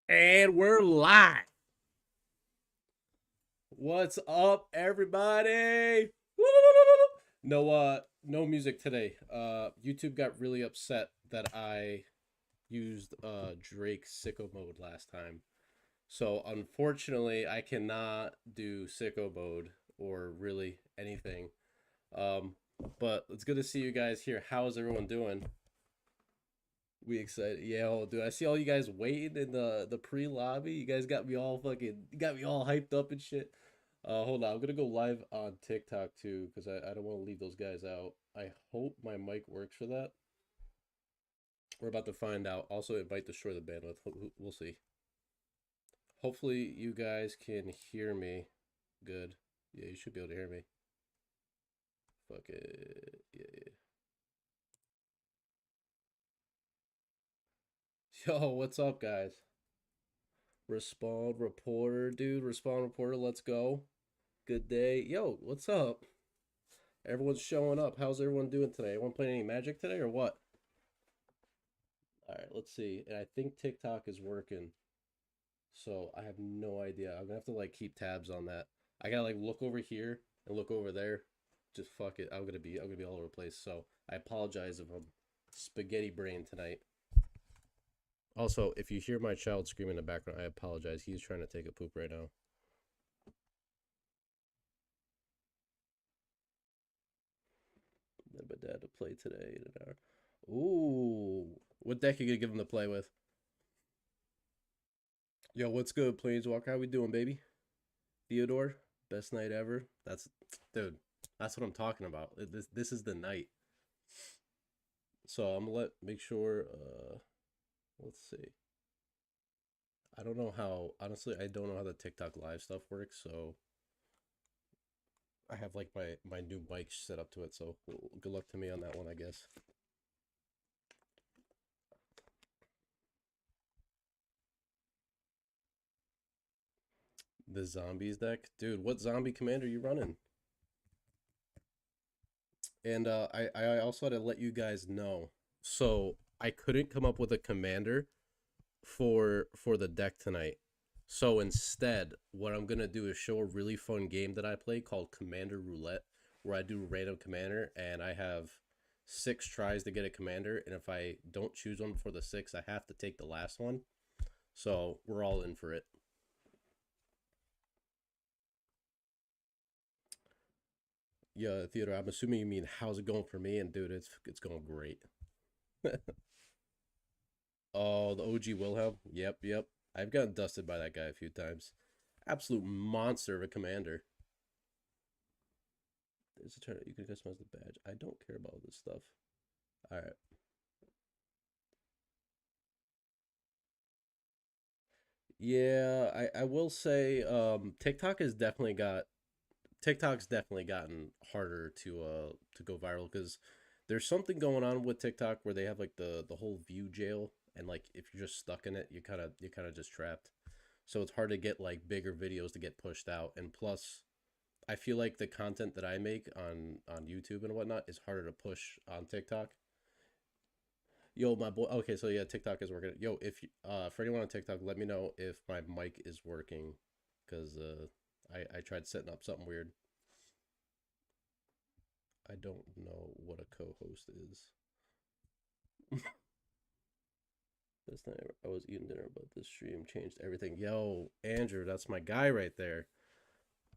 And we're live. What's up, everybody? No music today. YouTube got really upset that I used Drake's sicko mode last time. So unfortunately, I cannot do sicko mode or really anything. Um, but it's good to see you guys here. How's everyone doing? We excited. Yeah, oh, dude. I see all you guys waiting in the pre lobby. You guys got me all got me all hyped up and shit. Hold on. I'm gonna go live on TikTok too because I don't want to leave those guys out. I hope my mic works for that. We're about to find out. Also, it might destroy the bandwidth. We'll see. Hopefully, you guys can hear me good. Yeah, you should be able to hear me. Fuck it. Yeah. Yo, what's up, guys? Respawn reporter, dude. Respawn reporter. Let's go. Good day. Yo, what's up? Everyone's showing up. How's everyone doing today? Everyone playing any magic today or what? All right, let's see. And I think TikTok is working. So I have no idea. I'm gonna have to like keep tabs on that. I gotta like look over here and look over there. Just fuck it. I'm gonna be all over the place. So I apologize if I'm spaghetti brain tonight. Also, if you hear my child screaming in the background, I apologize. He's trying to take a poop right now. Then my dad to play today in an hour. Ooh, what deck you gonna give him to play with? Yo, what's good, Planeswalker? How we doing, baby? Theodore, best night ever. Dude. That's what I'm talking about. This is the night. So I'm gonna make sure. Let's see. I don't know how. Honestly, I don't know how the TikTok live stuff works. So I have like my new mic set up to it. So good luck to me on that one, I guess. The zombies deck, dude. What zombie commander you running? And I also had to let you guys know. So I couldn't come up with a commander for the deck tonight. So instead, what I'm gonna do is show a really fun game that I play called Commander Roulette, where I do random commander and I have 6 tries to get a commander, and if I don't choose one before the six, I have to take the last one. So we're all in for it. Yeah, Theodore, I'm assuming you mean how's it going for me, and dude, it's going great. Oh, the OG Wilhelm. Yep, yep. I've gotten dusted by that guy a few times. Absolute monster of a commander. There's a turn. You can customize the badge. I don't care about this stuff. All right. Yeah, I will say TikTok's definitely gotten harder to go viral because there's something going on with TikTok where they have like the whole view jail, and like if you're just stuck in it, you're kind of just trapped. So it's hard to get like bigger videos to get pushed out, and plus I feel like the content that I make on YouTube and whatnot is harder to push on TikTok. Yo, my boy. Okay, so yeah, TikTok is working. Yo, if for anyone on TikTok, let me know if my mic is working, because I tried setting up something weird. I don't know what a co-host is. This night I was eating dinner, but this stream changed everything. Yo, Andrew, that's my guy right there.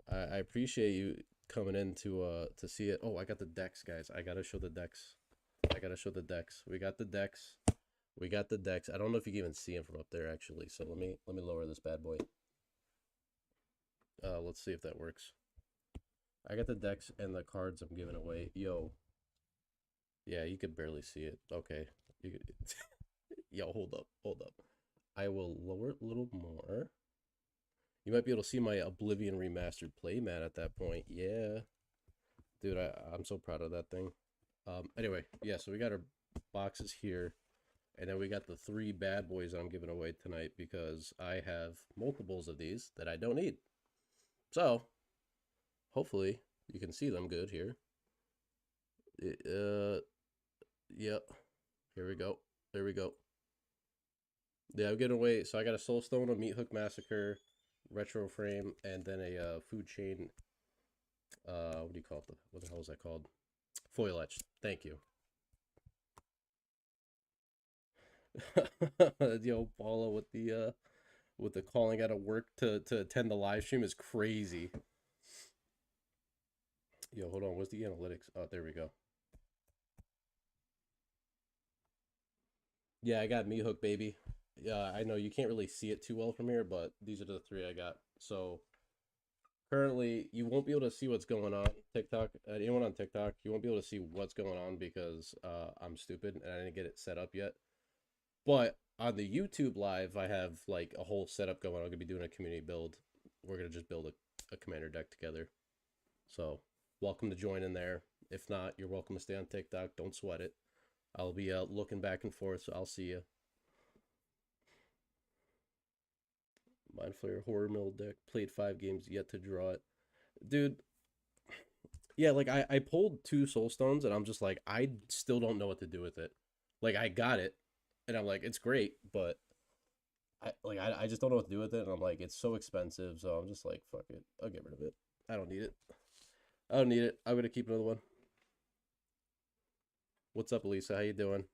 I appreciate you coming in to see it. Oh, I got the decks, guys. I gotta show the decks. I gotta show the decks. We got the decks. We got the decks. I don't know if you can even see them from up there actually. So let me lower this bad boy. Let's see if that works. I got the decks and the cards I'm giving away. Yo, yeah, you could barely see it. Okay, you could. Yo, hold up. I will lower it a little more. You might be able to see my Oblivion remastered playmat at that point. Yeah, dude, I'm so proud of that thing. Anyway, yeah, so we got our boxes here, and then we got the 3 bad boys I'm giving away tonight because I have multiples of these that I don't need. So hopefully you can see them good here. Uh, yep. Here we go. There we go. Yeah, I'm getting away. So I got a Soulstone, a Meat Hook Massacre, Retro Frame, and then a Food Chain. What do you call it? What the hell is that called? Foil etched. Thank you. Yo, Paula with the calling out of work to attend the live stream is crazy. Yo, hold on. What's the analytics? Oh, there we go. Yeah, I got Meat Hook, baby. Yeah, I know you can't really see it too well from here, but these are the three I got. So currently, you won't be able to see what's going on TikTok. Anyone on TikTok, you won't be able to see what's going on because I'm stupid and I didn't get it set up yet. But on the YouTube live, I have like a whole setup going. I'm gonna be doing a community build. We're gonna just build a commander deck together. So welcome to join in there. If not, you're welcome to stay on TikTok. Don't sweat it. I'll be looking back and forth, so I'll see you. Mind Flayer Horror Mill deck. Played 5 games, yet to draw it. Dude, yeah, like I pulled 2 Soulstones, and I'm just like, I still don't know what to do with it. Like, I got it, and I'm like, it's great, but I just don't know what to do with it, and I'm like, it's so expensive, so I'm just like, fuck it. I'll get rid of it. I don't need it. I don't need it. I'm gonna keep another one. What's up, Lisa? How you doing?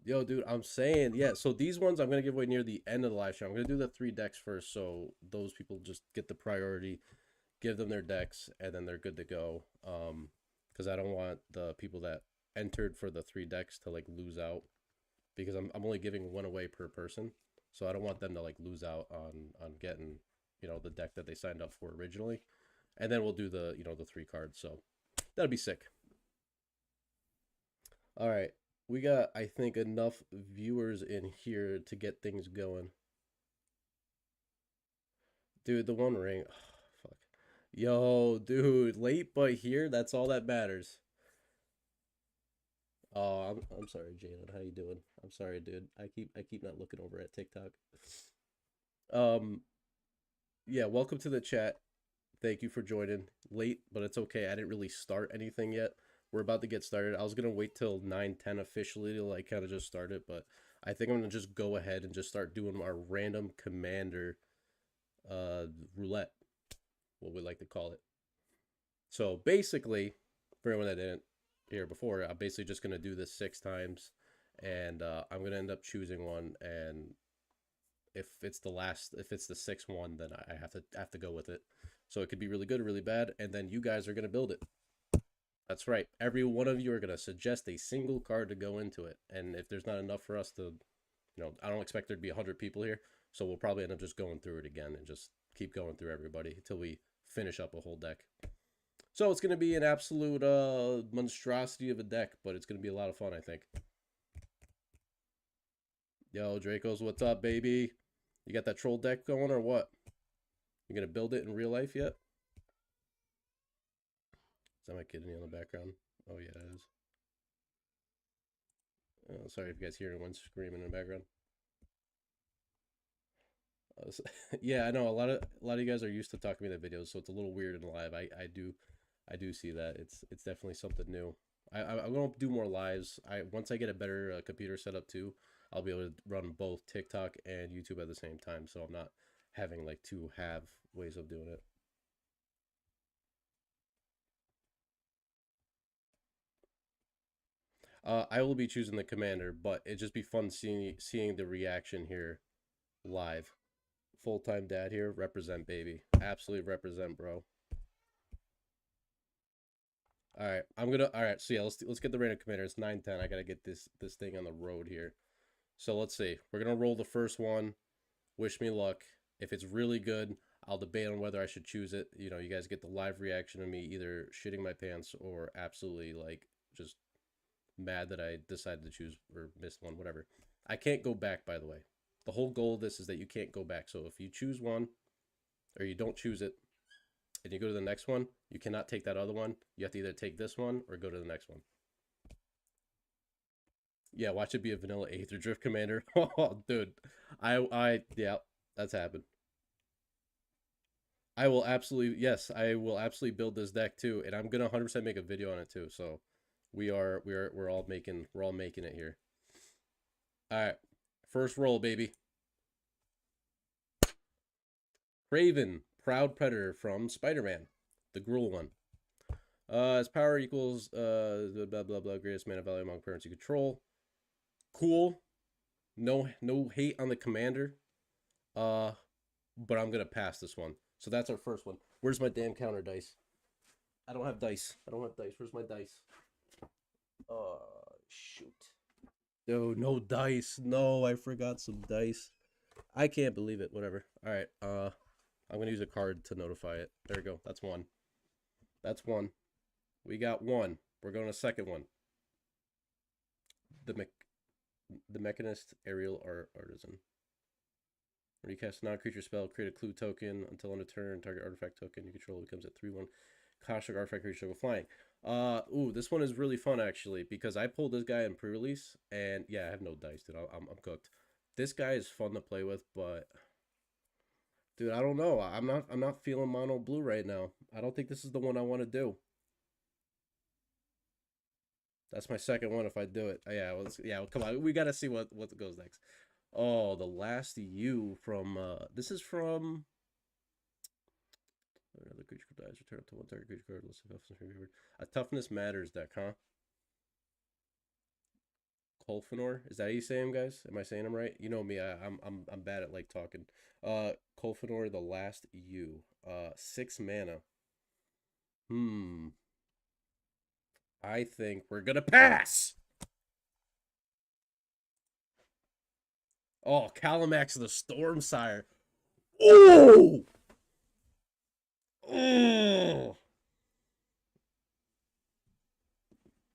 Yo, dude, I'm saying, yeah. So these ones I'm gonna give away near the end of the live stream. I'm gonna do the 3 decks first, so those people just get the priority. Give them their decks, and then they're good to go. Because I don't want the people that entered for the 3 decks to like lose out, because I'm only giving one away per person, so I don't want them to like lose out on getting the deck that they signed up for originally, and then we'll do the 3 cards. So that'll be sick. All right. We got, I think, enough viewers in here to get things going. Dude, the One Ring. Oh, fuck. Yo, dude, late but here. That's all that matters. Oh, I'm sorry, Jalen. How you doing? I'm sorry, dude. I keep not looking over at TikTok. Um, yeah, welcome to the chat. Thank you for joining. Late, but it's okay. I didn't really start anything yet. We're about to get started. I was gonna wait till 9:10 officially to like kind of just start it, but I think I'm gonna just go ahead and just start doing our random commander roulette, what we like to call it. So basically, for anyone that didn't hear before, I'm basically just gonna do this 6 times, and I'm gonna end up choosing one. And if it's the sixth one, then I have to go with it. So it could be really good or really bad, and then you guys are gonna build it. That's right. Every one of you are gonna suggest a single card to go into it, and if there's not enough for us to, I don't expect there to be 100 people here, so we'll probably end up just going through it again and just keep going through everybody until we finish up a whole deck. So it's gonna be an absolute monstrosity of a deck, but it's gonna be a lot of fun, I think. Yo, Dracos, what's up, baby? You got that troll deck going or what? You gonna build it in real life yet? Is that my kidney on the background? Oh yeah, that is. Oh, sorry if you guys hear anyone screaming in the background. Yeah, I know a lot of you guys are used to talking to me in the videos, so it's a little weird in live. I do see that. It's definitely something new. I'm gonna do more lives. Once I get a better computer setup too, I'll be able to run both TikTok and YouTube at the same time, so I'm not having like 2 ways of doing it. I will be choosing the commander, but it'd just be fun seeing the reaction here live. Full time dad here, represent baby, absolutely represent, bro. All right, I'm gonna. All right, so yeah, let's get the random commander. It's 9:10. I gotta get this thing on the road here. So let's see. We're gonna roll the first one. Wish me luck. If it's really good, I'll debate on whether I should choose it. You guys get the live reaction of me either shitting my pants or absolutely like just mad that I decided to choose or missed one, whatever. I can't go back, by the way. The whole goal of this is that you can't go back. So if you choose one or you don't choose it and you go to the next one, you cannot take that other one. You have to either take this one or go to the next one. Yeah, watch it be a vanilla Aether Drift Commander. Oh, dude. Yeah, that's happened. I will absolutely, yes, I will absolutely build this deck too, and I'm gonna 100% make a video on it too. So We're all making it here. All right, first roll, baby. Craven, Proud Predator from Spider-Man, the Gruul one. His power equals blah blah blah. Greatest man of value among parents you control. Cool. No hate on the commander. But I'm gonna pass this one. So that's our first one. Where's my damn counter dice? I don't have dice. Where's my dice? Shoot. No, no dice. No, I forgot some dice. I can't believe it. Whatever. All right. I'm gonna use a card to notify it. There we go. That's one. That's one. We got one. We're going to second one. The Mechanist Aerial Artisan. When you cast a non-creature spell, create a clue token until end of turn. Target artifact token you control becomes at 3/1. Construct artifact creature go flying. Ooh, this one is really fun actually because I pulled this guy in pre-release and yeah, I have no dice, dude. I'm cooked. This guy is fun to play with, but dude, I don't know. I'm not feeling mono blue right now. I don't think this is the one I want to do. That's my second one if I do it. Yeah, come on. We got to see what goes next. Oh, the last U from this is from another creature dies, return up to one target creature card, list of toughness. A toughness matters deck, huh? Kolfanor, is that how you say him, guys? Am I saying him right? You know me, I'm bad at like talking. Kolfanor, the last U. 6 mana. I think we're gonna pass. Oh, Calamax the Stormsire. Oh! Oh!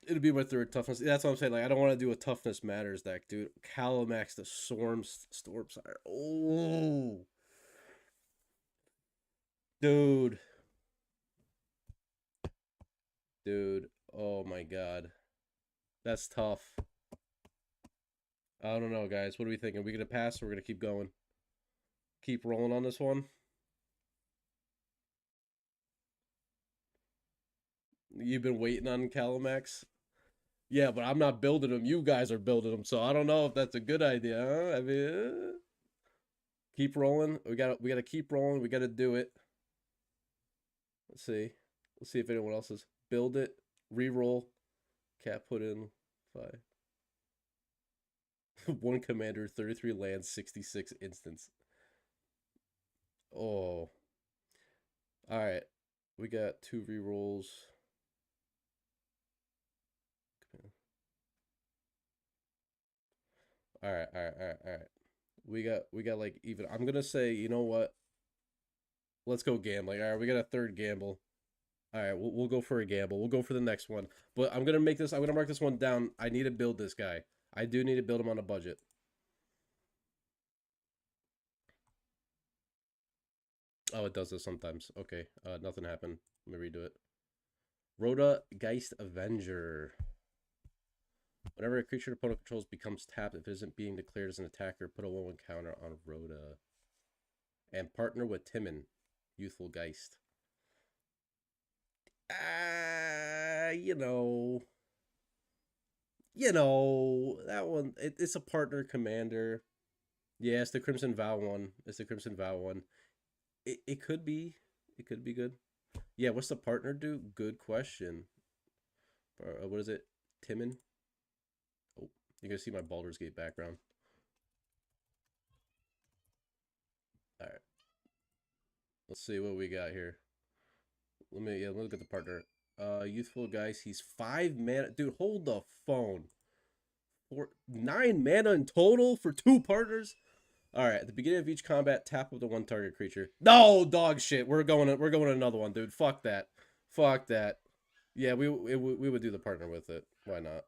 It'll be my third toughness. That's what I'm saying. Like, I don't want to do a toughness matters deck, dude. Calamax the Stormsire. Oh! Dude. Dude. Oh my god. That's tough. I don't know, guys. What are we thinking? Are we going to pass or we're going to keep going? Keep rolling on this one? You've been waiting on Calamax? Yeah, but I'm not building them. You guys are building them, so I don't know if that's a good idea, huh? I mean, keep rolling. We gotta keep rolling. We gotta do it. Let's see. Let's see if anyone else is. Build it. Reroll. Cat put in 5. One commander, 33 lands, 66 instants. Oh. Alright. We got 2 rerolls. Alright. We got like even. I'm gonna say, you know what? Let's go gambling. Alright, we got a third gamble. Alright, we'll go for a gamble. We'll go for the next one. But I'm gonna mark this one down. I need to build this guy. I do need to build him on a budget. Oh, it does this sometimes. Okay, nothing happened. Let me redo it. Rhoda Geist Avenger. Whenever a creature opponent controls becomes tapped, if it isn't being declared as an attacker, put a 1/1 counter on Rhoda. And partner with Timon, Youthful Geist. You know, that one. It's a partner commander. Yeah, it's the Crimson Vow one. It could be. It could be good. Yeah, what's the partner do? Good question. What is it? Timon? Oh, you're gonna see my Baldur's Gate background. Alright. Let's see what we got here. Let me look at the partner. Youthful Geist, he's 5 mana. Dude, hold the phone. 9 mana in total for 2 partners? Alright, at the beginning of each combat, tap up to 1 target creature. No, dog shit. We're going another one, dude. Fuck that. Fuck that. Yeah, we would do the partner with it. Why not?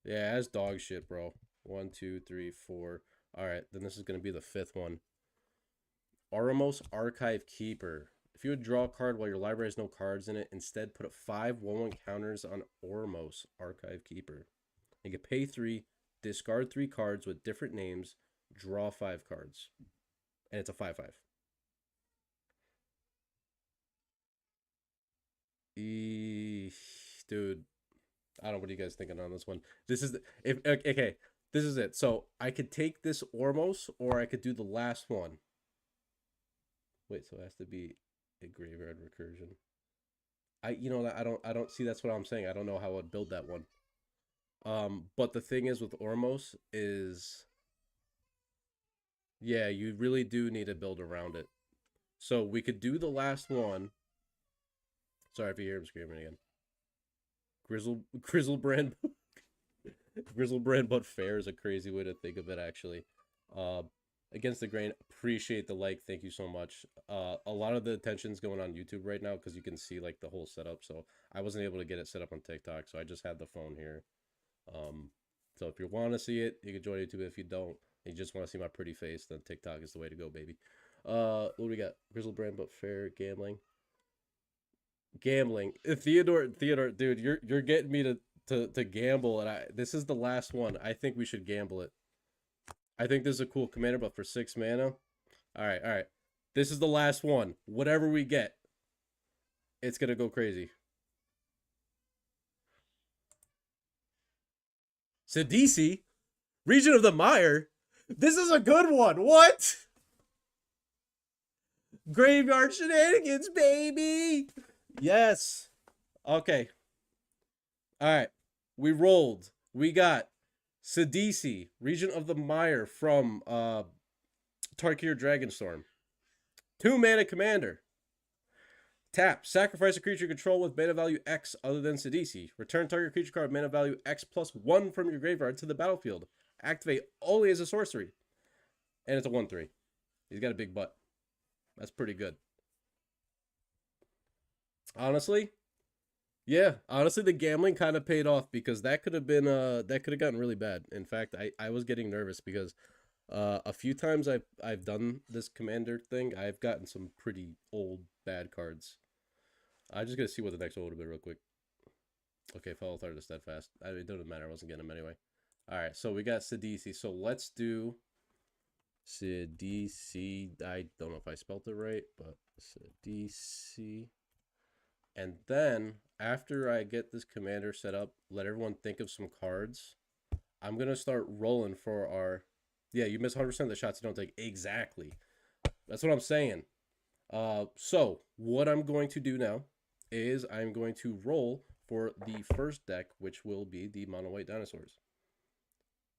Yeah, that's dog shit, bro. 1, 2, 3, 4. Alright, then this is gonna be the 5th one. Oramos Archive Keeper. If you would draw a card while your library has no cards in it, instead put up 5 1/1 counters on Oramos Archive Keeper. You can pay 3, discard 3 cards with different names, draw 5 cards. And it's a 5/5. Dude, I don't know what are you guys thinking on this one. This is the, if okay, this is it. So I could take this Ormos, or I could do the last one. Wait, so it has to be a graveyard recursion. I don't see, that's what I'm saying. I don't know how I'd build that one. But the thing is with Ormos is, yeah, you really do need to build around it. So we could do the last one. Sorry if you hear him screaming again. Grizzlebrand Grizzlebrand but fair is a crazy way to think of it, actually. Uh, Against the grain, appreciate the like. Thank you so much. A lot of the attention's going on YouTube right now because you can see like the whole setup. So I wasn't able to get it set up on TikTok, so I just had the phone here. So if you want to see it, you can join YouTube. If you don't, and you just want to see my pretty face, then TikTok is the way to go, baby. What do we got? Grizzlebrand but fair, gambling. Theodore, dude, you're getting me to gamble, and this is the last one. I think we should gamble it. I think this is a cool commander, but for 6 mana. All right. This is the last one. Whatever we get, it's gonna go crazy. Sidisi, Region of the Mire. This is a good one. What? Graveyard shenanigans, baby. Yes. Okay. All right. We rolled. We got Sidisi, Region of the Mire from Tarkir Dragonstorm. 2 mana commander. Tap. Sacrifice a creature you control with mana value X other than Sidisi. Return target creature card mana value X plus 1 from your graveyard to the battlefield. Activate only as a sorcery. And it's a 1/3. He's got a big butt. That's pretty good. Honestly, yeah. Honestly, the gambling kind of paid off because that could have been that could have gotten really bad. In fact, I was getting nervous because a few times I've done this commander thing, I've gotten some pretty old bad cards. I just gotta see what the next one would have been real quick. Okay, follow through to steadfast. It doesn't matter. I wasn't getting them anyway. All right, so we got Sidisi. So let's do Sidisi. I don't know if I spelled it right, but Sidisi. And then after I get this commander set up, let everyone think of some cards. I'm gonna start rolling for our. Yeah, you miss 100% of the shots you don't take. Exactly. That's what I'm saying. So what I'm going to do now is I'm going to roll for the first deck, which will be the mono white dinosaurs.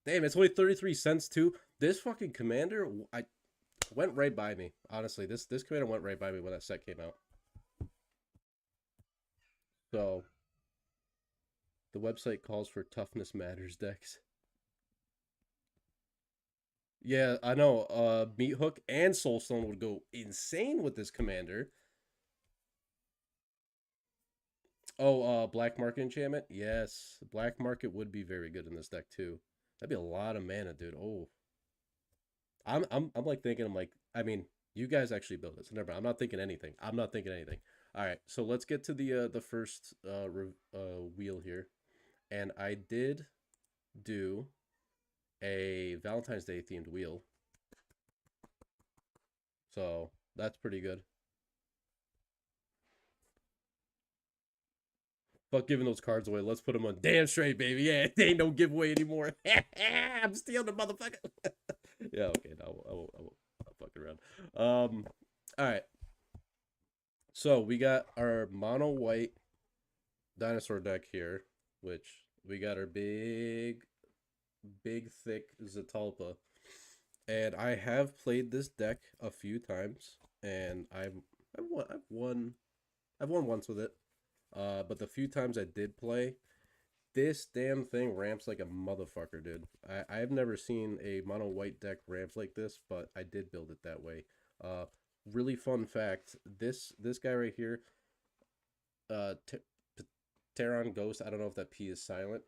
Damn, it's only 33 cents too. This fucking commander, I went right by me. Honestly, this commander went right by me when that set came out. So the website calls for toughness matters decks. Yeah, I know. Meat Hook and Soulstone would go insane with this commander. Oh, Black Market enchantment. Yes, Black Market would be very good in this deck too. That'd be a lot of mana, dude. Oh, I'm like thinking. I mean, you guys actually build this. Never mind. I'm not thinking anything. All right, so let's get to the first wheel here, and I did do a Valentine's Day themed wheel, so that's pretty good. Fuck giving those cards away. Let's put them on damn straight, baby. Yeah, they ain't no giveaway anymore. I'm stealing the motherfucker. Yeah, okay, no, I won't fuck around. All right. So we got our mono white dinosaur deck here, which we got our big, thick Zatalpa. And I have played this deck a few times, and I've won once with it. But the few times I did play, this damn thing ramps like a motherfucker, dude. I've never seen a mono white deck ramp like this, but I did build it that way. Really fun fact, this guy right here, Terran Ghost, I don't know if that P is silent.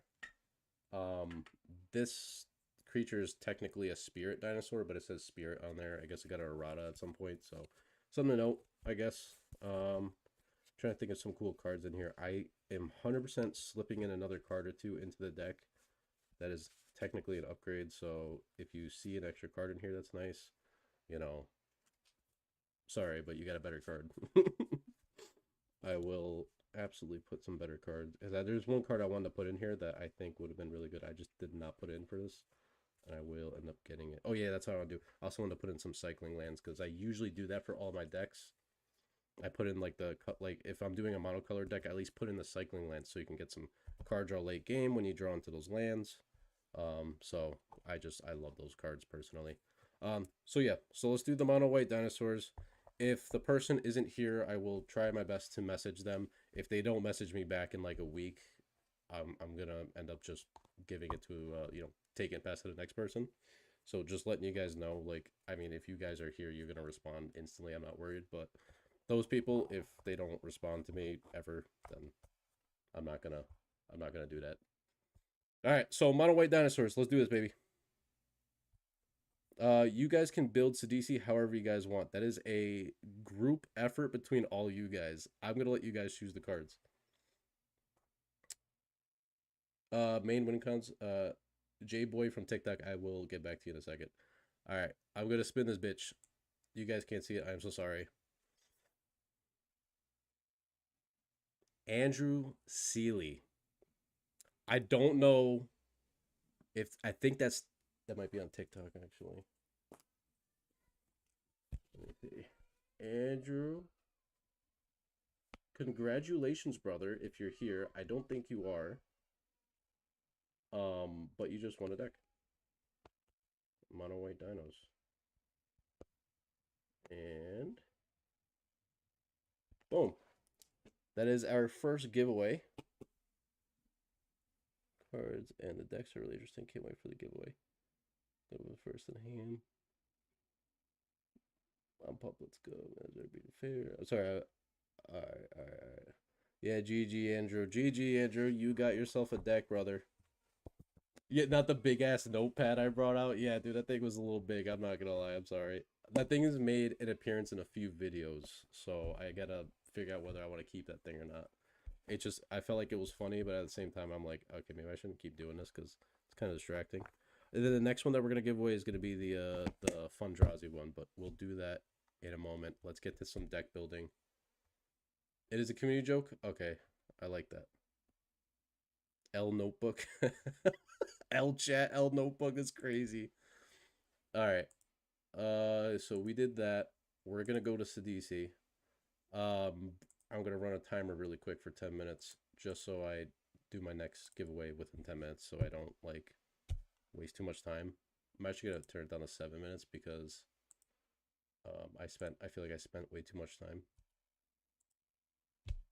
This creature is technically a spirit dinosaur, but it says spirit on there. I guess it got an errata at some point, so something to note, I guess. Trying to think of some cool cards in here. I am 100% slipping in another card or two into the deck. That is technically an upgrade, so if you see an extra card in here that's nice, you know, sorry, but you got a better card. I will absolutely put some better cards. There's one card I wanted to put in here that I think would have been really good. I just did not put it in for this, and I will end up getting it. Oh yeah, that's how I do. I also want to put in some cycling lands because I usually do that for all my decks. I put in like if I'm doing a monocolor deck, I at least put in the cycling lands so you can get some card draw late game when you draw into those lands. So I love those cards personally. So yeah, so let's do the mono white dinosaurs. If the person isn't here, I will try my best to message them. If they don't message me back in like a week, I'm gonna end up just giving it to taking it past to the next person. So just letting you guys know, like, I mean, if you guys are here, you're gonna respond instantly. I'm not worried, but those people, if they don't respond to me ever, then I'm not gonna do that. All right, so mono white dinosaurs. Let's do this, baby. You guys can build Sidisi however you guys want. That is a group effort between all you guys. I'm gonna let you guys choose the cards. Main win cons. J Boy from TikTok. I will get back to you in a second. All right, I'm gonna spin this bitch. You guys can't see it. I'm so sorry. Andrew Seeley. I don't know if I think that might be on TikTok actually. Let me see. Andrew. Congratulations, brother, if you're here. I don't think you are. But you just won a deck. Mono white dinos. And boom. That is our first giveaway. Cards and the decks are really interesting. Can't wait for the giveaway. Go first in hand. I'm pumped. Let's go. Be fair. I'm sorry. All right. Yeah, GG, Andrew. GG, Andrew. You got yourself a deck, brother. Yeah, not the big ass notepad I brought out. Yeah, dude, that thing was a little big. I'm not gonna lie. I'm sorry. That thing has made an appearance in a few videos, so I gotta figure out whether I want to keep that thing or not. It just, I felt like it was funny, but at the same time, I'm like, okay, maybe I shouldn't keep doing this because it's kind of distracting. And then the next one that we're gonna give away is gonna be the Fundrazi one, but we'll do that in a moment. Let's get to some deck building. It is a community joke? Okay, I like that. L Notebook. L Chat, L Notebook is crazy. Alright. So we did that. We're gonna go to Sidisi. I'm gonna run a timer really quick for 10 minutes just so I do my next giveaway within 10 minutes so I don't like waste too much time. I'm actually gonna turn it down to 7 minutes because I feel like I spent way too much time.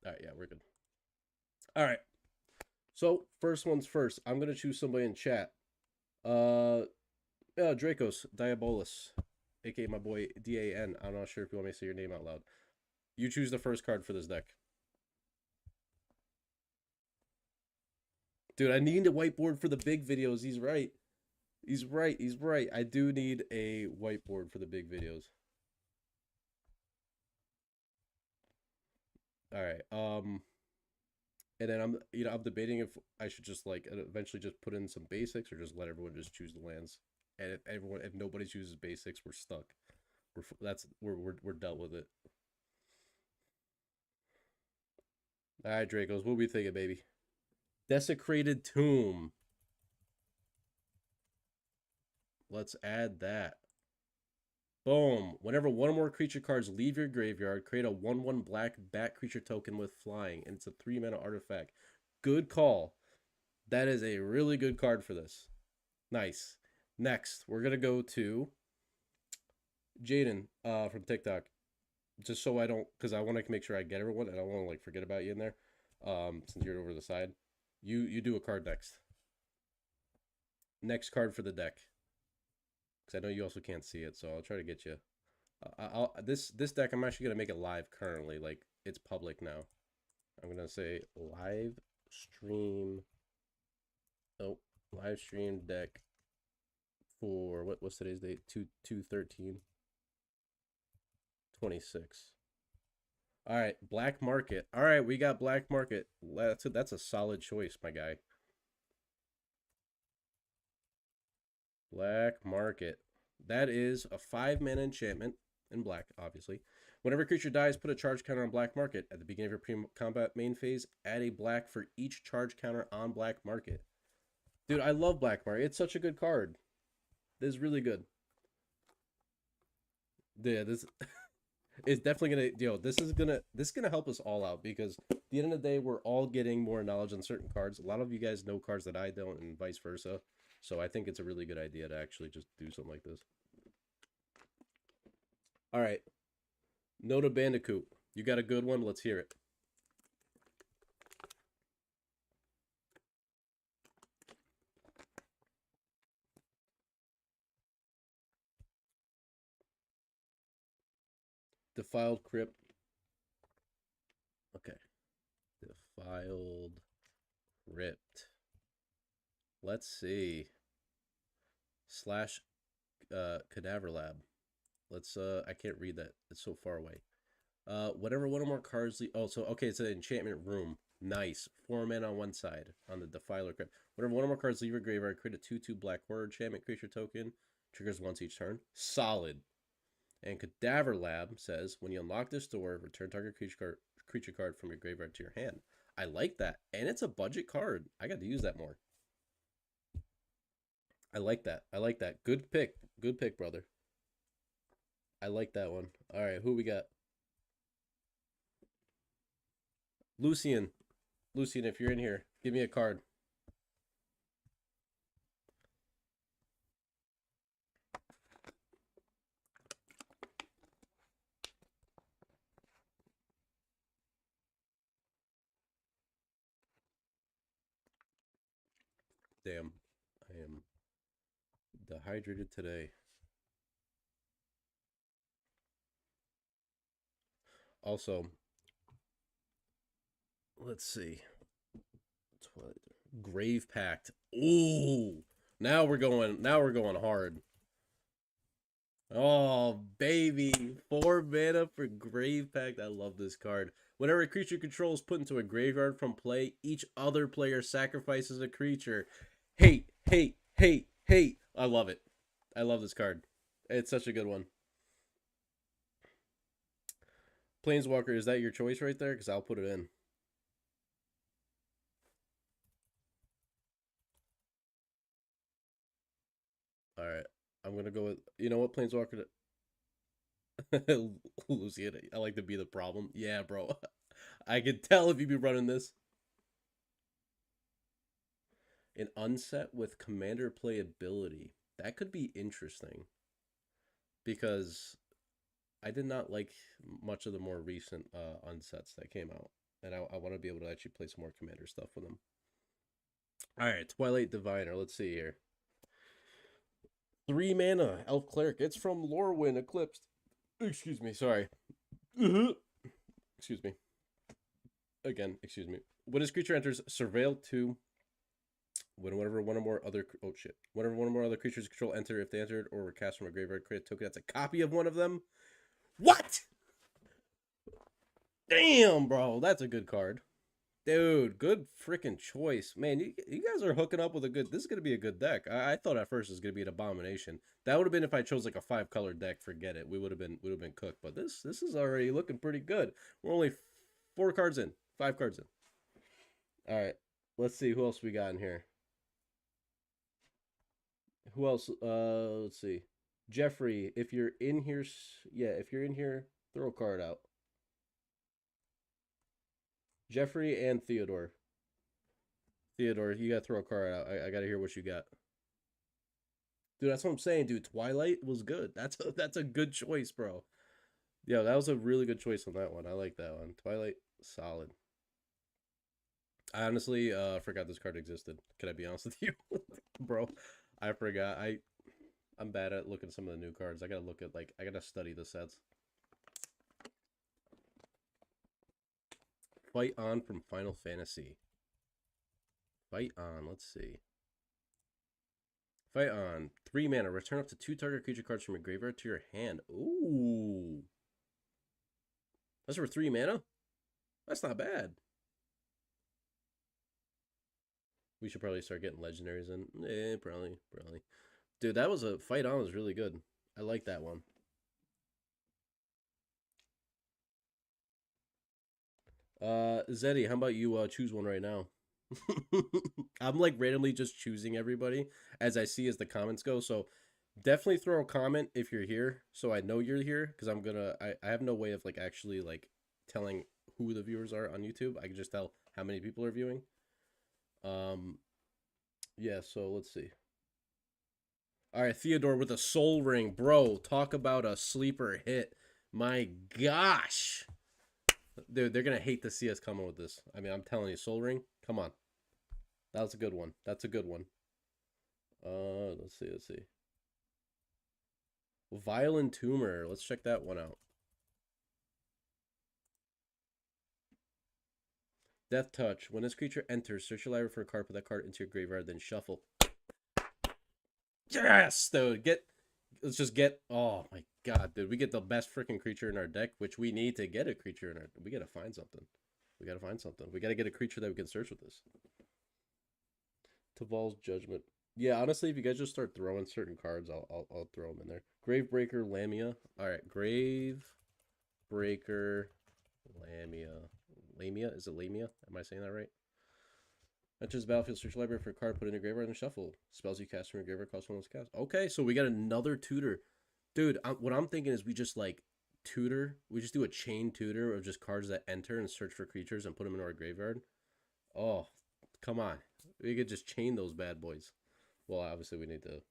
Alright, yeah, we're good. Alright. So first one's first. I'm gonna choose somebody in chat. Dracos Diabolus, aka my boy Dan. I'm not sure if you want me to say your name out loud. You choose the first card for this deck. Dude, I need a whiteboard for the big videos. He's right. He's right. I do need a whiteboard for the big videos. All right. And then I'm debating if I should just like eventually just put in some basics or just let everyone just choose the lands. And if nobody chooses basics, we're stuck. We're dealt with it. All right, Dracos, what we thinking, baby? Desecrated Tomb. Let's add that. Boom. Whenever one or more creature cards leave your graveyard, create a 1/1 black bat creature token with flying, and it's a 3-mana artifact. Good call. That is a really good card for this. Nice. Next, we're going to go to Jaden from TikTok. Just so I don't, because I want to make sure I get everyone, and I don't want to like forget about you in there. Since you're over the side, you do a card next. Next card for the deck, because I know you also can't see it, so I'll try to get you. This deck I'm actually gonna make it live currently, like it's public now. I'm gonna say live stream. Oh, live stream deck for what's today's date? 2/13/26. All right, Black Market. All right, we got Black Market. That's a solid choice, my guy. Black Market. That is a 5-mana enchantment in black, obviously. Whenever a creature dies, put a charge counter on black market. At the beginning of your pre-combat main phase, add a black for each charge counter on black market. Dude, I love black market. It's such a good card. This is really good. Yeah, this is definitely gonna this is gonna help us all out because at the end of the day, we're all getting more knowledge on certain cards. A lot of you guys know cards that I don't, and vice versa. So I think it's a really good idea to actually just do something like this. All right, Nota Bandicoot. You got a good one? Let's hear it. Defiled Crypt. Okay. Defiled Crypt. Let's see. Slash Cadaver Lab. Let's I can't read that. It's so far away. Whatever one or more cards oh, so okay, it's an enchantment room. Nice. 4 mana on one side on the Defiler Crypt. Whenever one or more cards leave your graveyard, create a 2/2 black horror enchantment creature token. Triggers once each turn. Solid. And Cadaver Lab says, when you unlock this door, return target creature card from your graveyard to your hand. I like that. And it's a budget card. I got to use that more. I like that. I like that. Good pick. Good pick, brother. I like that one. All right, who we got? Lucian. Lucian, if you're in here, give me a card. Damn, I am dehydrated today. Also, let's see. Grave Pact. Ooh, now we're going. Now we're going hard. Oh baby, 4 mana for Grave Pact. I love this card. Whenever a creature control is put into a graveyard from play, each other player sacrifices a creature. Hate, hate, hate, hate. I love it. I love this card. It's such a good one. Planeswalker, is that your choice right there? Because I'll put it in. All right. I'm going to go with, you know what, Planeswalker? Lucian, I like to be the problem. Yeah, bro. I can tell if you be running this. An unset with commander playability. That could be interesting. Because I did not like much of the more recent unsets that came out. And I want to be able to actually play some more commander stuff with them. All right, Twilight Diviner. Let's see here. 3 mana, Elf Cleric. It's from Lorwyn Eclipsed. Excuse me, sorry. Excuse me. Again, excuse me. When this creature enters, surveil 2. Whenever one or more other whenever one or more other creatures control enter, if they entered or were cast from a graveyard, create a token that's a copy of one of them. What? Damn, bro, that's a good card. Dude, good freaking choice. Man, you guys are hooking up with a good... This is going to be a good deck. I thought at first it was going to be an abomination. That would have been if I chose like a 5-color deck. Forget it. We would have been cooked. But this is already looking pretty good. We're only 4 cards in. 5 cards in. All right. Let's see who else we got in here. Who else? Let's see. Jeffrey, if you're in here... Yeah, if you're in here, throw a card out. Jeffrey and Theodore. Theodore, you gotta throw a card out. I gotta hear what you got. Dude, that's what I'm saying, dude. Twilight was good. That's a good choice, bro. Yeah, that was a really good choice on that one. I like that one. Twilight, solid. I honestly forgot this card existed. Can I be honest with you? Bro, I forgot. I'm bad at looking at some of the new cards. I gotta look at, like, I gotta study the sets. Fight On from Final Fantasy. Fight On, let's see. Fight On. 3 mana. Return up to 2 target creature cards from your graveyard to your hand. Ooh. That's for 3 mana? That's not bad. We should probably start getting legendaries in. Probably. Dude, that was a... Fight On was really good. I like that one. Zeddy, how about you choose one right now? I'm like randomly just choosing everybody as I see as the comments go. So definitely throw a comment if you're here so I know you're here because I have no way of like actually like telling who the viewers are on YouTube. I can just tell how many people are viewing. Um yeah, so let's see. All right, Theodore with a soul ring, bro. Talk about a sleeper hit. My gosh. Dude, they're gonna hate to see us come with this. I mean, I'm telling you, soul ring. Come on. That was a good one. That's a good one. Let's see, let's see. Violent Tumor. Let's check that one out. Death Touch. When this creature enters, search your library for a card, put that card into your graveyard, then shuffle. Yes, dude. Let's just get. Oh my god, dude. We get the best freaking creature in our deck, which we need to get a creature in our. We gotta find something. We gotta find something. We gotta get a creature that we can search with this. Taval's Judgment. Yeah, honestly, if you guys just start throwing certain cards, I'll throw them in there. Gravebreaker, Lamia. All right, Gravebreaker, Lamia. Lamia? Is it Lamia? Am I saying that right? Enters the battlefield, search library for a card, put in your graveyard, and shuffle. Spells you cast from your graveyard cost one less cast. Okay, so we got another tutor. Dude, what I'm thinking is we just like tutor. We just do a chain tutor of just cards that enter and search for creatures and put them in our graveyard. Oh, come on. We could just chain those bad boys. Well, obviously we need to.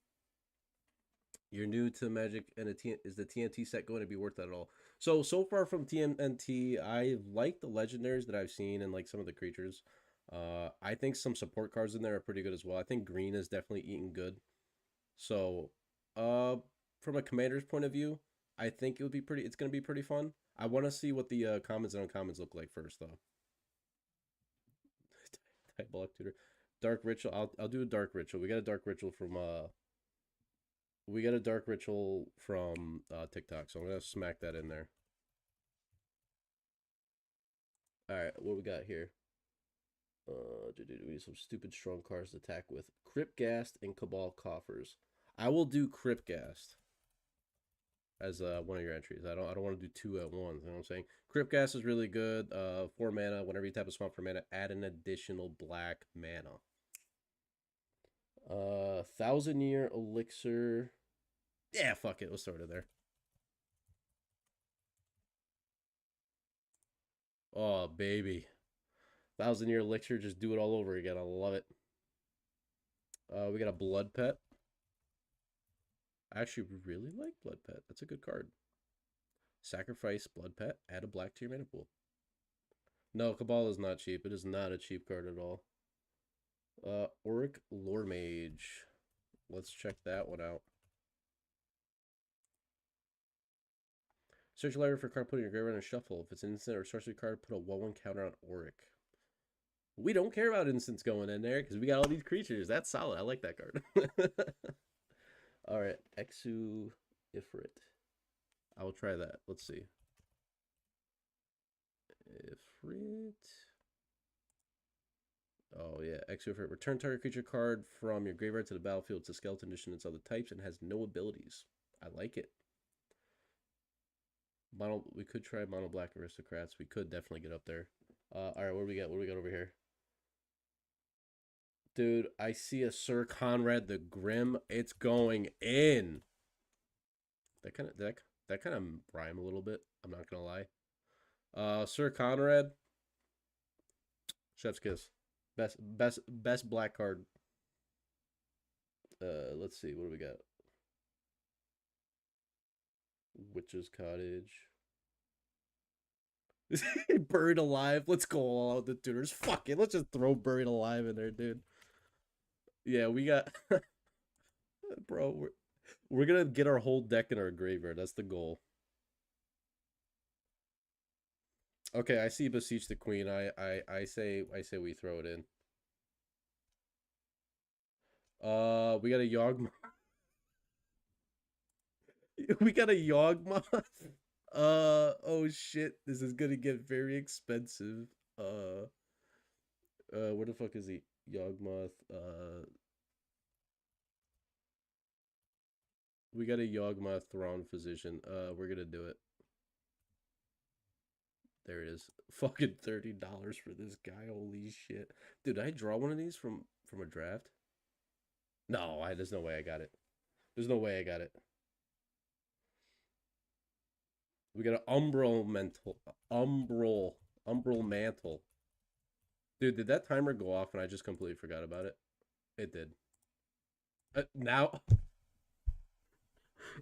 You're new to Magic, and is the TNT set going to be worth that at all? So far from TNT, I like the legendaries that I've seen and like some of the creatures. I think some support cards in there are pretty good as well. I think green is definitely eating good. So, uh, from a commander's point of view, I think it would be pretty. It's gonna be pretty fun. I want to see what the commons and uncommons look like first, though. Type block tutor, dark ritual. I'll do a dark ritual. We got a dark ritual from TikTok, so I'm gonna smack that in there. All right, what we got here? We need some stupid strong cards to attack with. Cryptghast and Cabal Coffers. I will do Cryptghast as one of your entries. I don't want to do two at once. You know what I'm saying? Cryptghast is really good. 4 mana. Whenever you tap a swamp for mana, add an additional black mana. 1,000-year elixir. Yeah, fuck it. Let's throw it in there. Oh baby, 1,000-year elixir. Just do it all over again. I love it. We got a blood pet. I actually really like blood pet. That's a good card. Sacrifice blood pet. Add a black to your mana pool. No, Cabal is not cheap. It is not a cheap card at all. Auric Lore Mage. Let's check that one out. Search library for a card, put in your graveyard and shuffle. If it's an instant or sorcery card, put a 1/1 counter on Auric. We don't care about instants going in there because we got all these creatures. That's solid. I like that card. All right, Exu Ifrit. I will try that. Let's see. Ifrit. Oh yeah, Exu Ifrit. Return target creature card from your graveyard to the battlefield. It's a skeleton edition. It's other types and has no abilities. I like it. Mono. We could try mono black aristocrats. We could definitely get up there. All right, what do we got? What do we got over here? Dude, I see a Sir Conrad the Grim. It's going in. That kind of rhyme a little bit. I'm not gonna lie. Sir Conrad, Chef's Kiss, best black card. Let's see, what do we got? Witch's Cottage. Buried Alive. Let's go all out the tutors. Fuck it. Let's just throw Buried Alive in there, dude. Yeah, we got. Bro, we're gonna get our whole deck in our graveyard. That's the goal. Okay, I see Beseech the Queen. I say we throw it in. We got a Yawgmoth. We got a Yawgmoth. Oh shit, this is gonna get very expensive. Where the fuck is he? Yawgmoth. We got a Yawgmoth Thrawn Physician. We're gonna do it. There it is. Fucking $30 for this guy. Holy shit. Dude, did I draw one of these from a draft? No, there's no way I got it. There's no way I got it. We got an umbral mantle. Dude, did that timer go off and I just completely forgot about it? It did. Now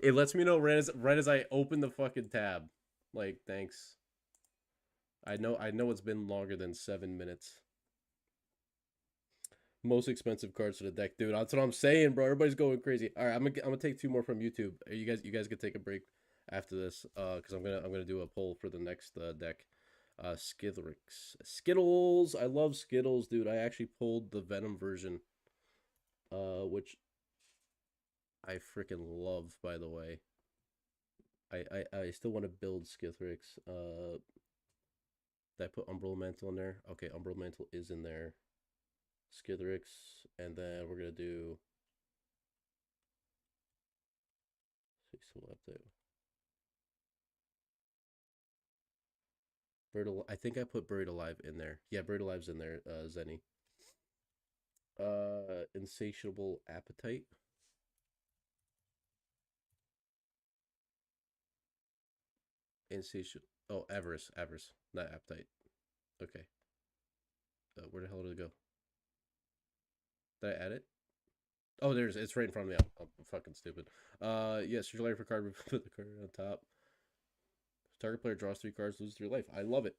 it lets me know right as I open the fucking tab. Like, thanks. I know it's been longer than 7 minutes. Most expensive cards to the deck, dude. That's what I'm saying, bro. Everybody's going crazy. All right, I'm gonna take two more from YouTube. You guys can take a break after this, because I'm gonna do a poll for the next deck. Skittles. I love Skittles, dude. I actually pulled the Venom version, which I freaking love. By the way, I still want to build Skithrix. Did I put Umbral Mantle in there? Okay, Umbral Mantle is in there. Skithrix, and then we're gonna do. I think I put Buried Alive in there. Yeah, Buried Alive's in there. Zenny. Insatiable Appetite. Insatiable. Oh, Avarice, not Appetite. Okay. Where the hell did it go? Did I add it? Oh, it's right in front of me. I'm fucking stupid. Yes, your life for card. Put the card on top. Target player draws 3 cards, loses 3 life. I love it.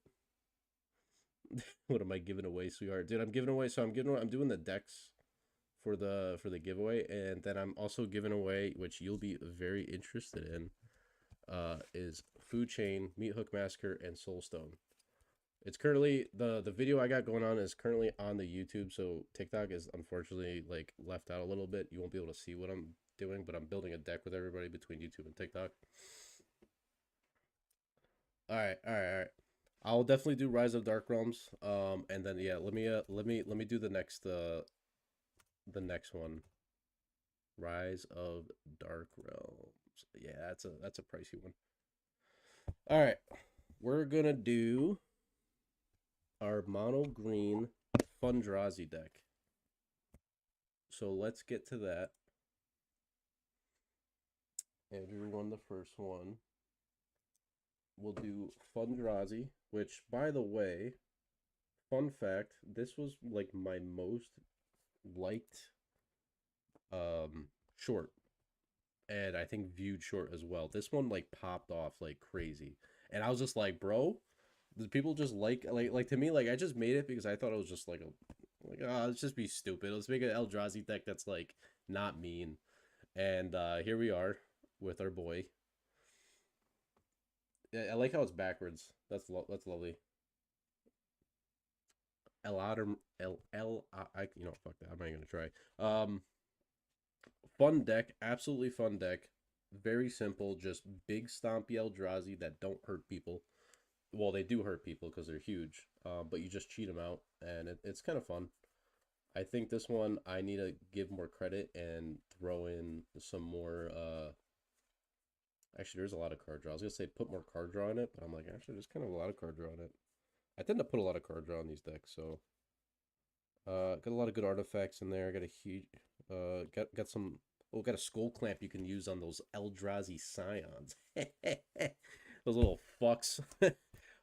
What am I giving away, sweetheart? Dude, I'm giving away. So I'm doing the decks for the giveaway, and then I'm also giving away, which you'll be very interested in, is Food Chain, Meat Hook Massacre, and Soulstone. It's currently the video I got going on is currently on the YouTube, so TikTok is unfortunately like left out a little bit. You won't be able to see what I'm doing, but I'm building a deck with everybody between YouTube and TikTok. All right. I'll definitely do Rise of Dark Realms. And then yeah, let me do the next one. Rise of Dark Realms. Yeah, that's a pricey one. All right, we're gonna do our mono green Fundrazi deck. So let's get to that. Andrew won the first one. We'll do Fundrazi, which, by the way, fun fact, this was like my most liked short, and I think viewed short as well. This one like popped off like crazy, and I was just like, bro, the people just like to me, like I just made it because I thought it was just like let's just be stupid. Let's make an Eldrazi deck that's like not mean, and here we are with our boy. I like how it's backwards. That's lovely. Fuck that. I'm not even gonna try. Fun deck, absolutely fun deck. Very simple, just big stompy Eldrazi that don't hurt people. Well, they do hurt people because they're huge, but you just cheat them out, and it's kind of fun. I think this one I need to give more credit and throw in some more. Actually, there's a lot of card draw. I was gonna say put more card draw in it, but I'm like, actually, there's kind of a lot of card draw in it. I tend to put a lot of card draw in these decks, so got a lot of good artifacts in there. Got a huge, got some. Oh, got a skull clamp you can use on those Eldrazi scions. Those little fucks. I'm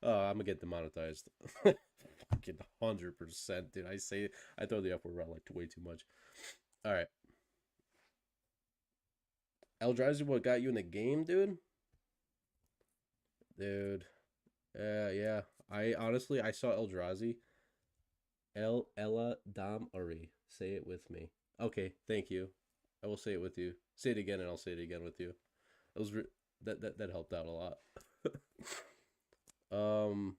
gonna get demonetized. Fucking 100%, dude. I throw the F word around like way too much. All right, Eldrazi, what got you in the game, dude? Dude, yeah. I saw Eldrazi. Ella Dam Uri. Say it with me. Okay, thank you. I will say it with you. Say it again, and I'll say it again with you. It was that helped out a lot. um,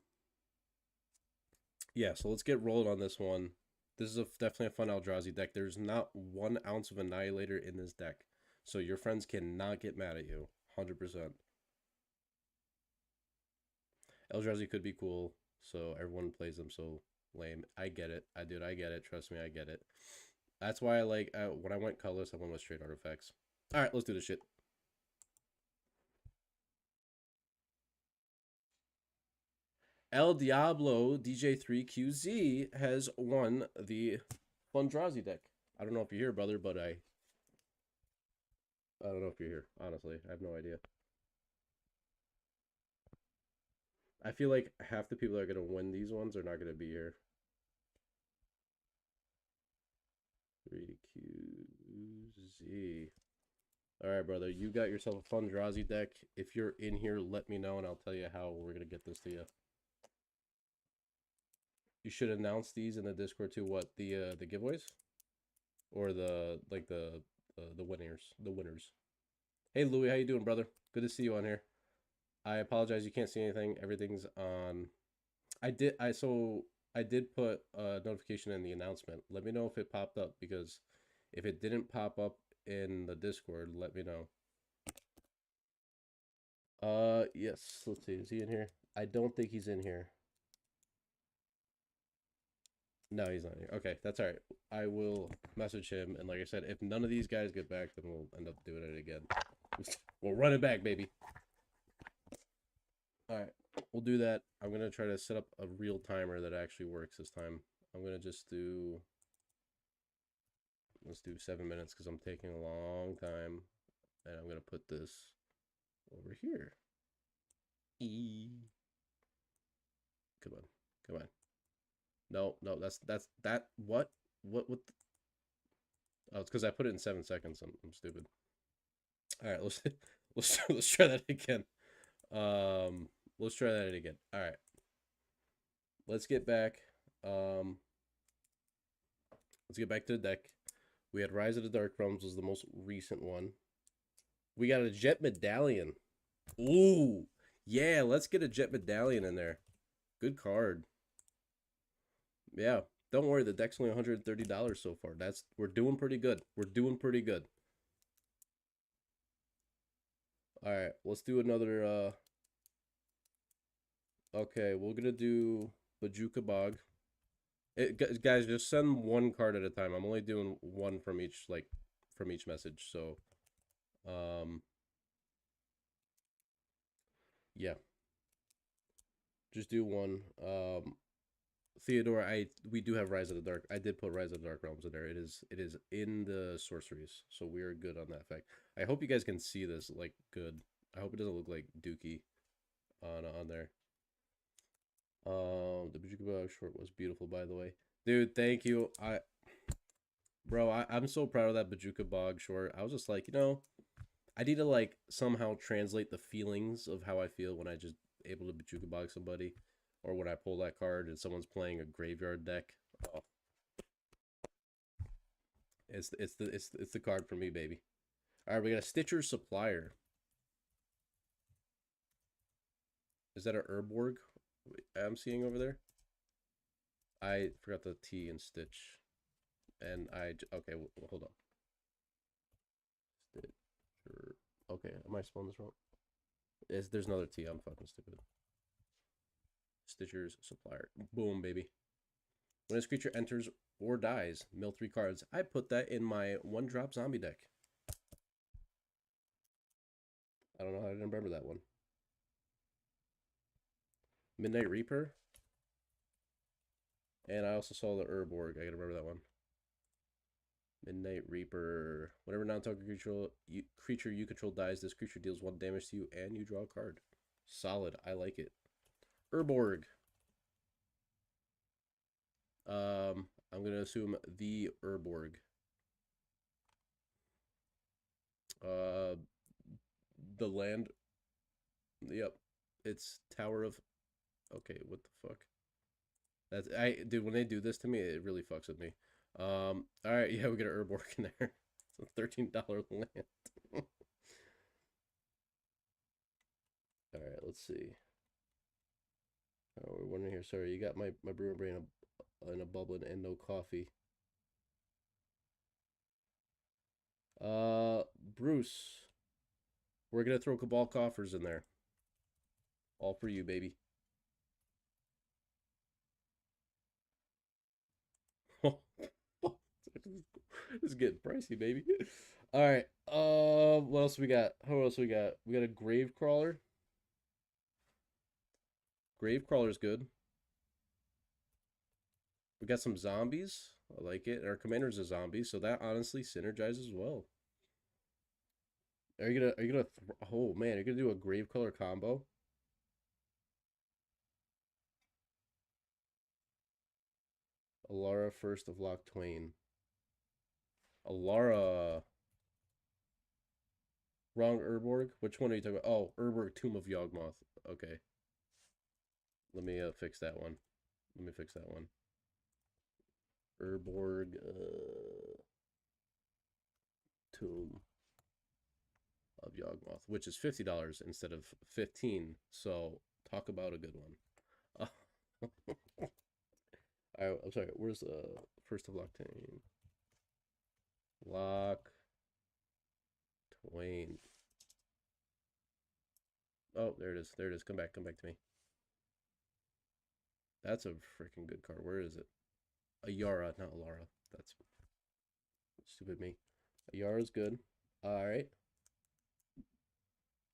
yeah. So let's get rolling on this one. This is definitely a fun Eldrazi deck. There's not 1 ounce of Annihilator in this deck, so your friends cannot get mad at you. 100%. Eldrazi could be cool, so everyone plays them so lame. I get it. I get it. Trust me, I get it. That's why I like when I went colorless, I went with straight artifacts. All right, let's do this shit. El Diablo DJ3QZ has won the Fundrazi deck. I don't know if you're here, brother, but I don't know if you're here. Honestly, I have no idea. I feel like half the people that are gonna win these ones are not gonna be here. 3QZ. All right, brother. You got yourself a Fundrazi deck. If you're in here, let me know, and I'll tell you how we're gonna get this to you. You should announce these in the Discord too. What the giveaways or the winners? The winners. Hey Louie, how you doing, brother? Good to see you on here. I apologize, you can't see anything. Everything's on. I did put a notification in the announcement. Let me know if it popped up, because if it didn't pop up in the Discord, let me know. Yes. Let's see. Is he in here? I don't think he's in here. No, he's not here. Okay, that's all right. I will message him, and like I said, if none of these guys get back, then we'll end up doing it again. We'll run it back, baby. All right, we'll do that. I'm gonna try to set up a real timer that actually works this time. I'm gonna just do. Let's do 7 minutes because I'm taking a long time, and I'm gonna put this over here. Come on, come on. No, no, that. What? What? Oh, it's because I put it in 7 seconds. I'm stupid. All right, let's try that again. Let's try that again. All right, let's get back. Um, let's get back to the deck. We had Rise of the Dark Realms was the most recent one. We got a Jet Medallion. Ooh, yeah, let's get a Jet Medallion in there. Good card. Yeah, don't worry, the deck's only $130 so far. We're doing pretty good. We're doing pretty good. All right, let's do another. Okay, we're gonna do Bajuka Bog. Guys, just send one card at a time. I'm only doing one from each, from each message. So, yeah, just do one. Theodore, we do have Rise of the Dark. I did put Rise of the Dark Realms in there. It is in the sorceries, so we are good on that fact. I hope you guys can see this good. I hope it doesn't look like Dookie on there. The Bajuka short was beautiful, by the way, dude. Thank you. I'm so proud of that Bajuka Bog short. I was just like, I need to somehow translate the feelings of how I feel when I just able to Bajuka Bog somebody, or when I pull that card and someone's playing a graveyard deck. Oh. It's the card for me, baby. All right, we got a Stitcher Supplier. Is that a Urborg I'm seeing over there? I forgot the T in Stitch, and okay. Well, hold on. Stitcher. Okay, am I spelling this wrong? There's another T. I'm fucking stupid. Stitcher's Supplier. Boom, baby. When this creature enters or dies, mill 3 cards. I put that in my 1-drop zombie deck. I don't know how I didn't remember that one. Midnight Reaper. And I also saw the Urborg. I gotta remember that one. Midnight Reaper. Whenever non-token creature you control dies, this creature deals 1 damage to you and you draw a card. Solid. I like it. Urborg. I'm gonna assume the Urborg. The land. Yep. It's Tower of. Okay, what the fuck? Dude, when they do this to me, it really fucks with me. All right, yeah, we got an Urborg in there. It's a $13 land. All right, let's see. Oh, we're wondering here. Sorry, you got my brewer brain in a bubbling and no coffee. Bruce, we're gonna throw Cabal Coffers in there. All for you, baby. This is getting pricey, baby. All right. What else we got? What else we got? We got a Grave Crawler. Gravecrawler's good. We got some zombies. I like it. Our commander's a zombie, so that honestly synergizes well. Oh man, are you gonna do a Gravecolor combo? Alara First of Loch Twain. Alara. Wrong Urborg? Which one are you talking about? Oh, Urborg Tomb of Yawgmoth. Okay. Let me fix that one. Let me fix that one. Urborg Tomb of Yawgmoth, which is $50 instead of 15. So talk about a good one. I'm sorry. Where's First of Loch Twain? Loch Twain. Oh, there it is. There it is. Come back. Come back to me. That's a freaking good card. Where is it? Ayara, not Alara. That's stupid me. Ayara's good. All right.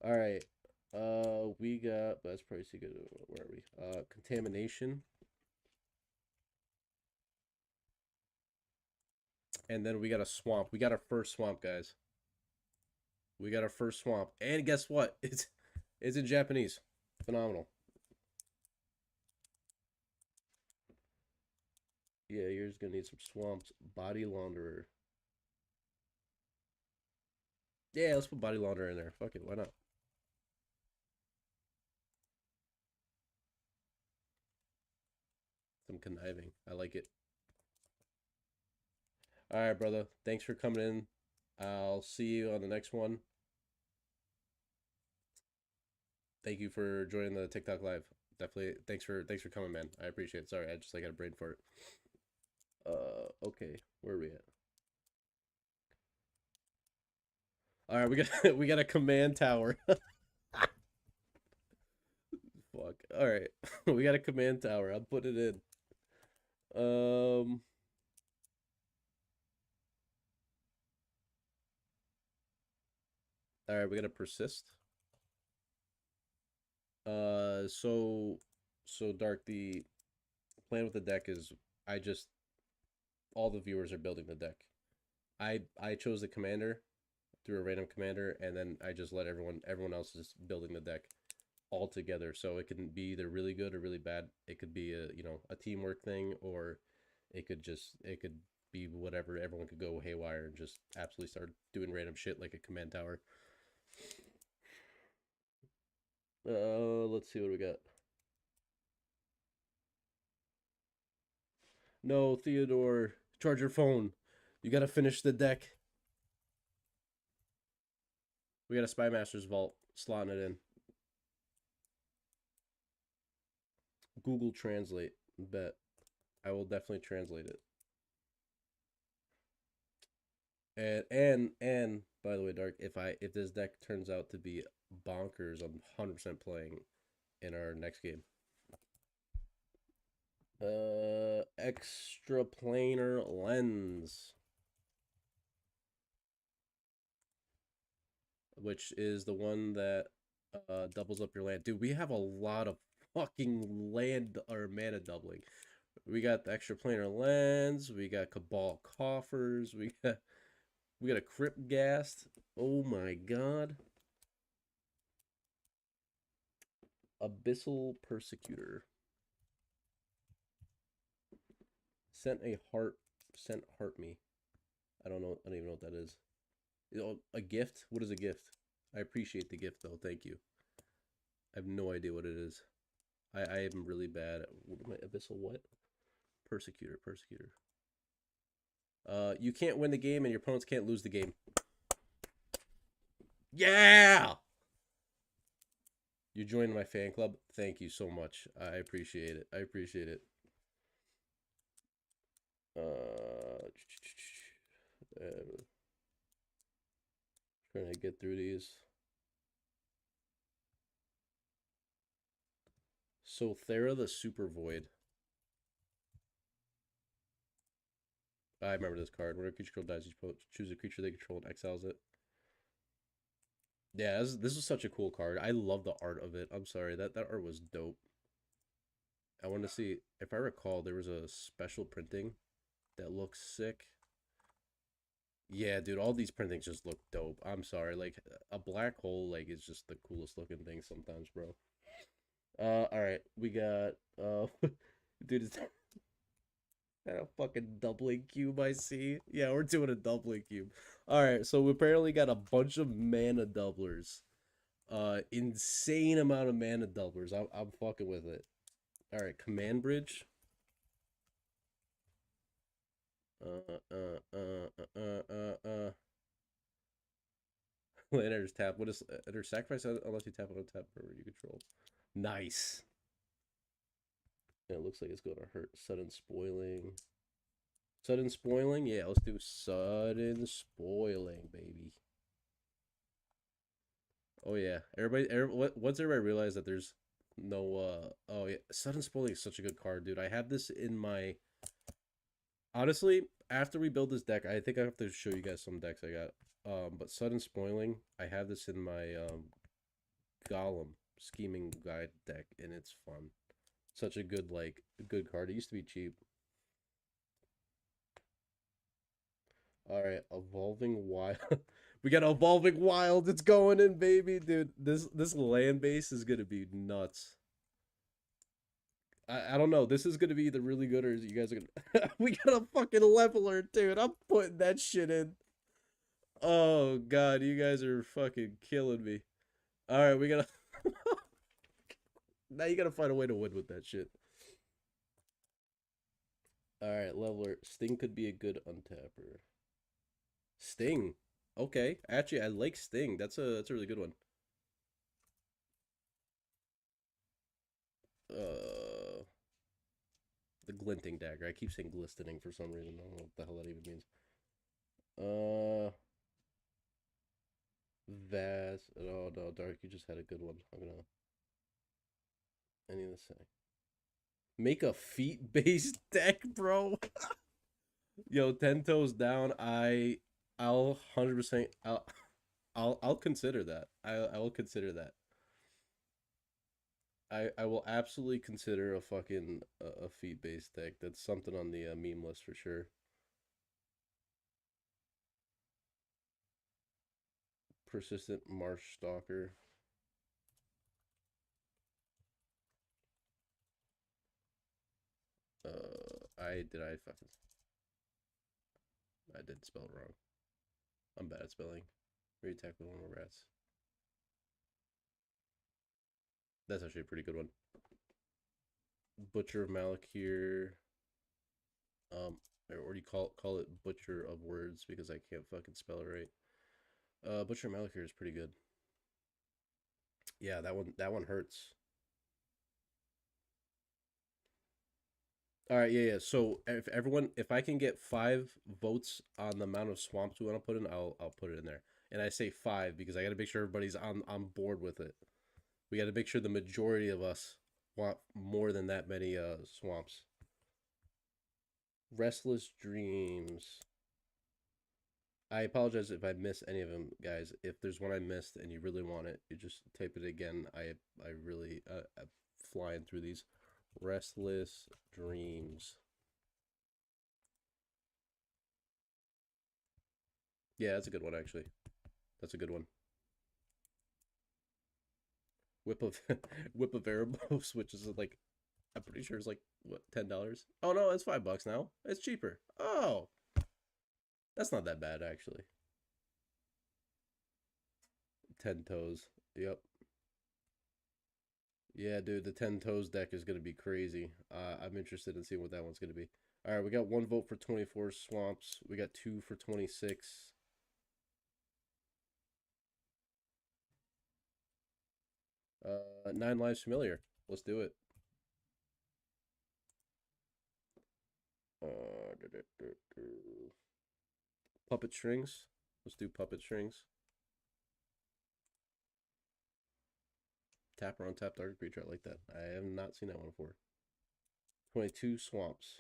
All right. We got. That's probably good. Where are we? Contamination. And then we got a swamp. We got our first swamp, guys. We got our first swamp. And guess what? It's in Japanese. Phenomenal. Yeah, you're just gonna need some swamps. Body launderer. Yeah, let's put body launderer in there. Fuck it, why not? Some conniving. I like it. All right, brother. Thanks for coming in. I'll see you on the next one. Thank you for joining the TikTok live. Definitely. Thanks for coming, man. I appreciate it. Sorry, I just got a brain fart. Okay. Where are we at? All right, we got we got a command tower. Fuck. All right, we got a command tower. I'm putting it in. All right, we got to persist. So Dark. The plan with the deck is I just all the viewers are building the deck. I chose the commander through a random commander, and then I just let everyone else is building the deck all together. So it can be either really good or really bad. It could be a teamwork thing, or it could be whatever. Everyone could go haywire and just absolutely start doing random shit like a command tower. Let's see what we got. No, Theodore, charge your phone. You gotta finish the deck. We got a Spy Master's Vault, slotting it in. Google Translate. Bet. I will definitely translate it. And by the way, Dark, if this deck turns out to be bonkers, I'm 100% playing in our next game. Extra planar lens, which is the one that doubles up your land. Dude, we have a lot of fucking land or mana doubling. We got the extra planar lens. We got Cabal coffers. We got a Crypt Ghast. Oh my god. Abyssal Persecutor. Sent heart me. I don't know. I don't even know what that is. A gift? What is a gift? I appreciate the gift though. Thank you. I have no idea what it is. I am really bad at Abyssal what? Persecutor. You can't win the game and your opponents can't lose the game. Yeah! You joined my fan club. Thank you so much. I appreciate it. I appreciate it. Trying to get through these. So Thera the Super Void. I remember this card. When a creature control dies, you choose a creature they control and exiles it. Yeah, this is such a cool card. I love the art of it. I'm sorry, that art was dope. I want to see if I recall there was a special printing that looks sick. Yeah, dude, all these printings just look dope. I'm sorry, like a black hole like is just the coolest looking thing sometimes, bro. All right, we got dude, is that a fucking doubling cube I see? Yeah, we're doing a doubling cube. All right, so we apparently got a bunch of mana doublers. Insane amount of mana doublers. I'm fucking with it. All right, command bridge. Land enters tap. What is enter sacrifice unless you tap on a tap river you control. Nice. And it looks like it's gonna hurt. Sudden spoiling. Sudden spoiling? Yeah, let's do sudden spoiling, baby. Oh yeah. Once everybody realized that there's no oh yeah, sudden spoiling is such a good card, dude. I have this in my honestly, after we build this deck, I think I have to show you guys some decks I got. But sudden spoiling, I have this in my Golem scheming guide deck, and it's fun. Such a good good card. It used to be cheap. All right, evolving wild. We got evolving wild. It's going in, baby, dude. This land base is gonna be nuts. I don't know. This is gonna be either really good or you guys are gonna. We got a fucking leveler, dude. I'm putting that shit in. Oh god, you guys are fucking killing me. All right, we gotta. Now you gotta find a way to win with that shit. All right, leveler. Sting could be a good untapper. Sting. Okay, actually, I like Sting. That's a really good one. Uh, the glinting dagger. I keep saying glistening for some reason. I don't know what the hell that even means. Uh, Vast. Oh no, Dark. You just had a good one. I'm gonna. I need to say. Make a feet based deck, bro. Yo, 10 toes down. I'll 100%. I'll consider that. I will consider that. I will absolutely consider a fucking a feet based deck. That's something on the meme list for sure. Persistent Marsh Stalker. I fucking I did spell it wrong. I'm bad at spelling. Re-attack with normal rats. That's actually a pretty good one. Butcher of Malakir. Or do you call it Butcher of Words because I can't fucking spell it right. Butcher of Malakir is pretty good. Yeah, that one hurts. All right, yeah, yeah. So if I can get 5 votes on the amount of swamps we want to put in, I'll put it in there. And I say 5 because I got to make sure everybody's on board with it. We got to make sure the majority of us want more than that many swamps. Restless Dreams. I apologize if I miss any of them, guys. If there's one I missed and you really want it, you just type it again. I really I'm flying through these. Restless Dreams. Yeah, that's a good one actually. That's a good one. Whip of Whip of Erebos, which is like I'm pretty sure it's like what $10. Oh no, it's $5 now. It's cheaper. Oh, that's not that bad actually. 10 toes. Yep. Yeah, dude, the 10 toes deck is gonna be crazy. I'm interested in seeing what that one's gonna be. All right, we got 1 vote for 24 swamps. We got 2 for 26. 9 lives familiar. Let's do it. Puppet strings. Let's do puppet strings. Tap or untap target creature. I like that. I have not seen that one before. 22 swamps.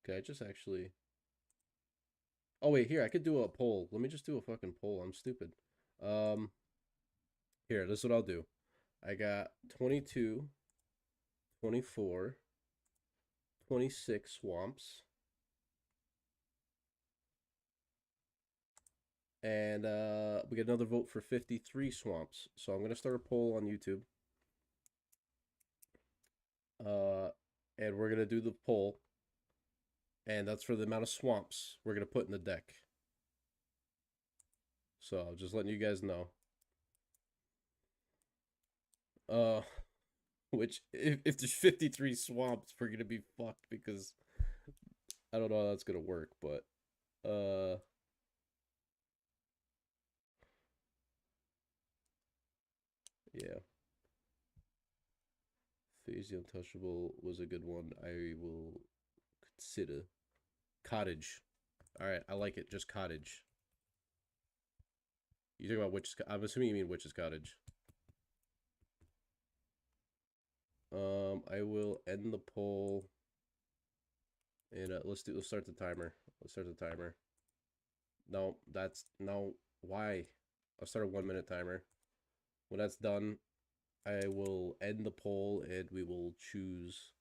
Okay, I just actually. Oh wait, here I could do a poll. Let me just do a fucking poll. I'm stupid. Um, Here, this is what I'll do. I got 22. 24, 26 swamps. And we get another vote for 53 swamps. So I'm going to start a poll on YouTube. And we're going to do the poll. And that's for the amount of swamps we're going to put in the deck. So just letting you guys know. Which, if there's 53 swamps, we're going to be fucked because I don't know how that's going to work. But, yeah. Phase the Untouchable was a good one. I will consider. Cottage. All right, I like it. Just cottage. You talking about Witch's? I'm assuming you mean Witch's Cottage. I will end the poll. And let's start the timer. Let's start the timer. No, that's no. Why? I'll start a 1 minute timer. When that's done, I will end the poll and we will choose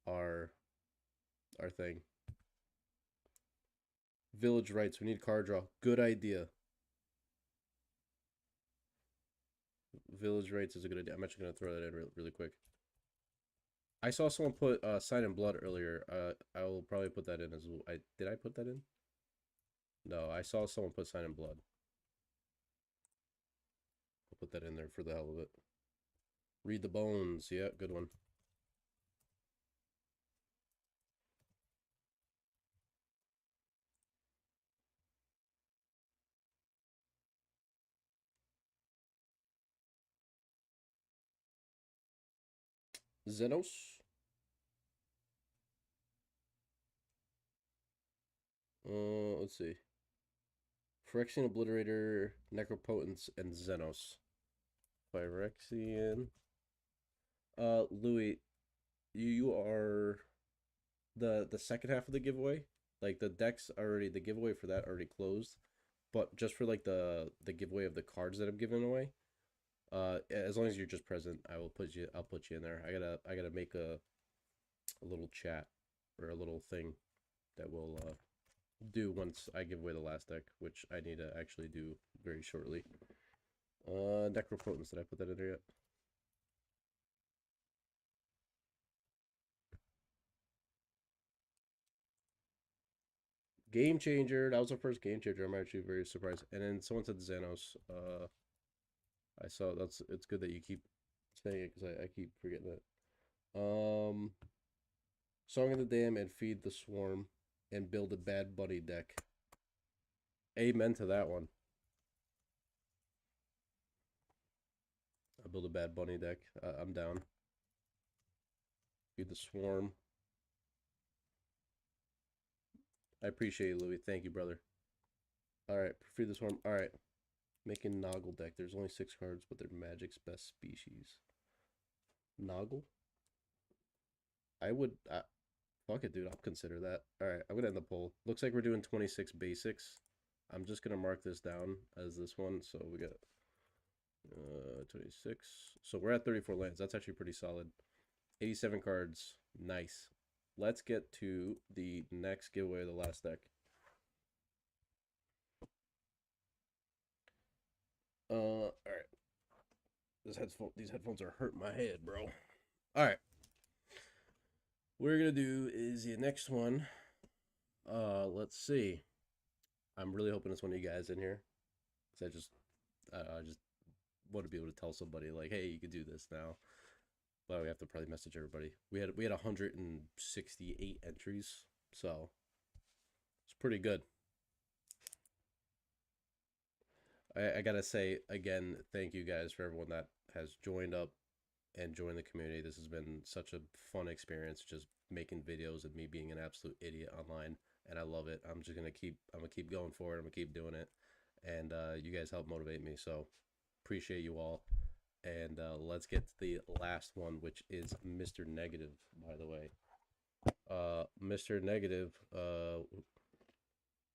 our thing. Village rights. We need card draw. Good idea. Village rights is a good idea. I'm actually gonna throw that in really quick. I saw someone put Sign in Blood earlier. I will probably put that in as well. Did I put that in? No, I saw someone put Sign in Blood. I'll put that in there for the hell of it. Read the Bones. Yeah, good one. Xenos. Let's see. Phyrexian Obliterator, Necropotence, and Xenos. Phyrexian. Louis, you are the second half of the giveaway. Like the decks already, the giveaway for that already closed. But just for like the giveaway of the cards that I'm giving away, as long as you're just present, I'll put you in there. I gotta make a little chat or a little thing that will do once I give away the last deck, which I need to actually do very shortly. Necropotence, did I put that in there yet? Game changer. That was our first game changer. I'm actually very surprised. And then someone said Xanos. I saw it's good that you keep saying it because I keep forgetting that. Song of the Dam and Feed the Swarm and build a Bad Bunny deck. Amen to that one. I'll build a Bad Bunny deck. I'm down. Feed the Swarm. I appreciate you, Louis. Thank you, brother. Alright, Feed the Swarm. Alright. Making Noggle deck. There's only 6 cards, but they're Magic's best species. Noggle? I would... fuck it, dude. I'll consider that. Alright, I'm going to end the poll. Looks like we're doing 26 basics. I'm just going to mark this down as this one. So we got 26. So we're at 34 lands. That's actually pretty solid. 87 cards. Nice. Let's get to the next giveaway of the last deck. All right. These headphones are hurting my head, bro. All right. What we're gonna do is the next one. Let's see. I'm really hoping it's one of you guys in here, because I just want to be able to tell somebody like, hey, you can do this now. But we have to probably message everybody. We had 168 entries, so it's pretty good. I gotta say again, thank you guys for everyone that has joined up and joined the community. This has been such a fun experience, just making videos of me being an absolute idiot online, and I love it. I'm gonna keep going forward. I'm gonna keep doing it, and you guys help motivate me. So appreciate you all. And let's get to the last one, which is Mr. Negative. By the way, Mr. Negative,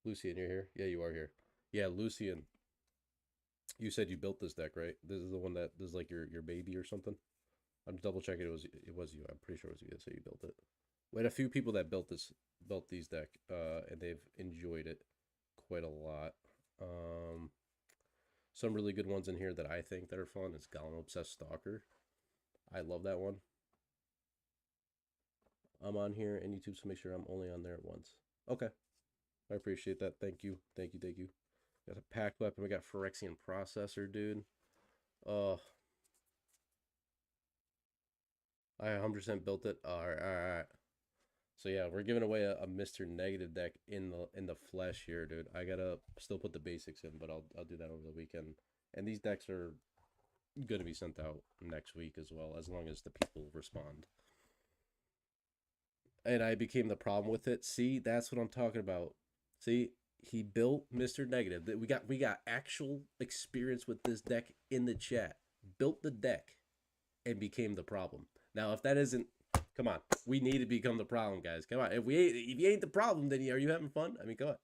Lucian, you're here. Yeah, you are here. Yeah, Lucian. You said you built this deck, right? This is the one that is like your baby or something. I'm double checking. It was you. I'm pretty sure it was you. So you built it. We had a few people that built these deck, and they've enjoyed it quite a lot. Some really good ones in here that I think that are fun is Golem Obsessed Stalker. I love that one. I'm on here and YouTube, so make sure I'm only on there once. Okay. I appreciate that. Thank you. Thank you. Thank you. Got a pack weapon. We got Phyrexian Processor, dude. I 100% built it. All right, all right. So yeah, we're giving away a Mr. Negative deck in the flesh here, dude. I gotta still put the basics in, but I'll do that over the weekend. And these decks are gonna be sent out next week as well, as long as the people respond. And I became the problem with it. See, that's what I'm talking about. See, he built Mr. Negative. We got actual experience with this deck in the chat. Built the deck and became the problem. Now, if that isn't, come on, we need to become the problem, guys. Come on, if you ain't the problem, then are you having fun? I mean, come on.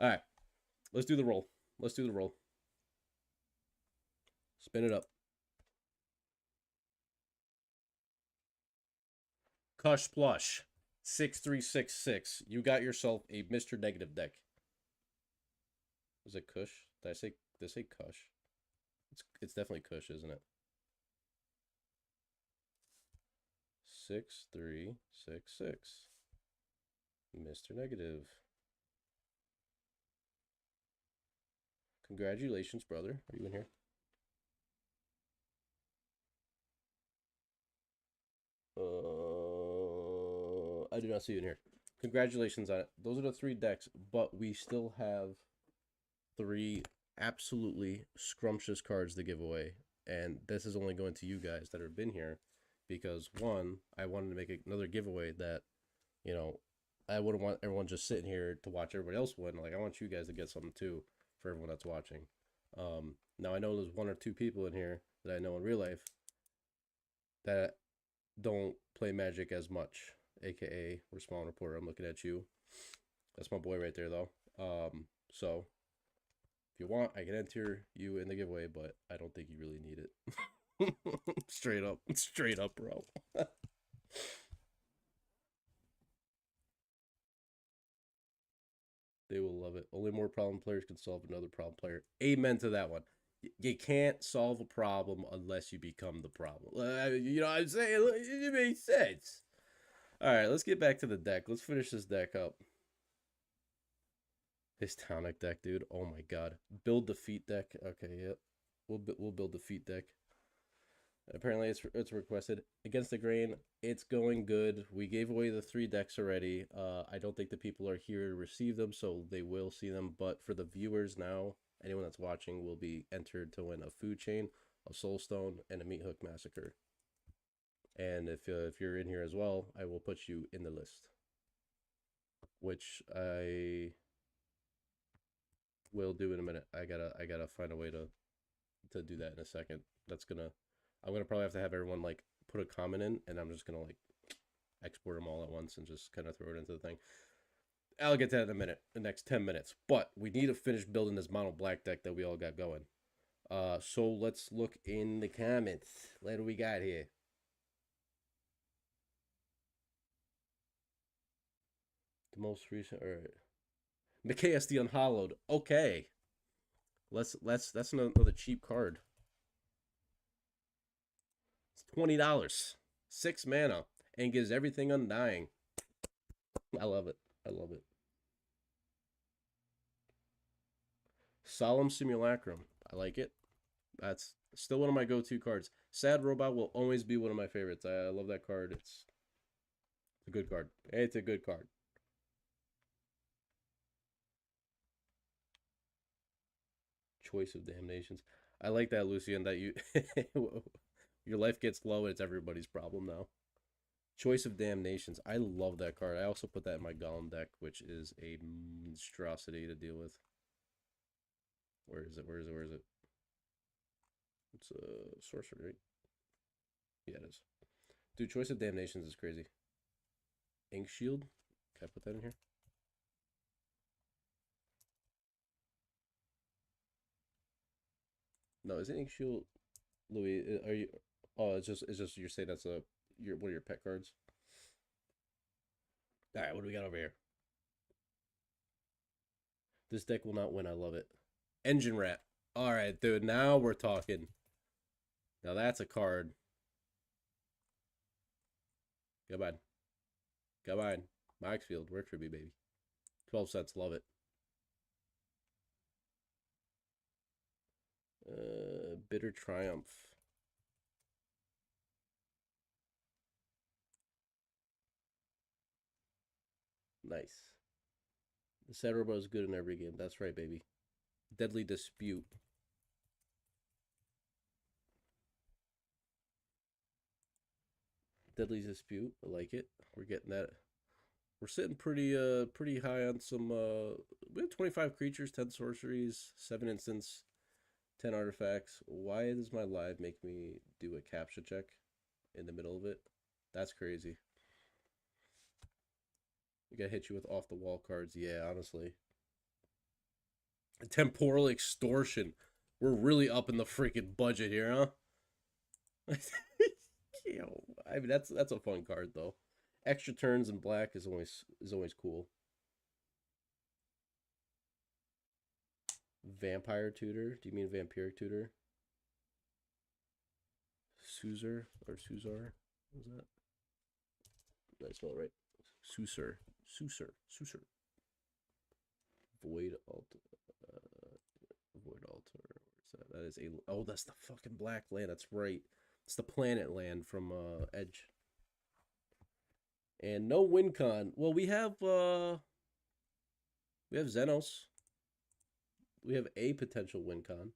All right, let's do the roll. Let's do the roll. Spin it up. Cush Plush, 6366. You got yourself a Mr. Negative deck. Was it Kush? Did I say Kush? It's definitely Kush, isn't it? 6366. Mr. Negative. Congratulations, brother. Are you in here? I do not see you in here. Congratulations on it. Those are the 3 decks, but we still have 3 absolutely scrumptious cards to give away. And this is only going to you guys that have been here because, one, I wanted to make another giveaway that, you know, I wouldn't want everyone just sitting here to watch everybody else win. Like, I want you guys to get something too for everyone that's watching. Now, I know there's 1 or 2 people in here that I know in real life that don't play Magic as much, aka Respawn Reporter. I'm looking at you. That's my boy right there, though. So if you want, I can enter you in the giveaway, but I don't think you really need it. Straight up, bro. They will love it. Only more problem players can solve another problem player. Amen to that one. You can't solve a problem unless you become the problem. You know what I'm saying? It makes sense. All right, let's get back to the deck. Let's finish this deck up. His tonic deck, dude. Oh my god. Build defeat deck. Okay, yep. We'll build defeat deck. Apparently it's requested. Against the Grain, it's going good. We gave away the 3 decks already. I don't think the people are here to receive them, so they will see them. But for the viewers now, anyone that's watching will be entered to win a food chain, a soulstone, and a meat hook massacre. And if you're in here as well, I will put you in the list, which I will do in a minute. I gotta find a way to do that in a second. I'm gonna probably have to have everyone like put a comment in, and I'm just gonna like export them all at once and just kind of throw it into the thing. I'll get to that in a minute, the next 10 minutes. But we need to finish building this mono black deck that we all got going. So let's look in the comments. What do we got here? The most recent, all right. McKSD Unhollowed. Okay. That's another cheap card. It's $20. 6 mana and gives everything undying. I love it. I love it. Solemn Simulacrum. I like it. That's still one of my go-to cards. Sad Robot will always be one of my favorites. I love that card. It's a good card. It's a good card. Choice of Damnations. I like that, Lucian, that you your life gets low and it's everybody's problem now. Choice of Damnations. I love that card. I also put that in my Golem deck, which is a monstrosity to deal with. Where is it? Where is it? Where is it? It's a sorcerer, right? Yeah, it is. Dude, Choice of Damnations is crazy. Ink Shield. Can I put that in here? No, is it Ink Shield? Louis, are you... Oh, it's just you're saying that's one of your pet cards. All right, what do we got over here? This deck will not win. I love it. Engine Rat. All right, dude. Now we're talking. Now that's a card. Come on. Come on. Maxfield, work for me, baby. 12 cents. Love it. Bitter Triumph. Nice. The Saturbo is good in every game. That's right, baby. Deadly Dispute. Deadly Dispute. I like it. We're getting that. We're sitting pretty high on some we have 25 creatures, 10 sorceries, 7 instants, 10 artifacts. Why does my live make me do a captcha check in the middle of it? That's crazy. We gotta hit you with off the wall cards. Yeah, honestly. Temporal extortion. We're really up in the freaking budget here, huh? I mean that's a fun card though. Extra turns in black is always cool. Vampire tutor? Do you mean vampiric tutor? Suzor or Suzar? What was that? Did I spell it right? Susur. Susur. Void altar. Void altar. Where's that? That is a. Oh, that's the fucking black land. That's right. It's the planet land from Edge. And no WinCon. Well, we have Xenos. We have a potential WinCon,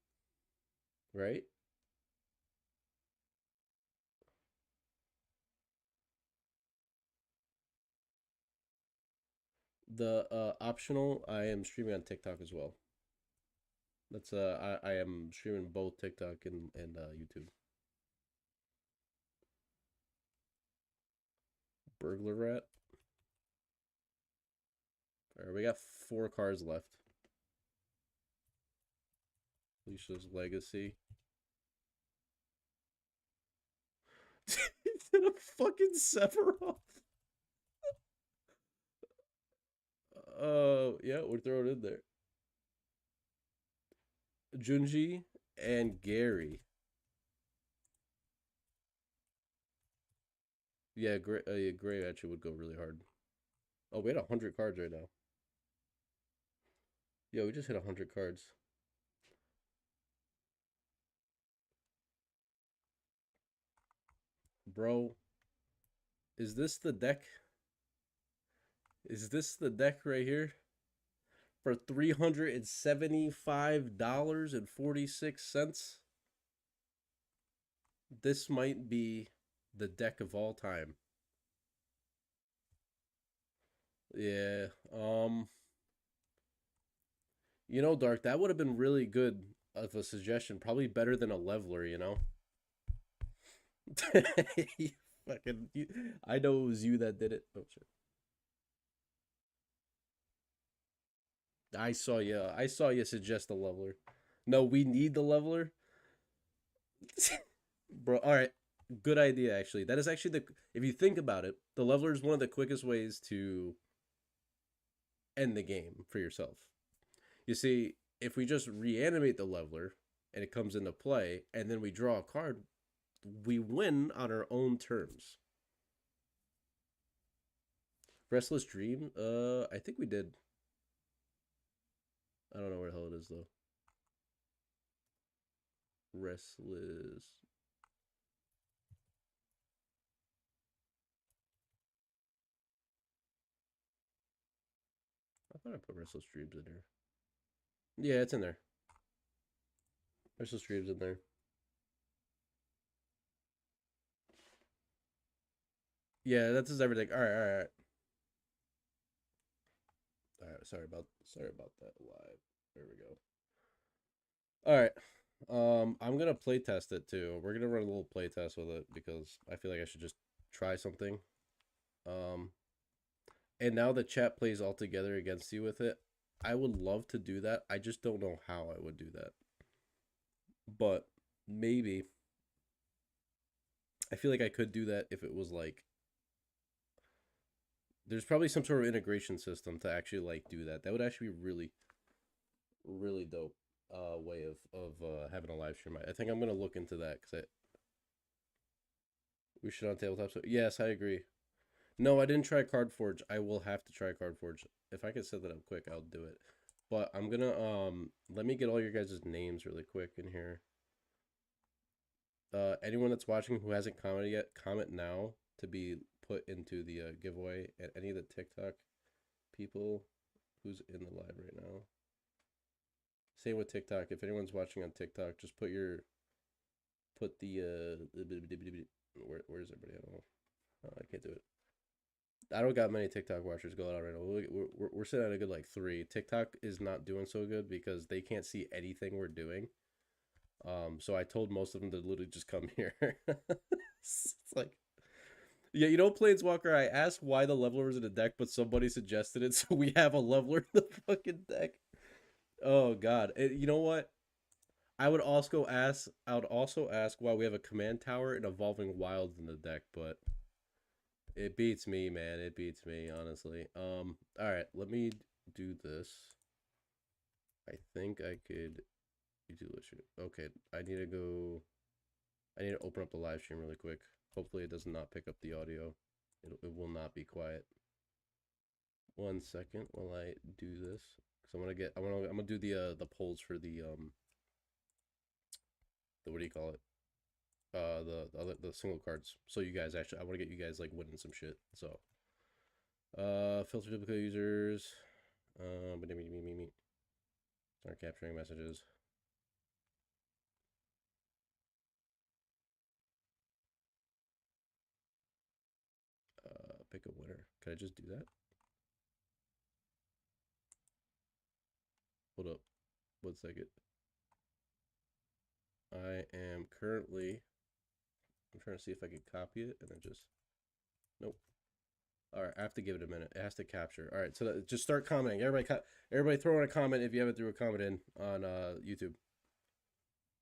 right? The optional. I am streaming on TikTok as well. That's I am streaming both TikTok and YouTube. Burglar Rat. All right, we got 4 cards left. Alicia's Legacy. Instead of fucking Sephiroth. Yeah, we're throwing it in there. Junji and Gary. Yeah, Gray actually would go really hard. Oh, we had 100 cards right now. Yeah, we just hit 100 cards. Bro, is this the deck? Is this the deck right here? For $375.46? This might be the deck of all time. Yeah. Dark, that would have been really good of a suggestion. Probably better than a leveler, you fucking I know it was you that did it. Oh shit. I saw you suggest a leveler. No, we need the leveler. Bro, all right. Good idea actually. That is actually the if you think about it, the leveler is one of the quickest ways to end the game for yourself. You see, if we just reanimate the leveler and it comes into play and then we draw a card, we win on our own terms. Restless Dream? I think we did. I don't know where the hell it is though. Restless. I thought I put Restless Dreams in there. Yeah, it's in there. Restless Dreams in there. Yeah, that's just everything. All right, all right. All right, sorry about that live. There we go. All right. I'm gonna play test it too. We're gonna run a little play test with it because I feel like I should just try something. Um, and now the chat plays all together against you with it. I would love to do that. I just don't know how I would do that. But maybe I feel like I could do that if it was like there's probably some sort of integration system to actually like do that. That would actually be really dope way of having a live stream. I think I'm gonna look into that because we should on tabletop. So yes, I agree. No, I didn't try Card Forge. I will have to try Card Forge. If I can set that up quick, I'll do it. But I'm gonna let me get all your guys' names really quick in here. Anyone that's watching who hasn't commented yet, comment now to be put into the giveaway. And any of the TikTok people who's in the live right now. Same with TikTok. If anyone's watching on TikTok, just put the where's everybody? I don't know. Oh, I can't do it. I don't got many TikTok watchers going on right now. We're sitting at a good like 3. TikTok is not doing so good because they can't see anything we're doing. So I told most of them to literally just come here. It's like, yeah, you know, Planeswalker, I asked why the leveler was in the deck, but somebody suggested it, so we have a leveler in the fucking deck. Oh god. You know what? I would also ask why we have a command tower and evolving wilds in the deck, but it beats me, man. It beats me, honestly. All right, let me do this. I think I could do this. Okay, I need to go. I need to open up the live stream really quick. Hopefully, it does not pick up the audio. It will not be quiet. 1 second while I do this. Cause I'm gonna do the polls for the what do you call it? The single cards. So you guys actually, I want to get you guys like winning some shit. So filter duplicate users. Start capturing messages. Pick a winner. Can I just do that? Hold up. 1 second. I am currently. I'm trying to see if I can copy it, and then just. Nope. All right, I have to give it a minute. It has to capture. All right, so just start commenting. Everybody throw in a comment if you haven't threw a comment in on YouTube.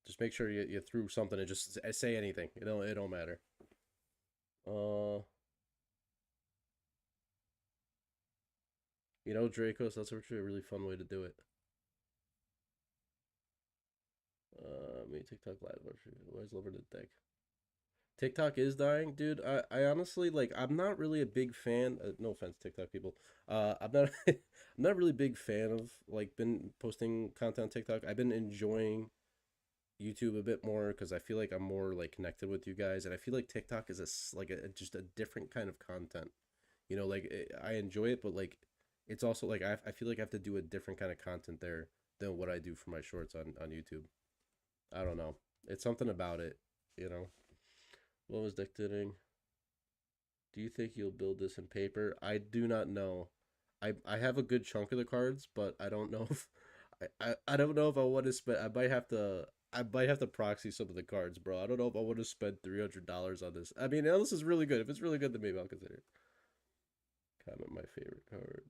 Just make sure you threw something and just say anything. It don't matter. You know, Dracos, that's actually a really fun way to do it. Me TikTok live. Why is Lover the deck? TikTok is dying, dude. I honestly like. I'm not really a big fan. No offense, TikTok people. I'm not. I'm not really a big fan of like been posting content on TikTok. I've been enjoying YouTube a bit more because I feel like I'm more like connected with you guys, and I feel like TikTok is just a different kind of content. You know, like I enjoy it, but like it's also like I feel like I have to do a different kind of content there than what I do for my shorts on YouTube. I don't know. It's something about it, you know. What was dictating? Do you think you'll build this in paper? I do not know. I have a good chunk of the cards, but I don't know if I don't know if I want to spend. I might have to proxy some of the cards, bro. I don't know if I want to spend $300 on this. I mean, this is really good. If it's really good, then maybe I'll consider it. Comment my favorite card.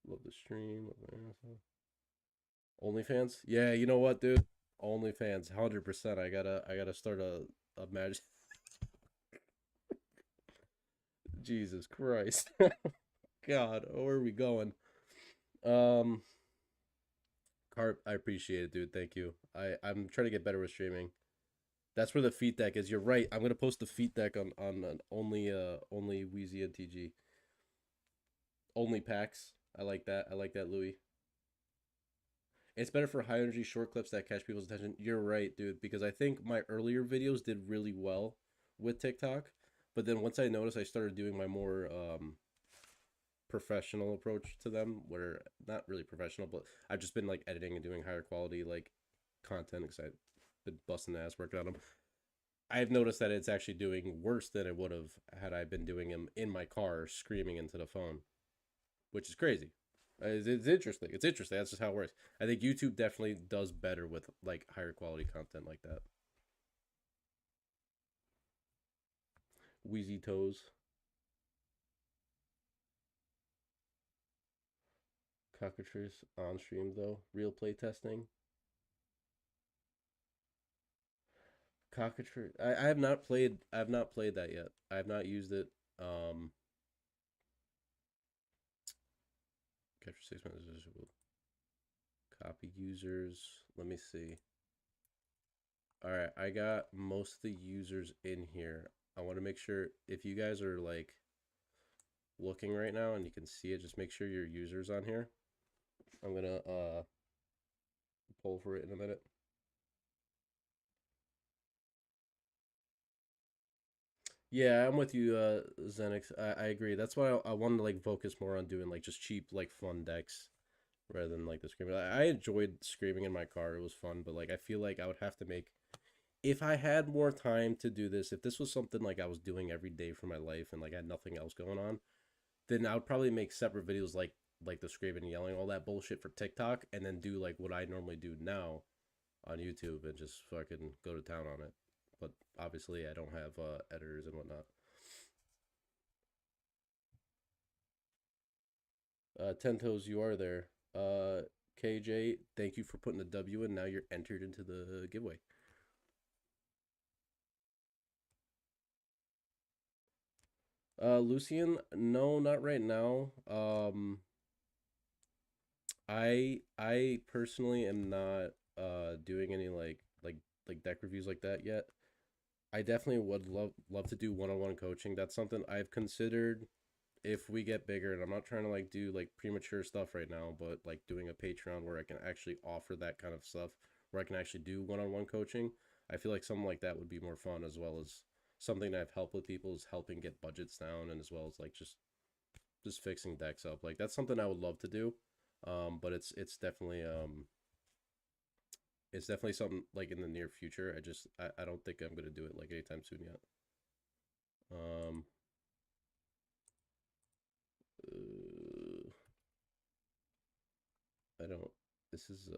Love the stream. OnlyFans? Yeah, you know what, dude? OnlyFans, 100%. I gotta start a magic. Jesus Christ. God, where are we going? Um, Carp, I appreciate it, dude. Thank you. I'm trying to get better with streaming. That's where the feet deck is. You're right. I'm gonna post the feet deck on only Weasy and TG. Only packs. I like that. I like that, Louis. It's better for high energy short clips that catch people's attention. You're right, dude, because I think my earlier videos did really well with TikTok, but then once I noticed, I started doing my more professional approach to them, where not really professional, but I've just been like editing and doing higher quality like content because I've been busting the ass working on them. I've noticed that it's actually doing worse than it would have had I been doing them in my car screaming into the phone, which is crazy. It's interesting. It's interesting. That's just how it works. I think YouTube definitely does better with like higher quality content like that. Wheezy toes, cockatrice on stream though. Real play testing. Cockatrice. I have not played. I have not played that yet. I have not used it. Um, capture 6 months. Copy users. Let me see. All right, I got most of the users in here. I want to make sure if you guys are like looking right now and you can see it, just make sure your users on here. I'm gonna pull for it in a minute. Yeah, I'm with you, Zenix. I agree. That's why I wanted to like focus more on doing like just cheap, like fun decks rather than like the screaming. I enjoyed screaming in my car. It was fun, but like I feel like I would have to make if I had more time to do this, if this was something like I was doing every day for my life and like I had nothing else going on, then I would probably make separate videos like the screaming and yelling, all that bullshit for TikTok, and then do like what I normally do now on YouTube and just fucking go to town on it. But obviously, I don't have editors and whatnot. Ten Toes, you are there. KJ, thank you for putting the W in. Now you're entered into the giveaway. Lucian, no, not right now. I personally am not doing any like deck reviews like that yet. I definitely would love to do one-on-one coaching. That's something I've considered if we get bigger, and I'm not trying to like do like premature stuff right now, but like doing a Patreon where I can actually offer that kind of stuff, where I can actually do one-on-one coaching. I feel like something like that would be more fun, as well as something that I've helped with people is helping get budgets down, and as well as like just fixing decks up. Like that's something I would love to do. But it's definitely something like in the near future. I don't think I'm gonna do it like anytime soon yet. Um, uh, I don't. This is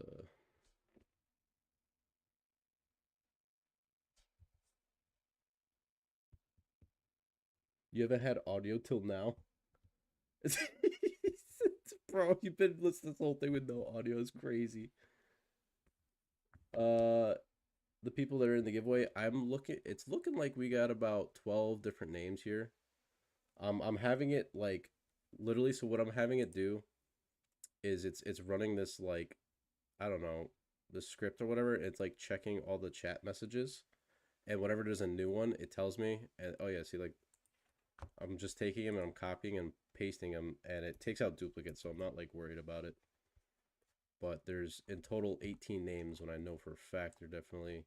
You haven't had audio till now, bro. You've been listening to this whole thing with no audio. It's crazy. Uh, the people that are in the giveaway, I'm looking. It's looking like we got about 12 different names here. I'm having it like literally. So what I'm having it do is it's running this like I don't know the script or whatever. It's like checking all the chat messages, and whenever there's a new one, it tells me. And oh yeah, see like I'm just taking them and I'm copying and pasting them, and it takes out duplicates, so I'm not like worried about it. But there's in total 18 names when I know for a fact there definitely's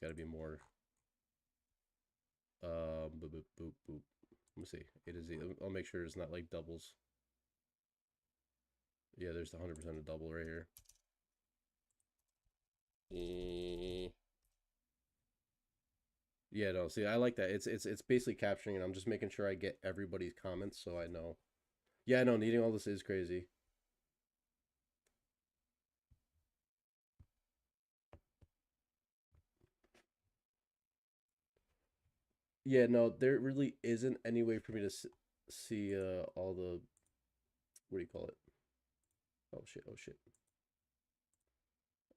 got to be more. Boop, boop, boop, boop. Let me see. It is. I'll make sure it's not like doubles. Yeah, there's the 100% a double right here. Yeah, no. See, I like that. It's basically capturing it. I'm just making sure I get everybody's comments so I know. Yeah, no. Needing all this is crazy. Yeah, no. There really isn't any way for me to see all the what do you call it? Oh shit! Oh shit!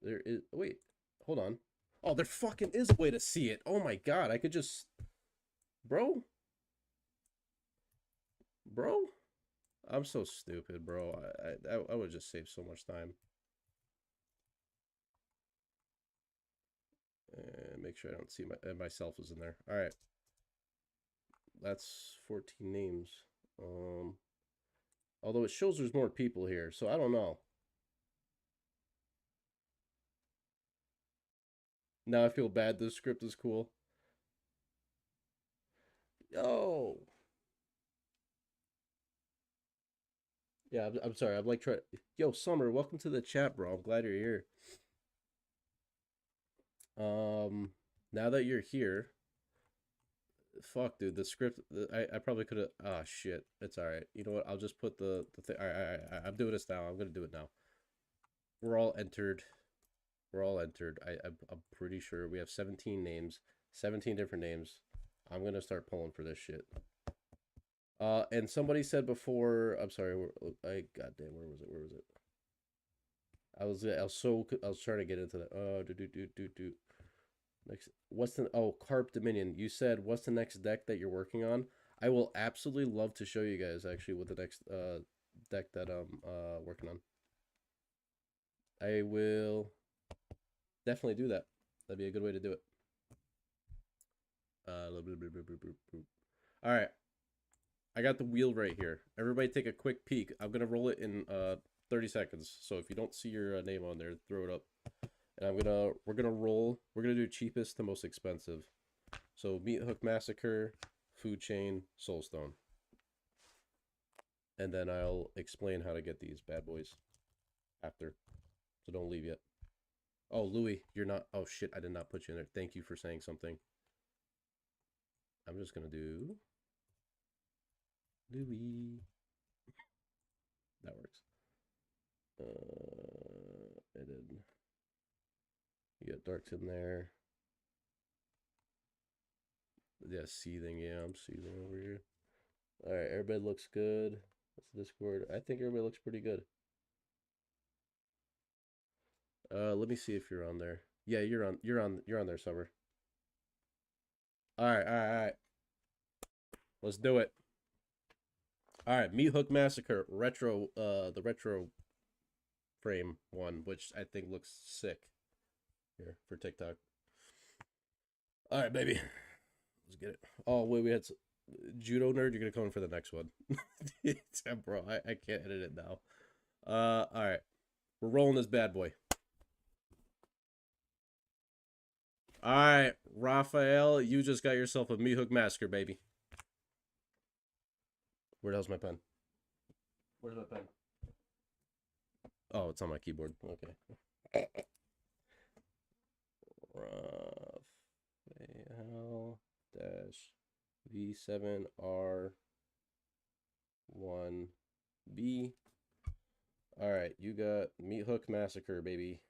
There is. Wait, hold on. Oh, there fucking is a way to see it. Oh my god, I could just, bro, bro. I'm so stupid, bro. I would just save so much time. And make sure I don't see myself is in there. All right, that's 14 names. Um, although it shows there's more people here, so I don't know. Now I feel bad. The script is cool. Yo, yeah, I'm sorry. I'm like trying. Yo, Summer, welcome to the chat, bro. I'm glad you're here. Um, now that you're here, fuck, dude, the script. I probably could have. Ah, shit. It's all right. You know what? I'll just put the thing. All right, all right, all right, I'm doing this now. I'm gonna do it now. We're all entered. We're all entered. I'm pretty sure we have 17 names, 17 different names. I'm gonna start pulling for this shit. And somebody said before. I'm sorry. Goddamn. Where was it? Where was it? I was trying to get into that. Do do do do do. Next, what's the Carp Dominion? You said what's the next deck that you're working on? I will absolutely love to show you guys actually what the next deck that I'm working on. I will definitely do that. That'd be a good way to do it. All right, I got the wheel right here. Everybody take a quick peek. I'm gonna roll it in 30 seconds. So if you don't see your name on there, throw it up. And we're gonna roll. We're gonna do cheapest to most expensive. So Meat Hook Massacre, Food Chain, Soulstone. And then I'll explain how to get these bad boys after. So don't leave yet. Oh, Louis, you're not. Oh shit, I did not put you in there. Thank you for saying something. I'm just gonna do Louis. That works. And then you got darks in there. Yeah, seething. Yeah, I'm seething over here. All right, everybody looks good. That's Discord. I think everybody looks pretty good. Let me see if you're on there. Yeah, you're on. You're on there, Summer. All right, all right, all right. Let's do it. All right, Meat Hook Massacre retro. The retro frame one, which I think looks sick. Here for TikTok. All right, baby. Let's get it. Oh wait, we had Judo Nerd. You're gonna come in for the next one. Bro, I can't edit it now. All right, we're rolling this bad boy. All right, Raphael, you just got yourself a Meat Hook Massacre, baby. Where the hell's my pen? Where's my pen? Oh, it's on my keyboard. Okay. Raphael dash V7R1B. All right, you got Meat Hook Massacre, baby.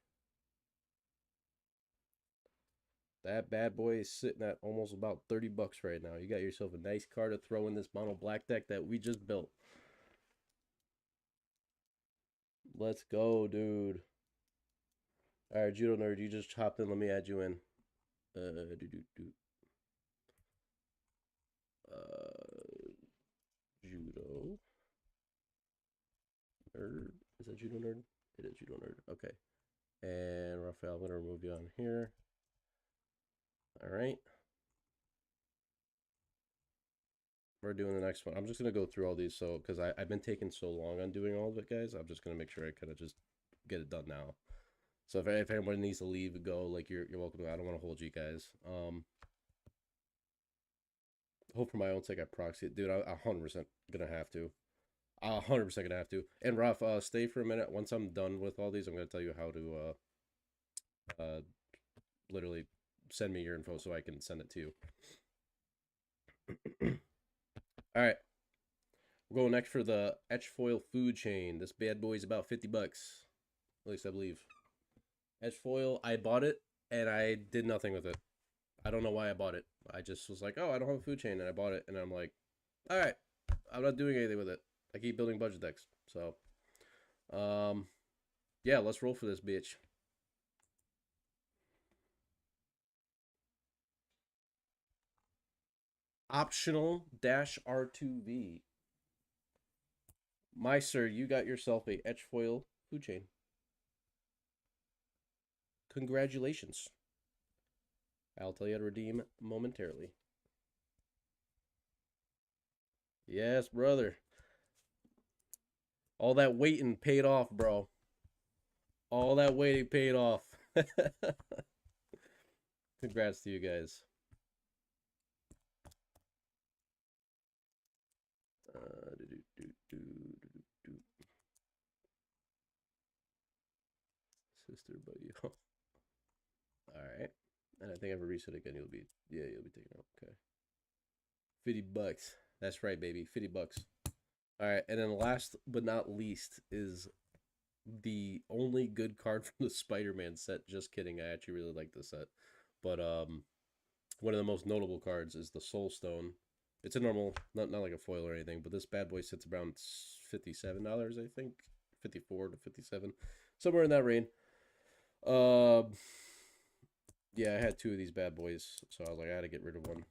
That bad boy is sitting at almost about 30 bucks right now. You got yourself a nice card to throw in this mono black deck that we just built. Let's go, dude. All right, Judo Nerd, you just chopped in. Let me add you in. Judo Nerd. Is that Judo Nerd? It is Judo Nerd. Okay. And Raphael, I'm going to remove you on here. All right. We're doing the next one. I'm just going to go through all these. So, because I've been taking so long on doing all of it, guys, I'm just going to make sure I kind of just get it done now. So if anyone needs to leave, go, like, you're welcome to. I don't want to hold you guys. Hope for my own sake I proxy it. Dude, I'm 100% going to have to. 100% going to have to. And Raph, stay for a minute. Once I'm done with all these, I'm going to tell you how to literally send me your info so I can send it to you. All right. We're going next for the Etch Foil Food Chain. This bad boy is about 50 bucks. At least I believe. Etch Foil, I bought it and I did nothing with it. I don't know why I bought it. I just was like, oh, I don't have a food chain, and I bought it, and I'm like, all right, I'm not doing anything with it. I keep building budget decks. So, yeah, let's roll for this bitch. Optional dash R2V. My sir, you got yourself a Etch Foil food chain. Congratulations. I'll tell you how to redeem momentarily. Yes, brother. All that waiting paid off, bro. All that waiting paid off. Congrats to you guys. Sister buddy. All right. And I think if I reset again, you'll be taken out. Okay. 50 bucks. That's right, baby. 50 bucks. All right. And then last but not least is the only good card from the Spider-Man set. Just kidding. I actually really like this set. But one of the most notable cards is the Soul Stone. It's a normal, not like a foil or anything, but this bad boy sits around $57, I think. 54 to 57. Somewhere in that range. Yeah, I had 2 of these bad boys, so I was like, I had to get rid of one.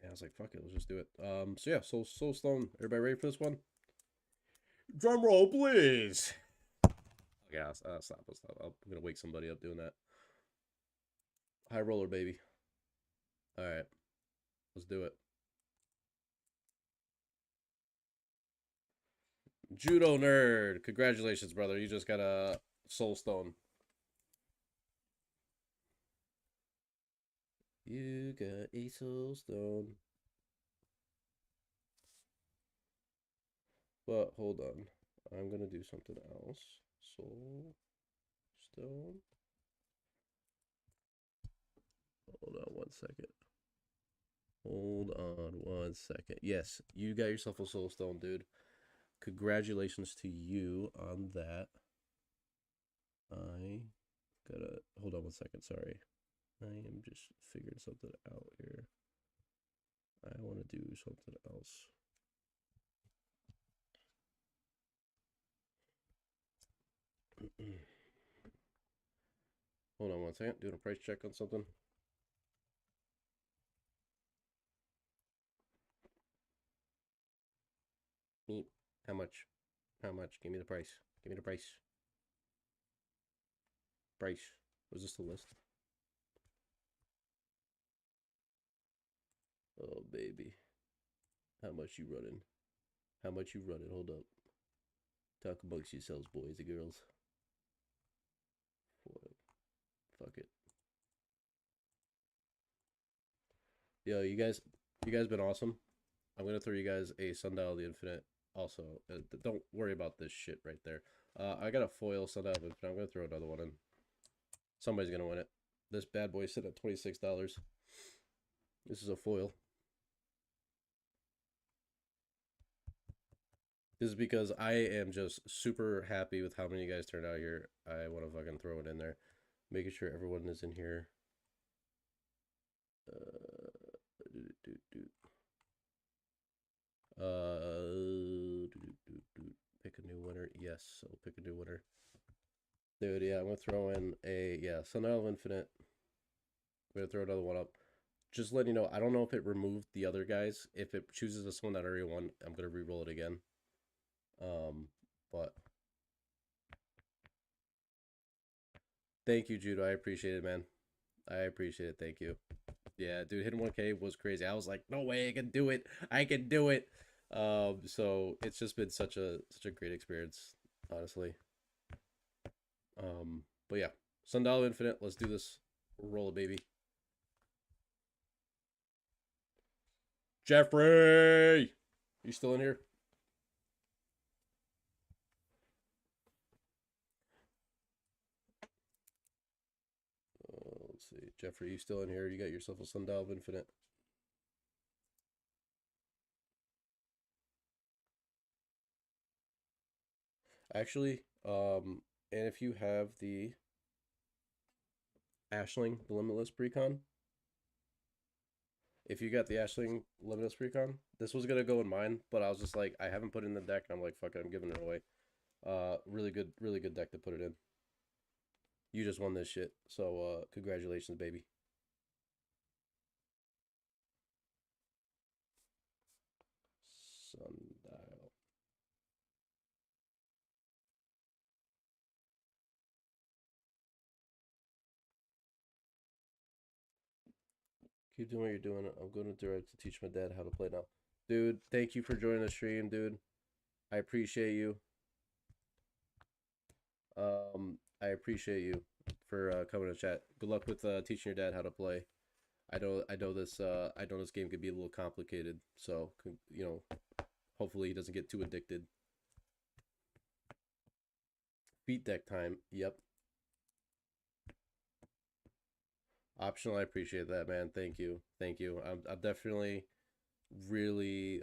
Yeah, I was like, fuck it, let's just do it. So yeah, Soul Stone. Everybody ready for this one? Drum roll, please. Okay, I'll stop. I'm gonna wake somebody up doing that. High roller, baby. All right, let's do it. Judo nerd. Congratulations, brother. You just got a Soul Stone. You got a Soul Stone. But hold on. I'm gonna do something else. Soul Stone. Hold on 1 second. Hold on 1 second. Yes, you got yourself a Soul Stone, dude. Congratulations to you on that. I gotta hold on 1 second. Sorry, I am just figuring something out here. I want to do something else. Hold on 1 second. Doing a price check on something. Meet. How much? How much? Give me the price. Give me the price. Price. Was this the list? Oh baby. How much you running? How much you running? Hold up. Talk amongst yourselves, boys and girls. Fuck it. Yo, you guys been awesome. I'm gonna throw you guys a Sundial of the Infinite. Also, don't worry about this shit right there. I got a foil Sundial of Infinite. I'm gonna throw another one in. Somebody's gonna win it. This bad boy sit at $26. This is a foil. This is because I am just super happy with how many you guys turned out here. I want to fucking throw it in there, making sure everyone is in here. Pick a new winner. Yes, so pick a new winner. Dude, yeah, I'm gonna throw in a Sundial of Infinite. I'm gonna throw another one up. Just letting you know, I don't know if it removed the other guys. If it chooses this one that I already won, I'm gonna re-roll it again. But thank you, Judo. I appreciate it, man. I appreciate it. Thank you. Yeah, dude, hitting 1K was crazy. I was like, no way, I can do it. I can do it. So it's just been such a great experience, honestly. But yeah, Sundial Infinite. Let's do this. Roll it, baby. Jeffrey, you still in here? Let's see, Jeffrey, you still in here? You got yourself a Sundial of Infinite. Actually, and if you have the Ashling, the Limitless Precon, if you got the Ashling Limitless Precon, this was gonna go in mine, but I was just like, I haven't put it in the deck, and I'm like, fuck it, I'm giving it away. Really good deck to put it in. You just won this shit, so congratulations, baby. Sundial. Keep doing what you're doing. I'm going to direct to teach my dad how to play now. Dude, thank you for joining the stream, dude. I appreciate you. I appreciate you for coming to chat. Good luck with teaching your dad how to play. I know this game could be a little complicated, so hopefully he doesn't get too addicted. Beat deck time. Yep. Optional. I appreciate that, man. Thank you. Thank you. I'm definitely really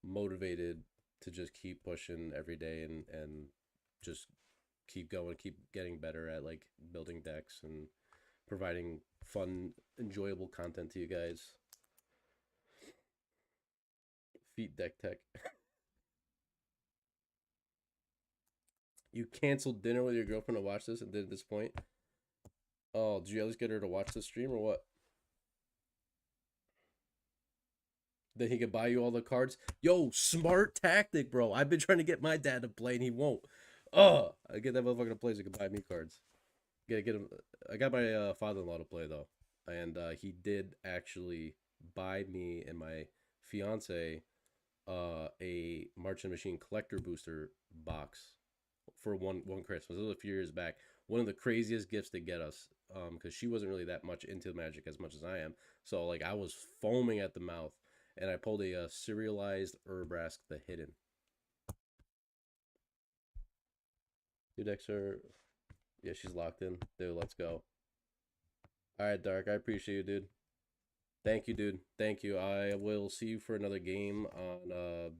motivated to just keep pushing every day and just keep going, keep getting better at like building decks and providing fun, enjoyable content to you guys. Feet deck tech. You canceled dinner with your girlfriend to watch this and did at this point. Oh, did you at least get her to watch the stream or what? Then he could buy you all the cards. Yo, smart tactic, bro. I've been trying to get my dad to play and he won't. I get that motherfucker to play so he can buy me cards. Get him. I got my father-in-law to play though, and he did actually buy me and my fiance a Marching Machine collector booster box for one Christmas. This was a few years back. One of the craziest gifts to get us, because she wasn't really that much into Magic as much as I am. So like I was foaming at the mouth, and I pulled a serialized Urbrask the Hidden. Dude, Dexter, yeah, she's locked in. Dude, let's go. All right, Dark, I appreciate you, dude. Thank you, dude. Thank you. I will see you for another game on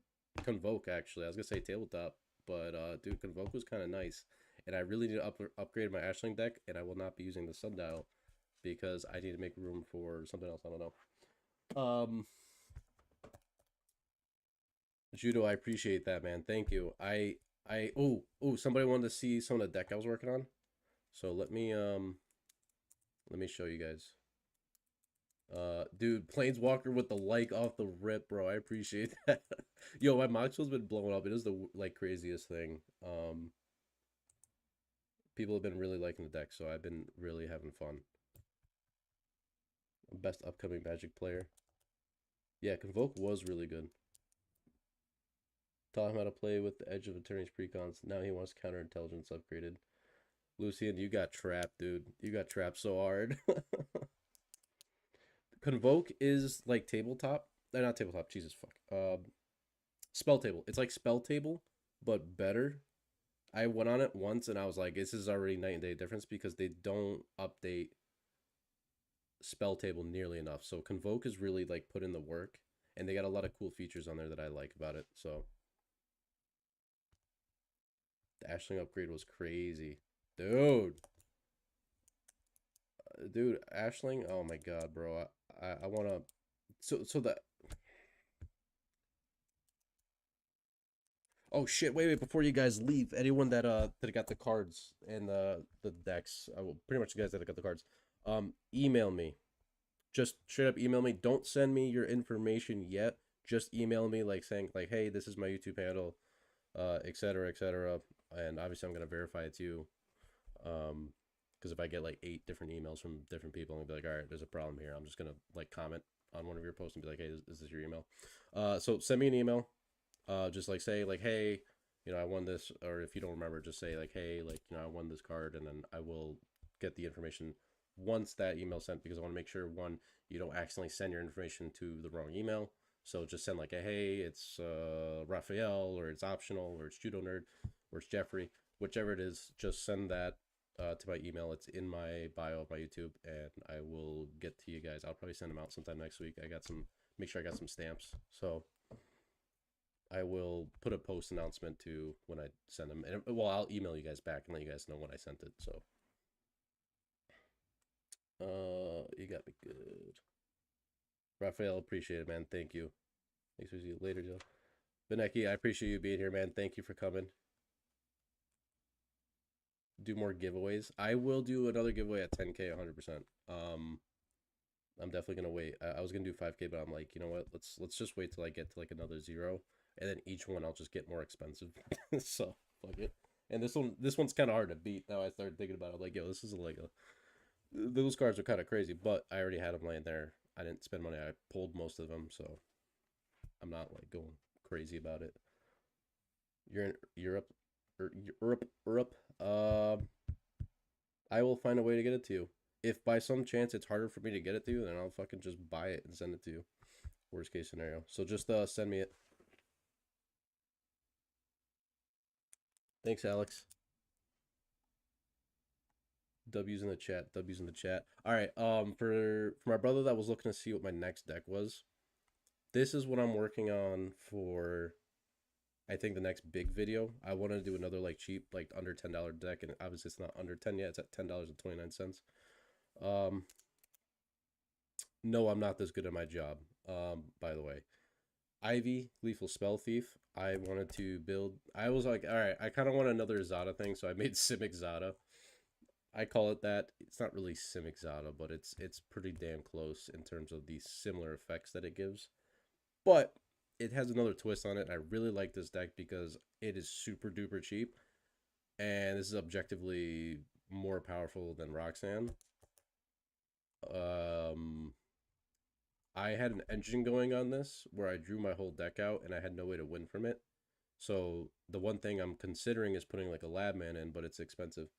Convoke. Actually, I was gonna say tabletop, but dude, Convoke was kind of nice, and I really need to upgrade my Ashling deck, and I will not be using the Sundial because I need to make room for something else. I don't know. Judo, I appreciate that, man. Thank you. Oh, somebody wanted to see some of the deck I was working on, so let me show you guys. Dude, Planeswalker with the like off the rip, bro. I appreciate that. Yo, my Moxwell's been blowing up. It is the like craziest thing. People have been really liking the deck, so I've been really having fun. Best upcoming Magic player. Yeah, Convoke was really good. Taught him how to play with the Edge of Attorney's precons. Now he wants counterintelligence upgraded. Lucian, you got trapped, dude. You got trapped so hard. Convoke is like tabletop. Not tabletop. Jesus fuck. Spell table. It's like spell table, but better. I went on it once and I was like, this is already night and day difference because they don't update spell table nearly enough. So Convoke is really like put in the work, and they got a lot of cool features on there that I like about it. So the Ashling upgrade was crazy, dude. Dude, Ashling. Oh my god, bro. I want to. So that. Oh shit! Wait. Before you guys leave, anyone that got the cards and the decks, well, pretty much the guys that got the cards, email me. Just straight up email me. Don't send me your information yet. Just email me like saying like, hey, this is my YouTube handle, etc. etc. And obviously I'm gonna verify it too. Because if I get like 8 different emails from different people, I'm gonna be like, all right, there's a problem here. I'm just gonna like comment on one of your posts and be like, hey, is this your email? So send me an email. Just like say like, hey, I won this, or if you don't remember, just say like, hey, like, I won this card, and then I will get the information once that email sent, because I want to make sure, one, you don't accidentally send your information to the wrong email. So just send like a, hey, it's Raphael, or it's optional, or it's Judo Nerd, or it's Jeffrey, whichever it is. Just send that to my email. It's in my bio of my YouTube, and I will get to you guys. I'll probably send them out sometime next week. Make sure I got some stamps. So I will put a post announcement to when I send them, and well, I'll email you guys back and let you guys know when I sent it. So, you got me good, Raphael. Appreciate it, man. Thank you. Thanks for you later, Joe. Beneki, I appreciate you being here, man. Thank you for coming. Do more giveaways. I will do another giveaway at 10K, 100%. I'm definitely gonna wait. I was gonna do 5K, but I'm like, you know what? Let's just wait till I get to like another zero, and then each one I'll just get more expensive. So fuck it. And this one's kind of hard to beat. Now I started thinking about it, like, yo, this is like a those cards are kind of crazy, but I already had them laying there. I didn't spend money. I pulled most of them, so I'm not like going crazy about it. You're in Europe, or Europe. I will find a way to get it to you. If by some chance it's harder for me to get it to you, then I'll fucking just buy it and send it to you. Worst case scenario. So just send me it. Thanks, Alex. W's in the chat. W's in the chat. All right. For my brother that was looking to see what my next deck was, this is what I'm working on for. I think the next big video. I want to do another like cheap, like under $10 deck, and obviously it's not under 10 yet. It's at $10.29. No, I'm not this good at my job. By the way, Ivy, Lethal Spell Thief. I wanted to build. I was like, all right, I kind of want another Zada thing, so I made Simic Zada. I call it that. It's not really Sim Exotic, but it's pretty damn close in terms of the similar effects that it gives. But it has another twist on it. I really like this deck because it is super duper cheap, and this is objectively more powerful than Roxanne. Um, I had an engine going on this where I drew my whole deck out, and I had no way to win from it. So the one thing I'm considering is putting like a lab man in, but it's expensive.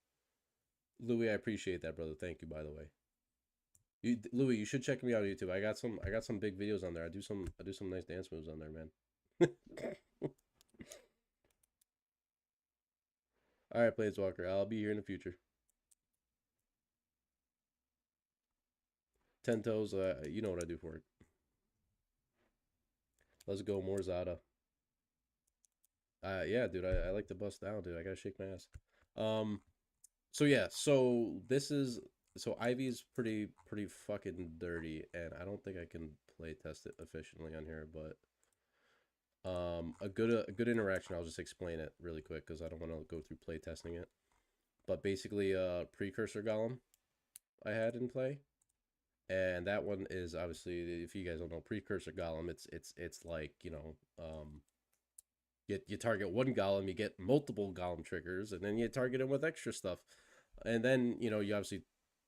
Louis, I appreciate that, brother. Thank you, by the way. Louis, you should check me out on YouTube. I got some big videos on there. I do some nice dance moves on there, man. All right, Planeswalker. I'll be here in the future. 10 toes. You know what I do for it. Let's go, more Zada. Yeah, dude. I like to bust down, dude. I gotta shake my ass. Um, so yeah, so Ivy's pretty fucking dirty, and I don't think I can play test it efficiently on here, but a good interaction. I'll just explain it really quick because I don't want to go through play testing it. But basically, precursor golem I had in play, and that one is obviously, if you guys don't know, precursor golem. It's like, you target one golem, you get multiple golem triggers, and then you target them with extra stuff. And then, you obviously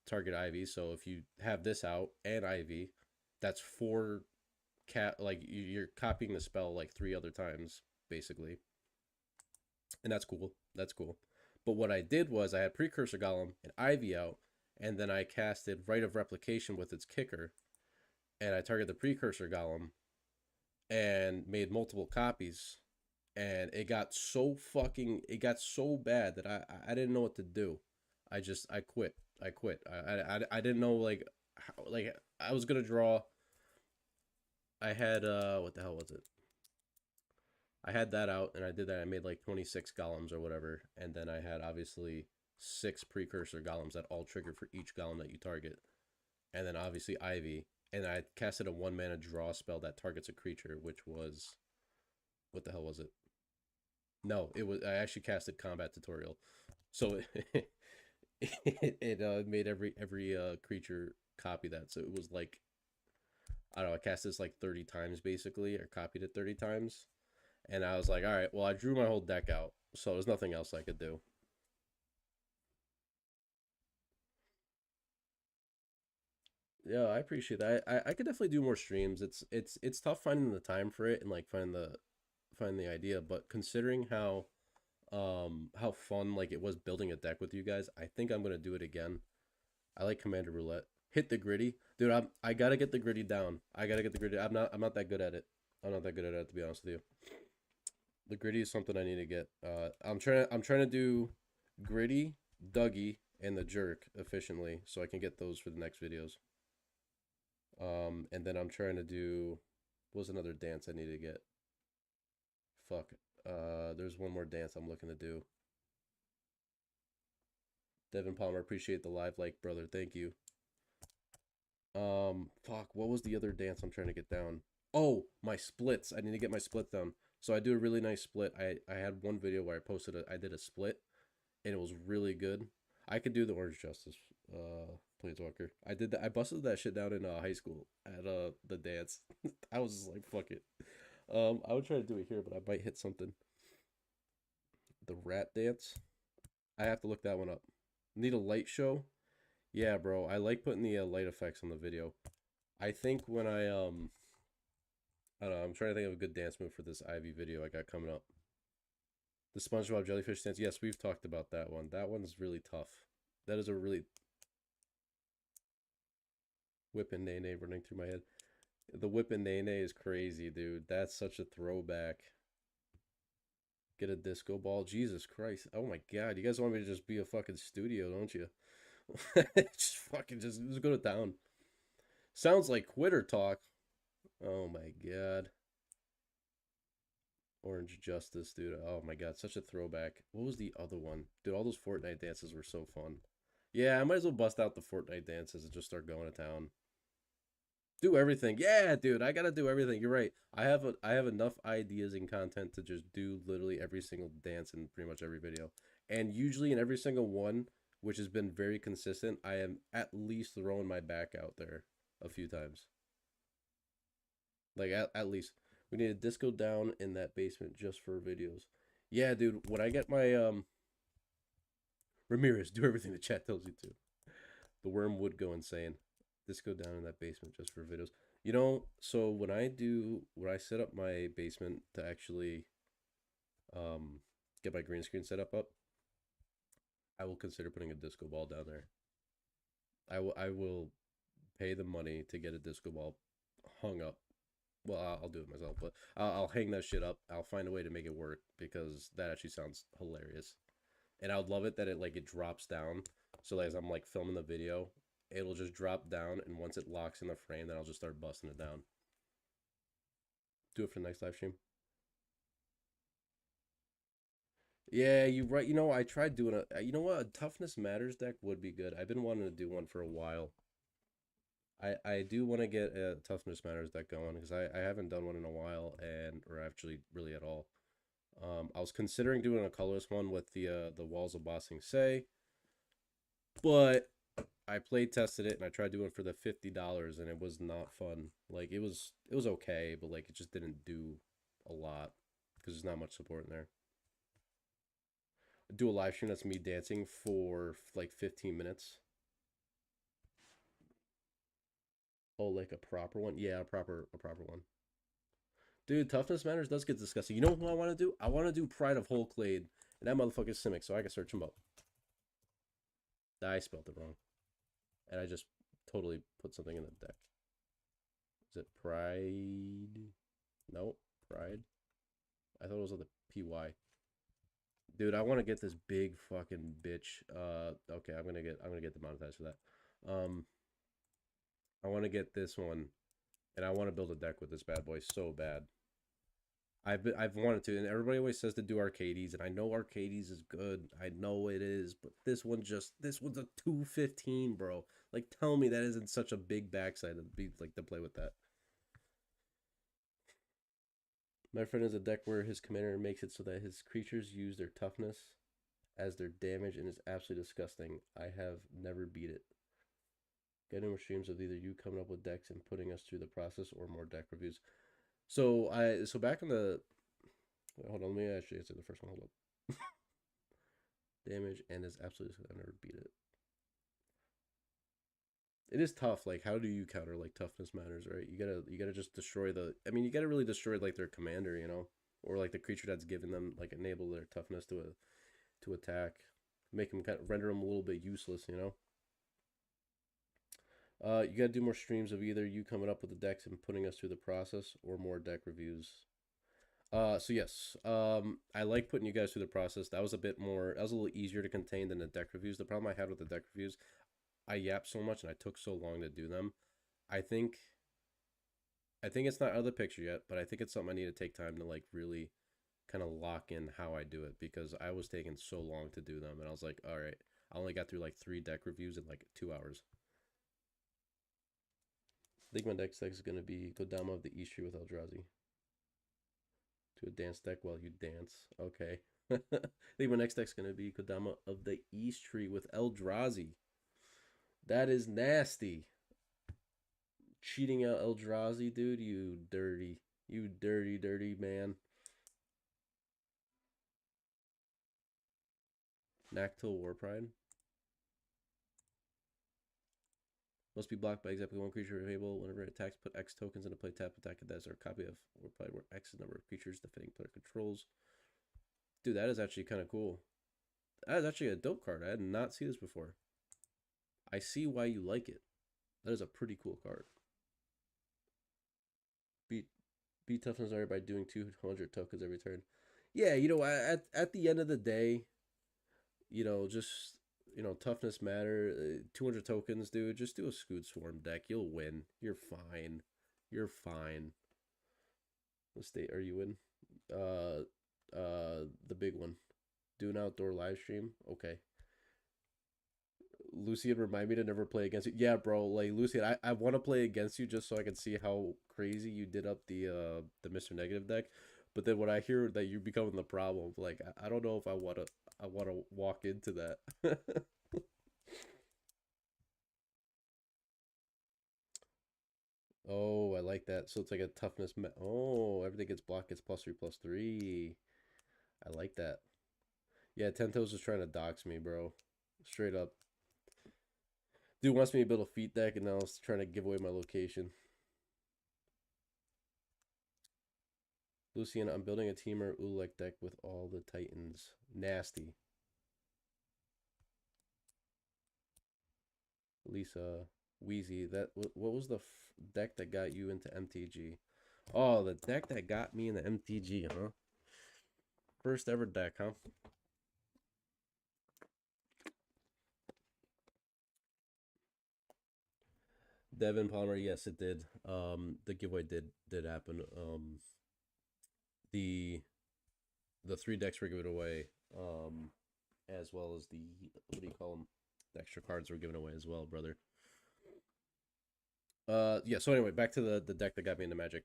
target Ivy. So if you have this out and Ivy, that's four like you're copying the spell like three other times, basically. And that's cool. That's cool. But what I did was I had Precursor Golem and Ivy out, and then I casted Rite of Replication with its kicker, and I targeted the Precursor Golem and made multiple copies, and it got so bad that I didn't know what to do. I quit. I didn't know, like, how, like I was gonna draw. I had what the hell was it? I had that out, and I did that. I made like 26 golems or whatever, and then I had obviously 6 precursor golems that all trigger for each golem that you target, and then obviously Ivy, and I casted a 1 mana draw spell that targets a creature, which was, what the hell was it? No, it was, I actually casted Combat Tutorial, so it made every creature copy that. So it was like, I don't know, I cast this like 30 times basically, or copied it 30 times. And I was like, all right, well, I drew my whole deck out, so there's nothing else I could do. Yeah, I appreciate that. I could definitely do more streams. It's tough finding the time for it and like find the idea, but considering how fun like it was building a deck with you guys, I think I'm gonna do it again. I like Commander Roulette. Hit the gritty, dude. I gotta get the gritty down. I gotta get the gritty. I'm not that good at it. I'm not that good at it, to be honest with you. The gritty is something I need to get. I'm trying to do gritty, Dougie, and the jerk efficiently so I can get those for the next videos. And then I'm trying to do, what was another dance I need to get? Fuck. There's one more dance I'm looking to do. Devin Palmer, appreciate the live like, brother. Thank you. Fuck. What was the other dance I'm trying to get down? Oh, my splits. I need to get my split down. So I do a really nice split. I had one video where I did a split, and it was really good. I could do the Orange Justice Planeswalker. I did that. I busted that shit down in high school at the dance. I was just like, fuck it. I would try to do it here, but I might hit something. The rat dance. I have to look that one up. Need a light show? Yeah, bro. I like putting the light effects on the video. I think when I don't know, I'm trying to think of a good dance move for this Ivy video I got coming up. The SpongeBob jellyfish dance. Yes, we've talked about that one. That one's really tough. That is a really whip and nay nay running through my head. The whip and nay nay is crazy, dude. That's such a throwback. Get a disco ball. Jesus Christ. Oh my god. You guys want me to just be a fucking studio, don't you? just go to town. Sounds like quitter talk. Oh my god. Orange Justice, dude. Oh my god, such a throwback. What was the other one? Dude, all those Fortnite dances were so fun. Yeah, I might as well bust out the Fortnite dances and just start going to town. Do everything. Yeah, dude, I gotta do everything. You're right. I have enough ideas and content to just do literally every single dance in pretty much every video. And usually in every single one, which has been very consistent, I am at least throwing my back out there a few times. Like at least we need a disco down in that basement just for videos. Yeah, dude. When I get my Ramirez, do everything the chat tells you to. The worm would go insane. Disco down in that basement just for videos. You know, so when I set up my basement to actually um get my green screen set up, I will consider putting a disco ball down there. I will pay the money to get a disco ball hung up. Well, I'll do it myself, but I'll hang that shit up. I'll find a way to make it work because that actually sounds hilarious. And I would love it that it drops down. So as I'm like filming the video, it'll just drop down, and once it locks in the frame, then I'll just start busting it down. Do it for the next live stream. Yeah, you right. You know, I tried doing a. You know what? A toughness matters deck would be good. I've been wanting to do one for a while. I do want to get a toughness matters deck going because I haven't done one in a while and or actually really at all. I was considering doing a colorless one with the walls of Bossing Say, but I play tested it and I tried doing it for the $50 and it was not fun. Like it was okay, but like it just didn't do a lot because there's not much support in there. Do a live stream that's me dancing for like 15 minutes. Oh, like a proper one? Yeah, a proper one. Dude, toughness matters does get disgusting. You know what I want to do? I want to do Pride of Holclade, and that motherfucker's Simic, so I can search him up. I spelled it wrong, and I just totally put something in the deck. Is it Pride? No, Pride. I thought it was on the PY. Dude, I want to get this big fucking bitch. Okay, I'm gonna get demonetized for that. I want to get this one, and I want to build a deck with this bad boy so bad. I've wanted to, and everybody always says to do Arcades, and I know Arcades is good. I know it is, but this one's a 215, bro. Like, tell me that isn't such a big backside to be like to play with that. My friend has a deck where his commander makes it so that his creatures use their toughness as their damage, and it's absolutely disgusting. I have never beat it. Getting more streams of either you coming up with decks and putting us through the process, or more deck reviews. So back in the hold on, let me actually answer the first one. Hold up. Damage and is absolutely I never beat it. It is tough. Like, how do you counter like toughness matters, right? You gotta just destroy the. I mean, you gotta really destroy like their commander, you know, or like the creature that's given them like enable their toughness to attack, make them kind of render them a little bit useless, you know. You gotta do more streams of either you coming up with the decks and putting us through the process, or more deck reviews. So yes, I like putting you guys through the process. That was a bit more, that was a little easier to contain than the deck reviews. The problem I had with the deck reviews, I yapped so much and I took so long to do them. I think, I think it's not out of the picture yet, but I think it's something I need to take time to like really kind of lock in how I do it because I was taking so long to do them and I was like, all right, I only got through like 3 deck reviews in like 2 hours. I think my next deck is gonna be Kodama of the East Tree with Eldrazi. To a dance deck while you dance. Okay. I think my next deck's gonna be Kodama of the East Tree with Eldrazi. That is nasty. Cheating out Eldrazi, dude. You dirty, dirty man. Nactil War Pride. Must be blocked by exactly one creature available. Whenever it attacks, put X tokens into play. Tap attack it as a copy of War Pride where X is the number of creatures defending player controls. Dude, that is actually kind of cool. That is actually a dope card. I did not see this before. I see why you like it. That is a pretty cool card. Beat toughness area by doing 200 tokens every turn. Yeah, you know, at the end of the day, you know, just toughness matter. 200 tokens, dude. Just do a Scoot Swarm deck. You'll win. You're fine. You're fine. What state are you in? The big one. Do an outdoor live stream. Okay. Lucian, remind me to never play against you. Yeah, bro. Like Lucian, I want to play against you just so I can see how crazy you did up the Mr. Negative deck. But then when I hear that you're becoming the problem, like I don't know if I wanna walk into that. Oh, I like that. So it's like a toughness. Oh, everything gets blocked gets +3/+3. I like that. Yeah, Ten Toes is trying to dox me, bro. Straight up. Dude wants me to build a feat deck, and now it's trying to give away my location. Lucian, I'm building a Teamer Ulek deck with all the Titans. Nasty. Lisa, Weasy, what was the deck that got you into MTG? Oh, the deck that got me into MTG, huh? First ever deck, huh? Devin Palmer, yes, it did. The giveaway did happen. The the three decks were given away. As well as the what do you call them? The extra cards were given away as well, brother. Yeah. So anyway, back to the deck that got me into Magic.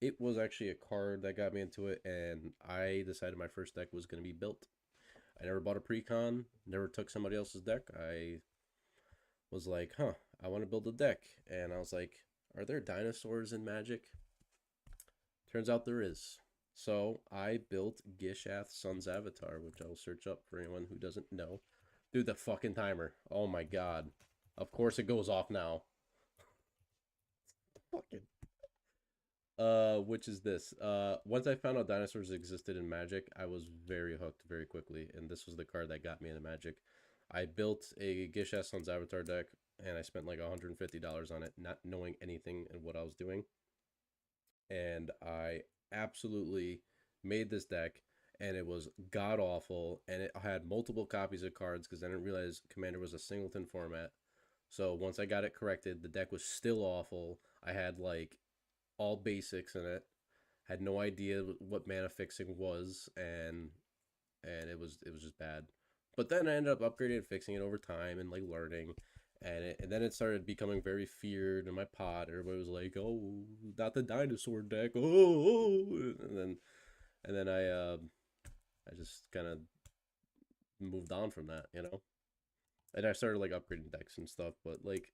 It was actually a card that got me into it, and I decided my first deck was going to be built. I never bought a pre-con, never took somebody else's deck. I was like, huh, I want to build a deck. And I was like, are there dinosaurs in Magic? Turns out there is. So I built Gishath's son's avatar, which I'll search up for anyone who doesn't know. Dude, the fucking timer. Oh my god. Of course it goes off now. Fucking. Which is this? Once I found out dinosaurs existed in Magic, I was very hooked very quickly, and this was the card that got me into Magic. I built a Gishath's son's avatar deck, and I spent like $150 on it, not knowing anything and what I was doing. And I absolutely made this deck, and it was god awful, and it had multiple copies of cards because I didn't realize Commander was a singleton format. So once I got it corrected, the deck was still awful. I had like all basics in it, had no idea what mana fixing was, and it was just bad. But then I ended up upgrading and fixing it over time and like learning, and then it started becoming very feared in my pod. Everybody was like, "Oh, not the dinosaur deck!" Oh, and then I just kind of moved on from that, you know. And I started like upgrading decks and stuff. But like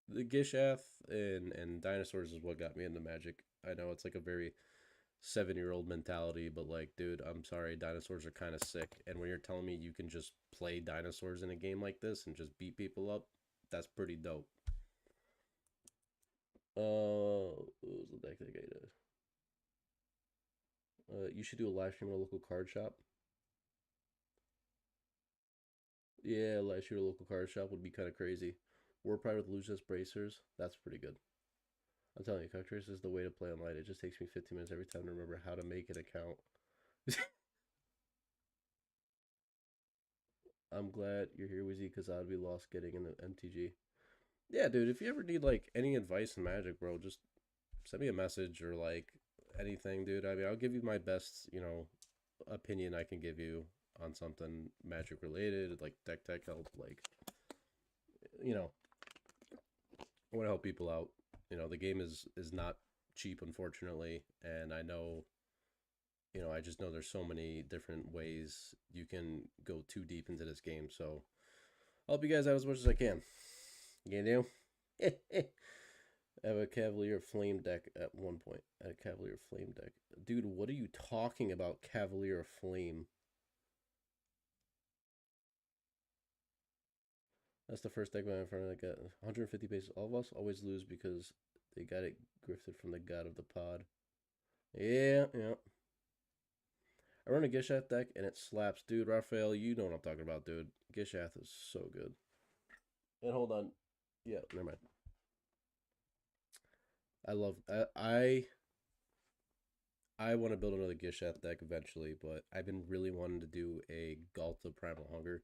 the Gishath and dinosaurs is what got me into Magic. I know it's like a very 7-year-old mentality, but like, dude, I'm sorry, dinosaurs are kind of sick. And when you're telling me you can just play dinosaurs in a game like this and just beat people up, that's pretty dope. What was the deck that I did? You should do a live stream at a local card shop. Yeah, live stream at a local card shop would be kind of crazy. War Pride with Lucius Bracers, that's pretty good. I'm telling you, Coctrace is the way to play online. It just takes me 15 minutes every time to remember how to make an account. I'm glad you're here, Wizzy, because I'd be lost getting into MTG. Yeah, dude, if you ever need like any advice in Magic, bro, just send me a message or like anything, dude. I mean, I'll give you my best, opinion I can give you on something Magic related, like deck tech help. Like, you know, I want to help people out. The game is not cheap, unfortunately, and I just know there's so many different ways you can go too deep into this game. So I'll help you guys out as much as I can. You know? I have a Cavalier Flame deck at one point. A Cavalier Flame deck. Dude, what are you talking about, Cavalier Flame? That's the first deck in front of that got 150 bases. All of us always lose because they got it grifted from the god of the pod. Yeah, yeah. I run a Gishath deck and it slaps. Dude, Raphael, you know what I'm talking about, dude. Gishath is so good. And hold on. Yeah, never mind. I love I want to build another Gishath deck eventually, but I've been really wanting to do a Galta Primal Hunger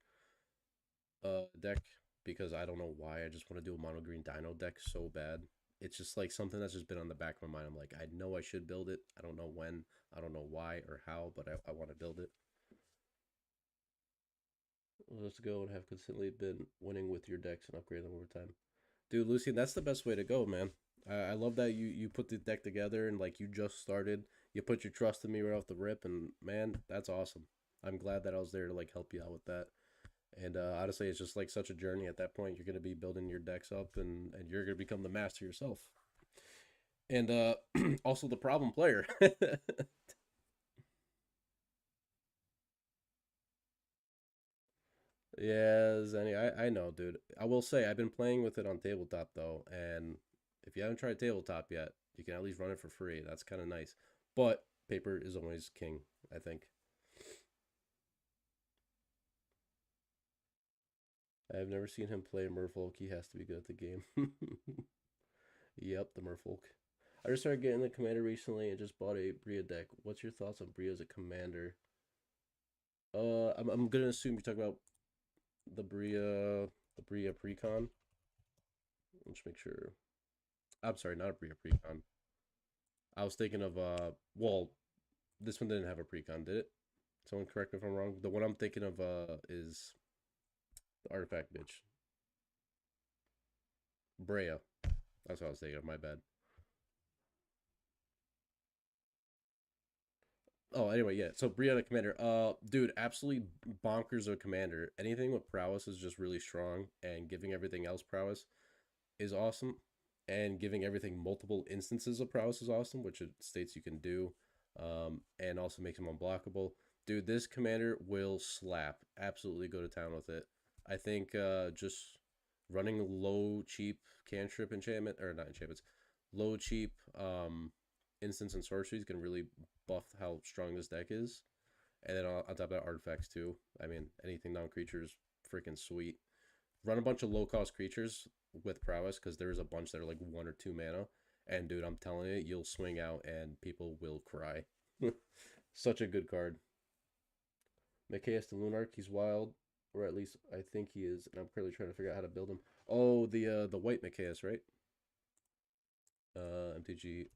deck because I don't know why. I just want to do a mono green dino deck so bad. It's just like something that's just been on the back of my mind. I'm like, I know I should build it. I don't know when, I don't know why or how, but I want to build it. Let's go and have consistently been winning with your decks and upgrade them over time. Dude, Lucian, that's the best way to go, man. I love that you put the deck together and like you just started. You put your trust in me right off the rip, and man, that's awesome. I'm glad that I was there to like help you out with that. And honestly, it's just like such a journey. At that point, you're going to be building your decks up, and you're going to become the master yourself. And also the problem player. Yeah, Zenny, I know, dude. I will say I've been playing with it on tabletop though, and if you haven't tried tabletop yet, you can at least run it for free. That's kind of nice. But paper is always king, I think. I've never seen him play Merfolk. He has to be good at the game. Yep, the Merfolk. I just started getting the commander recently and just bought a Bria deck. What's your thoughts on Bria as a commander? I'm gonna assume you're talking about the Bria Precon. Let's make sure. I'm sorry, not a Bria Precon. I was thinking of well, this one didn't have a precon, did it? Someone correct me if I'm wrong. The one I'm thinking of is the artifact bitch. Brea. That's what I was thinking of, my bad. Oh, anyway, yeah. So Brianna Commander. Dude, absolutely bonkers of a commander. Anything with prowess is just really strong, and giving everything else prowess is awesome. And giving everything multiple instances of prowess is awesome, which it states you can do. And also makes him unblockable. Dude, this commander will slap. Absolutely go to town with it. I think just running low cheap cantrip enchantment, or not enchantments, low cheap instants and sorceries can really buff how strong this deck is. And then on top of that, artifacts too. I mean, anything non creatures, freaking sweet. Run a bunch of low cost creatures with prowess because there's a bunch that are like 1 or 2 mana. And dude, I'm telling you, you'll swing out and people will cry. Such a good card. Micaeus the Lunarch, he's wild, or at least I think he is, and I'm currently trying to figure out how to build him. Oh, the white Micaeus, right? MTG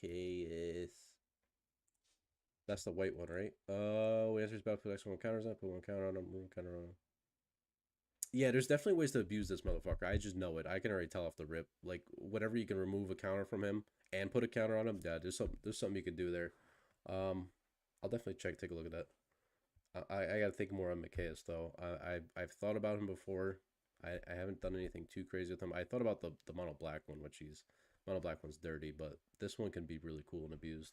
Micaeus. That's the white one, right? We answers about put X1 counters on, put one counter on him, one counter on him. Yeah, there's definitely ways to abuse this motherfucker. I just know it. I can already tell off the rip. Like whatever you can remove a counter from him and put a counter on him, yeah, there's something you can do there. I'll definitely take a look at that. I gotta think more on Micaeus though. I've thought about him before. I haven't done anything too crazy with him. I thought about the mono black one, which he's mono black one's dirty, but this one can be really cool and abused.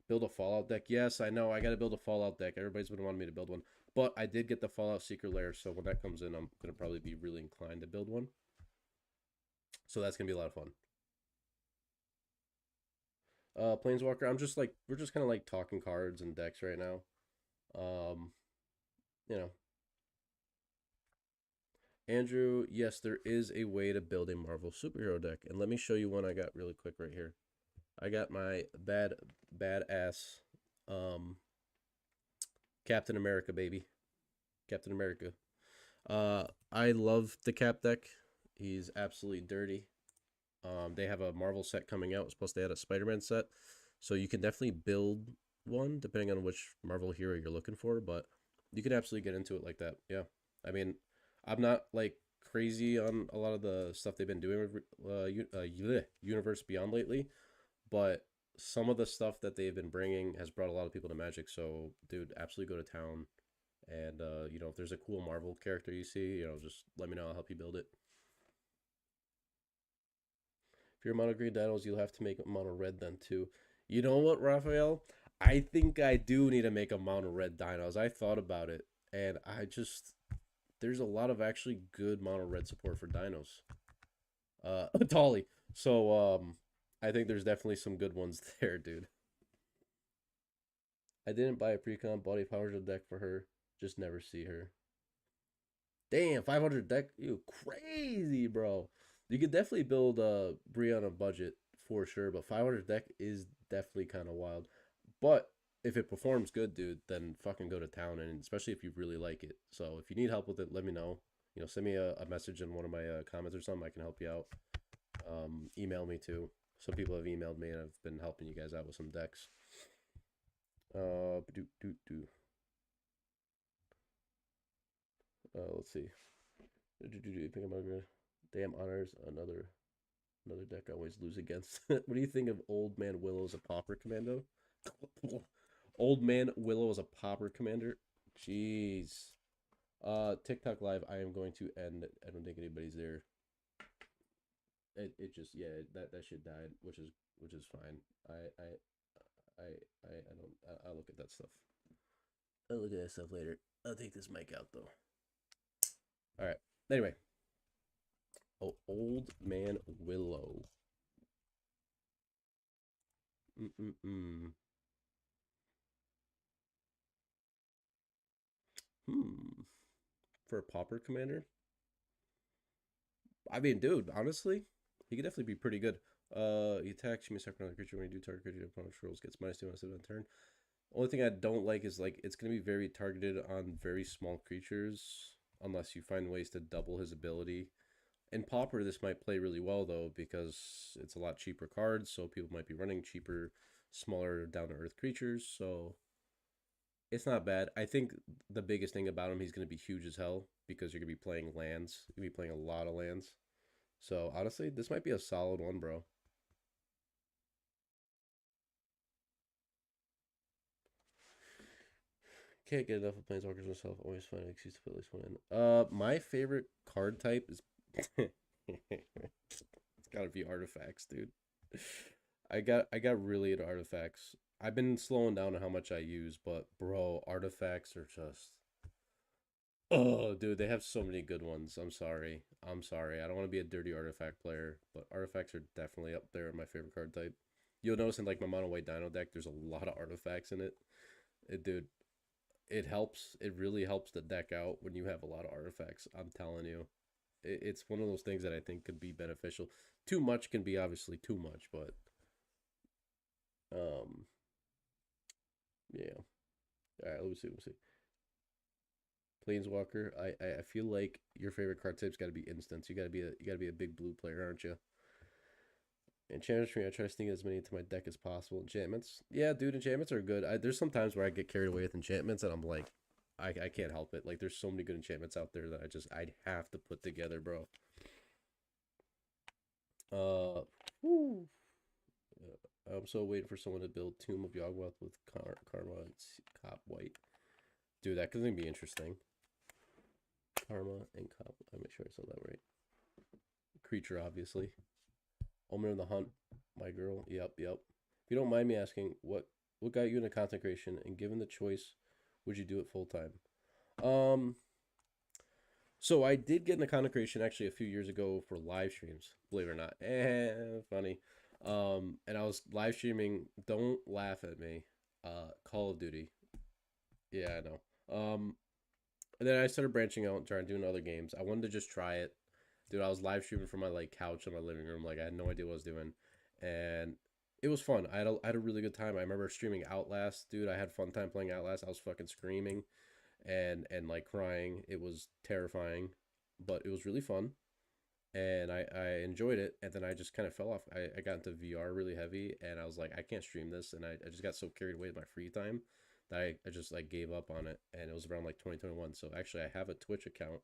Build a Fallout deck. Yes, I know. I got to build a Fallout deck. Everybody's been wanting me to build one. But I did get the Fallout Secret Lair, so when that comes in, I'm going to probably be really inclined to build one. So that's going to be a lot of fun. Planeswalker, I'm just like, we're just kind of like talking cards and decks right now. Um, you know, Andrew, yes, there is a way to build a Marvel superhero deck. And let me show you one I got really quick right here. I got my badass um, Captain America, baby. Captain America. I love the Cap deck. He's absolutely dirty. They have a Marvel set coming out. It's supposed to add a Spider-Man set, so you can definitely build one depending on which Marvel hero you're looking for. But you can absolutely get into it like that. Yeah, I mean, I'm not like crazy on a lot of the stuff they've been doing with Universe Beyond lately, but some of the stuff that they've been bringing has brought a lot of people to Magic. So, dude, absolutely go to town. And if there's a cool Marvel character you see, just let me know. I'll help you build it. If you're mono green dinos, you'll have to make a mono red then too. You know what, Raphael? I think I do need to make a mono red dinos. I thought about it, and I just there's a lot of actually good mono red support for dinos. Dolly. So I think there's definitely some good ones there, dude. I didn't buy a precon, bought a power deck for her. Just never see her. Damn, 500 deck, you crazy, bro. You could definitely build Bree on a budget for sure, but 500 deck is definitely kind of wild. But if it performs good, dude, then fucking go to town, and especially if you really like it. So if you need help with it, let me know. Send me a message in one of my comments or something. I can help you out. Email me too. Some people have emailed me, and I've been helping you guys out with some decks. Do do do. Let's see. Damn honors another deck I always lose against. What do you think of Old Man Willow as a Pauper Commando? Old Man Willow as a Pauper Commander? Jeez. TikTok live. I am going to end. I don't think anybody's there. It just yeah that shit died, which is fine. I don't. I'll look at that stuff. I'll look at that stuff later. I'll take this mic out though. All right. Anyway, oh, Old Man Willow. Mm-mm-mm. Hmm. For a Pauper Commander, I mean, dude, honestly, he could definitely be pretty good. He attacks, you may suck another creature when you do target creature opponent rolls gets -2 on a turn. Only thing I don't like is like it's gonna be very targeted on very small creatures unless you find ways to double his ability. In Pauper, this might play really well though because it's a lot cheaper cards, so people might be running cheaper, smaller down to earth creatures. So it's not bad. I think the biggest thing about him, he's gonna be huge as hell because you're gonna be playing lands. You're gonna be playing a lot of lands. So honestly, this might be a solid one, bro. Can't get enough of Planeswalkers myself. Always find an excuse to put at least one in. My favorite card type is it's gotta be artifacts, dude. I got really into artifacts. I've been slowing down on how much I use, but bro, artifacts are just oh, dude, they have so many good ones. I'm sorry. I'm sorry. I don't want to be a dirty artifact player, but artifacts are definitely up there in my favorite card type. You'll notice in like my mono white dino deck, there's a lot of artifacts in it. Dude, it helps. It really helps the deck out when you have a lot of artifacts. I'm telling you, it's one of those things that I think could be beneficial. Too much can be obviously too much, but um, yeah. All right, let me see. Let me see. Planeswalker. I feel like your favorite card type's got to be instants. You got to be a big blue player, aren't you? Enchantments for me, I try to sneak as many into my deck as possible. Enchantments, yeah, dude, enchantments are good. There's some times where I get carried away with enchantments, and I'm like, I can't help it. Like, there's so many good enchantments out there that I'd have to put together, bro. Whew. I'm so waiting for someone to build Tomb of Yawgmoth with Karma and Cop White. Dude, that could be interesting. Karma and Cop. I'll make sure I said that right. Creature, obviously. Omen of the Hunt, my girl. Yep, yep. If you don't mind me asking, what got you into content creation, and given the choice, would you do it full time? Um, so I did get into content creation actually a few years ago for live streams. Believe it or not, funny. And I was live streaming. Don't laugh at me. Call of Duty. Yeah, I know. And then I started branching out and trying doing other games. I wanted to just try it. Dude, I was live streaming from my like couch in my living room. Like I had no idea what I was doing. And it was fun. I had a really good time. I remember streaming Outlast, dude. I had fun time playing Outlast. I was fucking screaming and like crying. It was terrifying, but it was really fun. And I enjoyed it. And then I just kind of fell off. I got into VR really heavy and I was like, I can't stream this. And I just got so carried away with my free time that I just like gave up on it. And it was around like 2021. So actually I have a Twitch account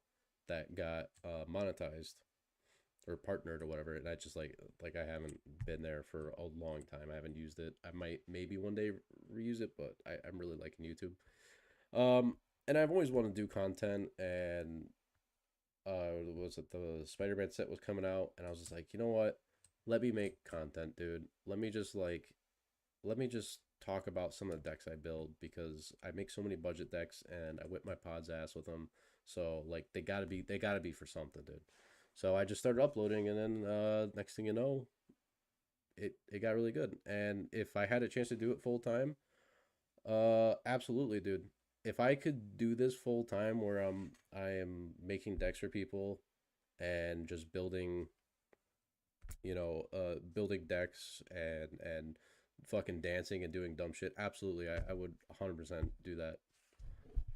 that got monetized or partnered or whatever, and I just like I haven't been there for a long time. I haven't used it. I might maybe one day reuse it, but I'm really liking YouTube. And I've always wanted to do content, and was it the Spider-Man set was coming out, and I was just like, you know what? Let me make content, dude. Let me just talk about some of the decks I build because I make so many budget decks and I whip my pod's ass with them. So like they gotta be for something, dude. So I just started uploading, and then next thing you know, it got really good. And if I had a chance to do it full time, absolutely, dude. If I could do this full time, where I am making decks for people and just building, building decks and fucking dancing and doing dumb shit, absolutely, I would 100% do that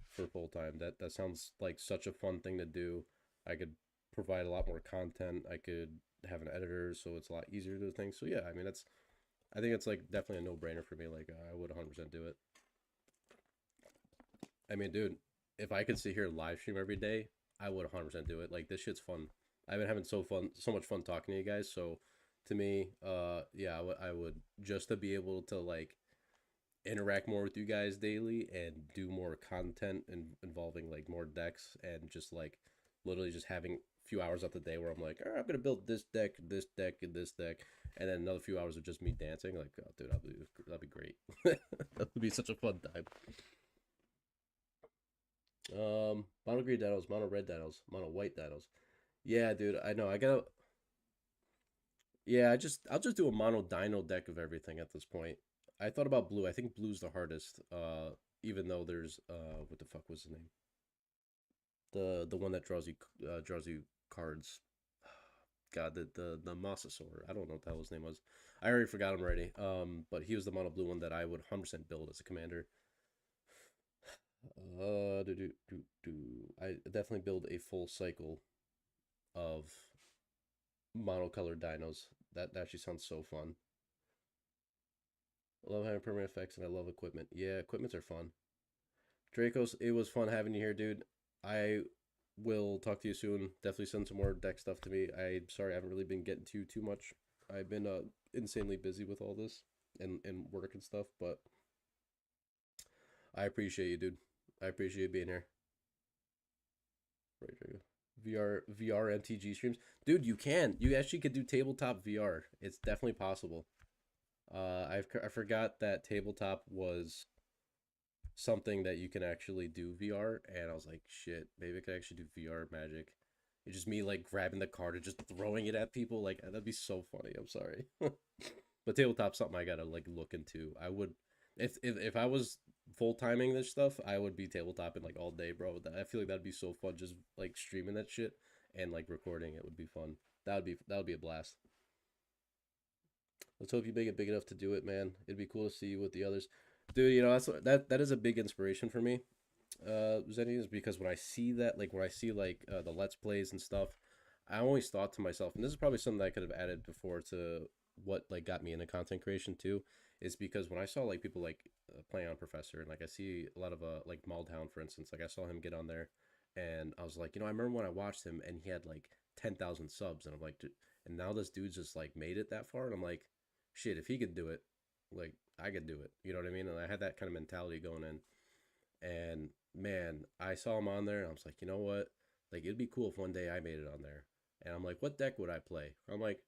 for full time. That sounds like such a fun thing to do. I could provide a lot more content. I could have an editor, so it's a lot easier to do things. So yeah, I mean, I think it's like definitely a no brainer for me. Like I would 100% do it. I mean, dude, if I could sit here and live stream every day, I would 100% do it. Like this shit's fun. I've been having so much fun talking to you guys. So to me, yeah, I would just to be able to like interact more with you guys daily and do more content involving like more decks and just like literally just having a few hours of the day where I'm like, all right, I'm gonna build this deck, this deck, and this deck, and then another few hours of just me dancing. Like, oh, dude, that'd be great. That would be such a fun time. Mono green dinos, mono red dinos, mono white dinos. Yeah, dude, I know. I gotta. Yeah, I'll just do a mono dino deck of everything at this point. I thought about blue. I think blue's the hardest. Even though there's what the fuck was his name? The one that draws you cards. God, the Mosasaur. I don't know what the hell his name was. I already forgot him already. But he was the mono blue one that I would 100% build as a commander. I definitely build a full cycle of monocolored dinos. That actually sounds so fun. I love having permanent effects and I love equipment. Yeah, equipments are fun. Dracos, it was fun having you here, dude. I will talk to you soon. Definitely send some more deck stuff to me. I'm sorry I haven't really been getting to you too much. I've been insanely busy with all this and work and stuff, but I appreciate you, dude. I appreciate you being here. Right, Draco. VR MTG streams, dude. You can. You actually could do tabletop VR. It's definitely possible. I forgot that tabletop was something that you can actually do VR, and I was like, shit, maybe I could actually do VR Magic. It's just me like grabbing the card and just throwing it at people. Like that'd be so funny. I'm sorry, but tabletop's something I gotta like look into. I would, if I was full timing this stuff, I would be tabletopping like all day, bro. I feel like that'd be so fun, just like streaming that shit and like recording it would be fun. That would be a blast. Let's hope you make it big enough to do it, man. It'd be cool to see you with the others, dude. You know that is a big inspiration for me. Zenny, is because when I see that, like when I see like the Let's Plays and stuff, I always thought to myself, and this is probably something that I could have added before to what like got me into content creation too, is because when I saw like people like playing on Professor, and like I see a lot of like Maldhound, for instance, like I saw him get on there, and I was like, I remember when I watched him and he had like 10,000 subs, and I'm like, dude, and now this dude's just like made it that far, and I'm like, shit, if he could do it, like I could do it. You know what I mean? And I had that kind of mentality going in. And man, I saw him on there and I was like, you know what? Like it'd be cool if one day I made it on there. And I'm like, what deck would I play? I'm like,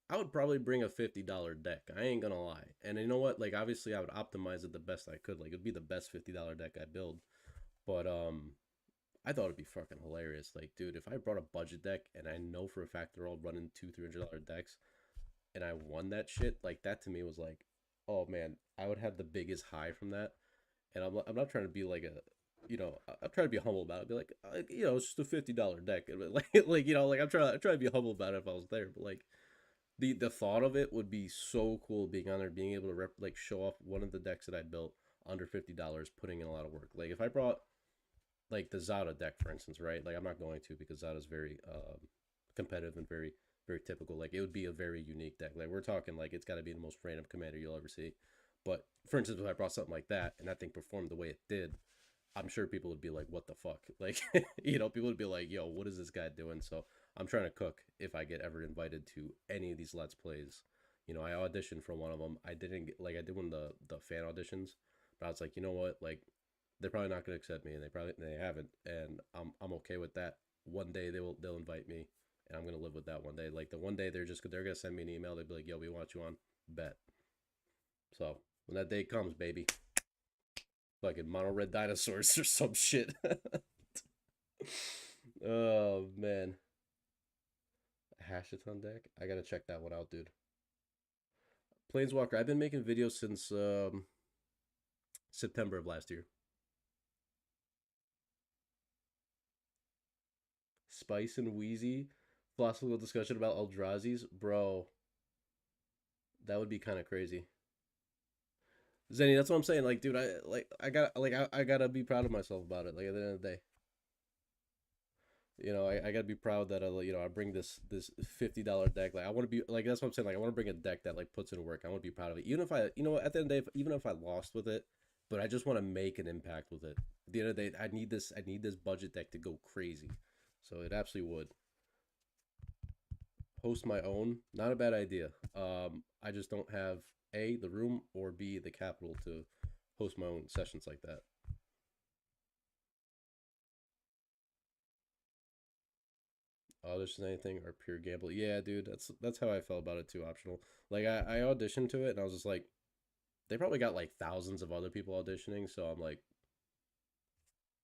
I would probably bring a $50 deck. I ain't gonna lie. And you know what? Like obviously I would optimize it the best I could. Like it'd be the best $50 deck I build. But I thought it'd be fucking hilarious. Like, dude, if I brought a budget deck and I know for a fact they're all running $200-$300 decks and I won that shit, like that to me was like, oh man, I would have the biggest high from that. And I'm not trying to be like a, I'm trying to be humble about it. Be like, it's just a $50 deck, and like I'm trying to be humble about it if I was there. But like the thought of it would be so cool being on there, being able to like show off one of the decks that I built under $50, putting in a lot of work. Like if I brought like the Zada deck, for instance, right? Like I'm not going to because Zada's very competitive and very very typical. Like it would be a very unique deck. Like we're talking like it's got to be the most random commander you'll ever see. But for instance, if I brought something like that and that thing performed the way it did, I'm sure people would be like, "What the fuck?" Like, people would be like, "Yo, what is this guy doing?" So I'm trying to cook if I get ever invited to any of these Let's Plays. I auditioned for one of them. I didn't get, like I did one of the fan auditions, but I was like, you know what, like they're probably not going to accept me, and they haven't, and I'm okay with that. One day they'll invite me, and I'm gonna live with that one day. Like the one day they're gonna send me an email. They'll be like, "Yo, we want you on." Bet. So when that day comes, baby, fucking mono red dinosaurs or some shit. Oh man, Hashaton deck. I gotta check that one out, dude. Planeswalker. I've been making videos since September of last year. Spice and Weasy, philosophical discussion about Eldrazi's, bro. That would be kind of crazy. Zenny, that's what I'm saying. Like, dude, I gotta be proud of myself about it. Like at the end of the day, I gotta be proud that I bring this $50 deck. Like I want to be like that's what I'm saying. Like I want to bring a deck that like puts in work. I want to be proud of it, even if I at the end of the day, even if I lost with it, but I just want to make an impact with it. At the end of the day, I need this budget deck to go crazy, so it absolutely would. Host my own, not a bad idea. I just don't have A, the room, or B, the capital to host my own sessions like that. Audition anything or pure gamble? Yeah, dude, that's how I felt about it too. Optional. Like I auditioned to it and I was just like, they probably got like thousands of other people auditioning, so I'm like,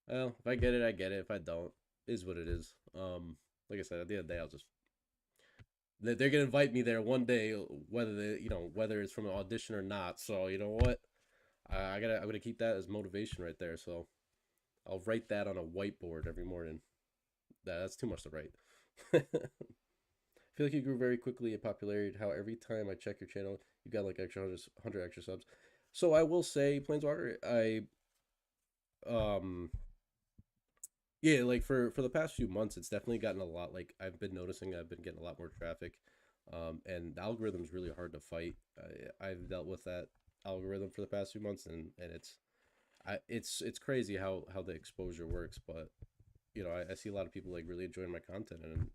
well, if I get it, I get it. If I don't, is what it is. Like I said, at the end of the day, I'll just they're gonna invite me there one day, whether whether it's from an audition or not. So you know what, I'm gonna keep that as motivation right there. So I'll write that on a whiteboard every morning. That's too much to write. I feel like you grew very quickly in popularity. How every time I check your channel, you got like extra 100 extra subs. So I will say, Planeswalker, um yeah, like for the past few months, it's definitely gotten a lot. Like I've been noticing, I've been getting a lot more traffic, and the algorithm's really hard to fight. I've dealt with that algorithm for the past few months, and it's crazy how the exposure works. But I see a lot of people like really enjoying my content, and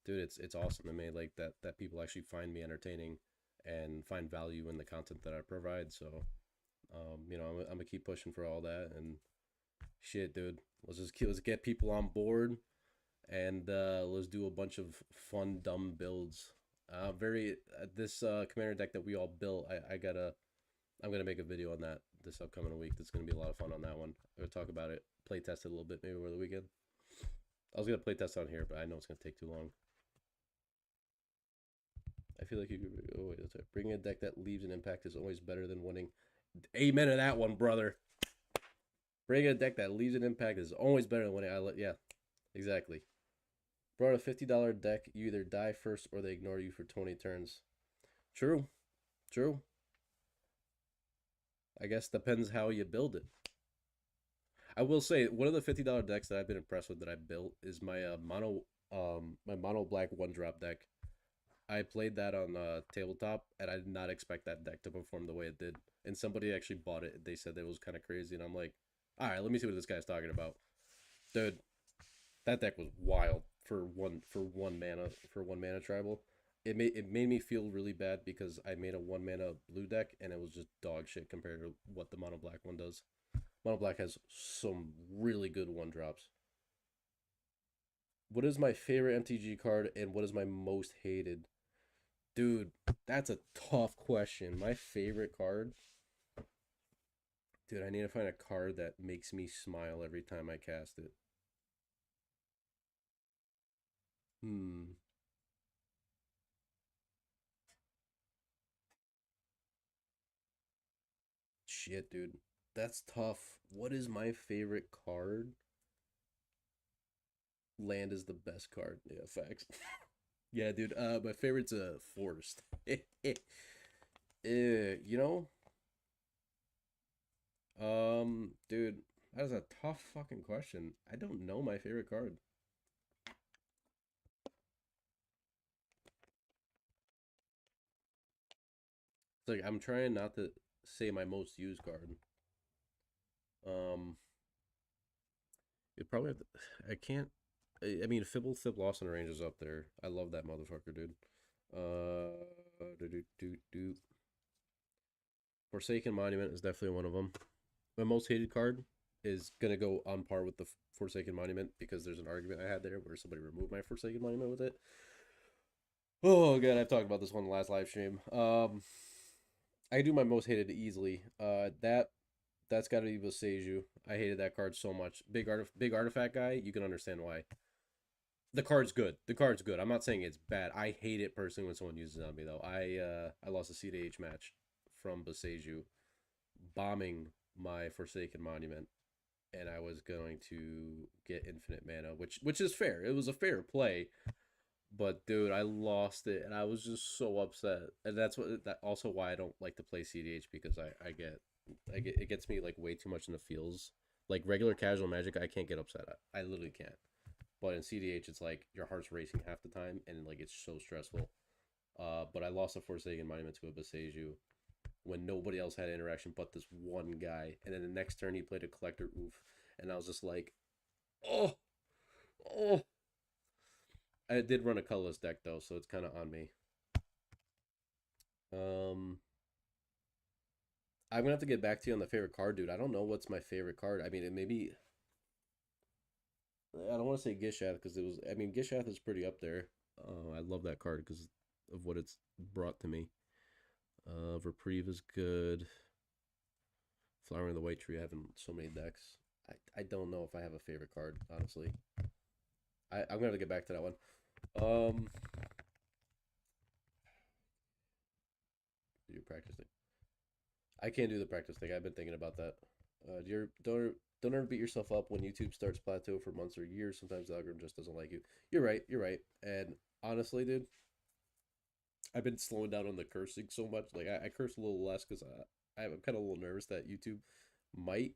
dude, it's awesome to me like that people actually find me entertaining and find value in the content that I provide. So, I'm gonna keep pushing for all that and shit, dude. Let's get people on board and let's do a bunch of fun, dumb builds. Very this commander deck that we all built. I'm gonna make a video on that this upcoming week. That's gonna be a lot of fun on that one. I'm gonna talk about it, play test it a little bit maybe over the weekend. I was gonna play test on here, but I know it's gonna take too long. I feel like you could. Oh wait, that's right. Bringing a deck that leaves an impact is always better than winning. Amen to that one, brother. Bringing a deck that leaves an impact is always better than winning. Yeah, exactly. Brought a $50 deck, you either die first or they ignore you for 20 turns. True. True. I guess depends how you build it. I will say one of the $50 decks that I've been impressed with that I built is my mono black one drop deck. I played that on tabletop and I did not expect that deck to perform the way it did. And somebody actually bought it. They said that it was kind of crazy and I'm like, "All right, let me see what this guy's talking about." Dude, that deck was wild for one mana tribal. It made me feel really bad because I made a 1 mana blue deck and it was just dog shit compared to what the mono black one does. Mono black has some really good one drops. What is my favorite MTG card and what is my most hated? Dude, that's a tough question. My favorite card, dude, I need to find a card that makes me smile every time I cast it. Hmm. Shit, dude. That's tough. What is my favorite card? Land is the best card. Yeah, facts. Yeah, dude. My favorite's Forest. You know, dude, that is a tough fucking question. I don't know my favorite card. It's like I'm trying not to say my most used card. Um, it probably have to, I can't. I mean, Fibble Thip Lost in Range is up there. I love that motherfucker, dude. Do. Forsaken Monument is definitely one of them. My most hated card is gonna go on par with the Forsaken Monument because there's an argument I had there where somebody removed my Forsaken Monument with it. Oh god, I've talked about this one in the last live stream. I do my most hated easily. That's got to be Boseiju. I hated that card so much. Big artifact guy. You can understand why. The card's good. The card's good. I'm not saying it's bad. I hate it personally when someone uses it on me though. I lost a CDH match from Boseiju bombing my Forsaken Monument, and I was going to get infinite mana, which is fair. It was a fair play, but dude, I lost it, and I was just so upset. And that also why I don't like to play CDH because I get it gets me like way too much in the feels. Like regular casual Magic, I can't get upset. I literally can't. But in CDH, it's like your heart's racing half the time, and like it's so stressful. But I lost a Forsaken Monument to a Boseiju when nobody else had interaction but this one guy. And then the next turn he played a collector oof. And I was just like, oh, oh. I did run a colorless deck though, so it's kind of on me. Um, I'm gonna have to get back to you on the favorite card, dude. I don't know what's my favorite card. I mean, it maybe I don't want to say Gishath because it was. I mean, Gishath is pretty up there. I love that card because of what it's brought to me. Reprieve is good. Flowering the White Tree. I have in so many decks. I don't know if I have a favorite card, honestly. I'm gonna have to get back to that one. Do your practice thing. I can't do the practice thing. I've been thinking about that. Don't ever beat yourself up when YouTube starts plateau for months or years. Sometimes the algorithm just doesn't like you. You're right. You're right. And honestly, dude, I've been slowing down on the cursing so much. Like I curse a little less because I'm kind of a little nervous that YouTube might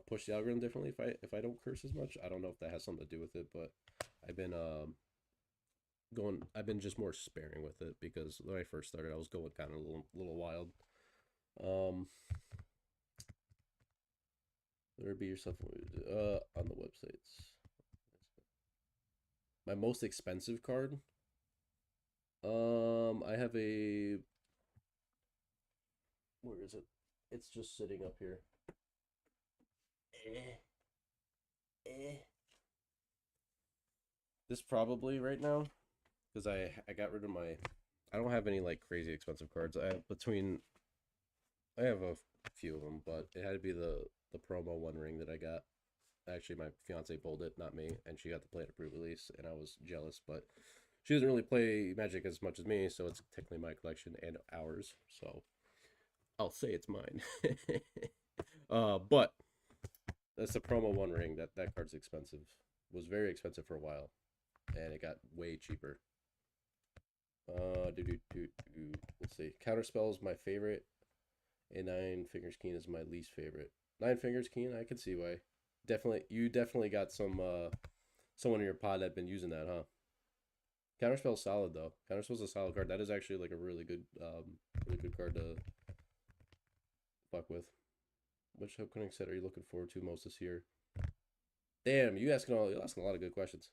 push the algorithm differently if I don't curse as much. I don't know if that has something to do with it, but I've been I've been just more sparing with it because when I first started I was going kind of a little wild. Um there be yourself on the websites. My most expensive card. I have a where is it? It's just sitting up here. Eh, eh. This probably right now because I got rid of my. I don't have any like crazy expensive cards. I have a few of them, but it had to be the promo One Ring that I got. Actually, my fiance pulled it, not me, and she got to play it at pre-release, and I was jealous. But she doesn't really play Magic as much as me, so it's technically my collection and ours. So I'll say it's mine. But that's the promo One Ring. That card's expensive. Was very expensive for a while, and it got way cheaper. Let's see. Counterspell is my favorite, and Nine Fingers Keen is my least favorite. Nine Fingers Keen, I can see why. You definitely got someone in your pod that been using that, huh? Counterspell's solid though. Counterspell's a solid card. That is actually like a really good card to fuck with. Which upcoming set are you looking forward to most this year? Damn, you're asking a lot of good questions.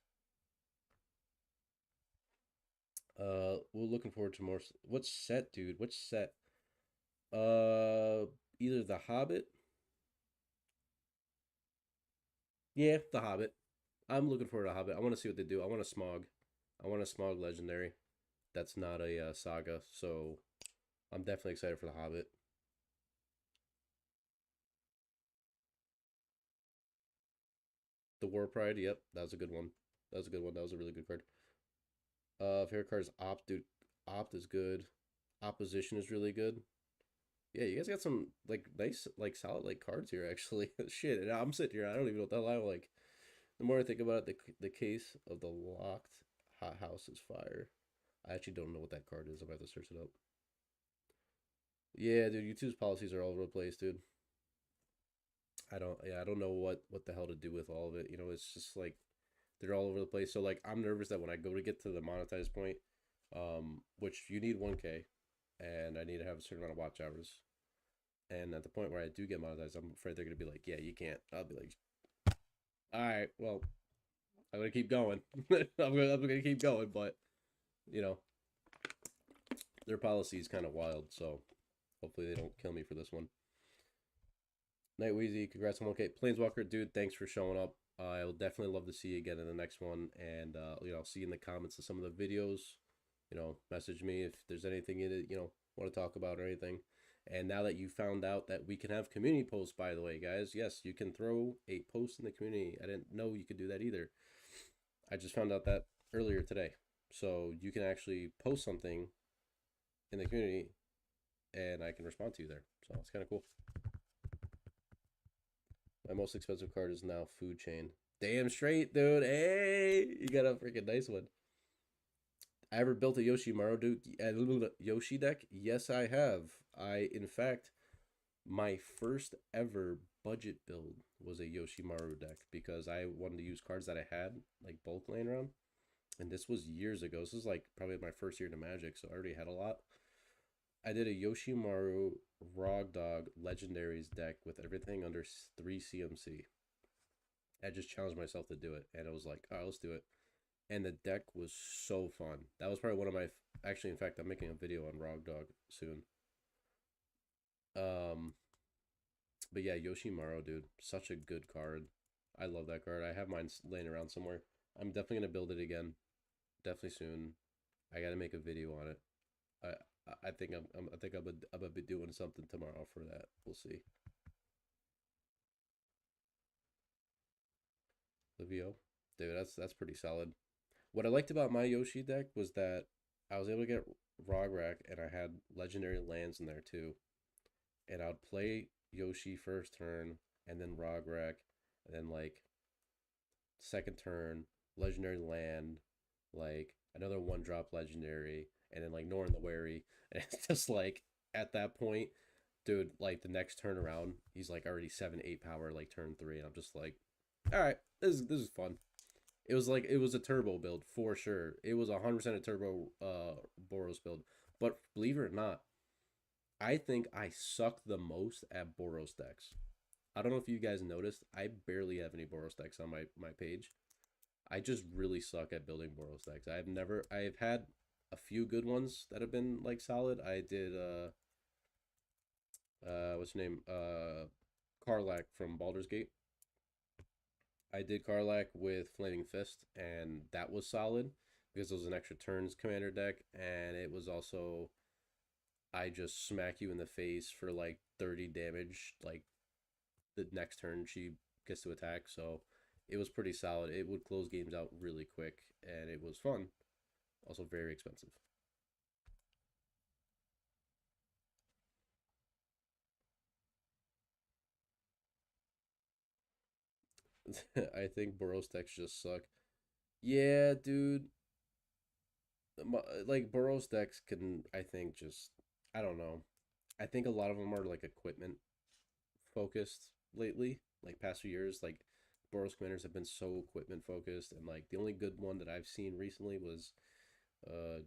We're looking forward to more. What set, dude? Which set? Uh, Either The Hobbit. Yeah, The Hobbit. I'm looking forward to Hobbit. I want to see what they do. I want a Smog. I want a Smog Legendary. That's not a saga, so I'm definitely excited for The Hobbit. The War Pride. Yep, that was a good one. That was a good one. That was a really good card. Favorite card is Opt, dude. Opt is good. Opposition is really good. Yeah, you guys got some like nice, like solid like cards here. Actually, shit. And I'm sitting here. I don't even know what the hell I like. The more I think about it, the case of the locked hot house is fire. I actually don't know what that card is. I'm about to search it up. Yeah, dude, YouTube's policies are all over the place, dude. I don't know what the hell to do with all of it. You know, it's just like they're all over the place. So like I'm nervous that when I go to get to the monetized point, which you need 1K, and I need to have a certain amount of watch hours. And at the point where I do get monetized, I'm afraid they're gonna be like, "Yeah, you can't." I'll be like, "All right, well, I'm gonna keep going. I'm gonna keep going." But you know, their policy is kind of wild. So hopefully they don't kill me for this one. Night Weasy, congrats on 1K. Planeswalker, dude, thanks for showing up. I will definitely love to see you again in the next one. And, see you in the comments of some of the videos. Message me if there's anything in it, want to talk about or anything. And now that you found out that we can have community posts, by the way, guys, yes, you can throw a post in the community. I didn't know you could do that either. I just found out that earlier today. So you can actually post something in the community and I can respond to you there. So it's kind of cool. My most expensive card is now Food Chain. Damn straight, dude. Hey, you got a freaking nice one. I ever built a Yoshi deck? Yes, I have. In fact, my first ever budget build was a Yoshimaru deck because I wanted to use cards that I had, like bulk laying around. And this was years ago. This is like probably my first year to Magic, so I already had a lot. I did a Yoshimaru Rog Dog Legendaries deck with everything under 3 CMC. I just challenged myself to do it, and it was like, all right, let's do it. And the deck was so fun. That was probably one of my. Actually, in fact, I'm making a video on Rog Dog soon. Um, but yeah, Yoshimaru, dude, such a good card. I love that card. I have mine laying around somewhere. I'm definitely gonna build it again. Definitely soon. I gotta make a video on it. I think I think I'm gonna be doing something tomorrow for that. We'll see. Livio, dude, that's pretty solid. What I liked about my Yoshi deck was that I was able to get Rograk and I had legendary lands in there too. And I'd play Yoshi first turn and then Rograk and then like second turn legendary land, like another one drop legendary, and then like Norn the Wary. And it's just like at that point, dude, like the next turn around, he's like already 7-8 power, like turn three, and I'm just like, all right, this is fun. It was like it was a turbo build for sure. It was 100% a turbo Boros build. But believe it or not, I think I suck the most at Boros decks. I don't know if you guys noticed. I barely have any Boros decks on my page. I just really suck at building Boros decks. I've had a few good ones that have been like solid. I did what's your name? Karlak from Baldur's Gate. I did Karlak with Flaming Fist, and that was solid because it was an extra turns commander deck, and it was also I just smack you in the face for like 30 damage, like the next turn she gets to attack. So it was pretty solid. It would close games out really quick, and it was fun. Also very expensive. I think Boros decks just suck. Yeah, dude. Like Boros decks can, I think, just I don't know. I think a lot of them are like equipment focused lately. Like past few years, like Boros commanders have been so equipment focused, and like the only good one that I've seen recently was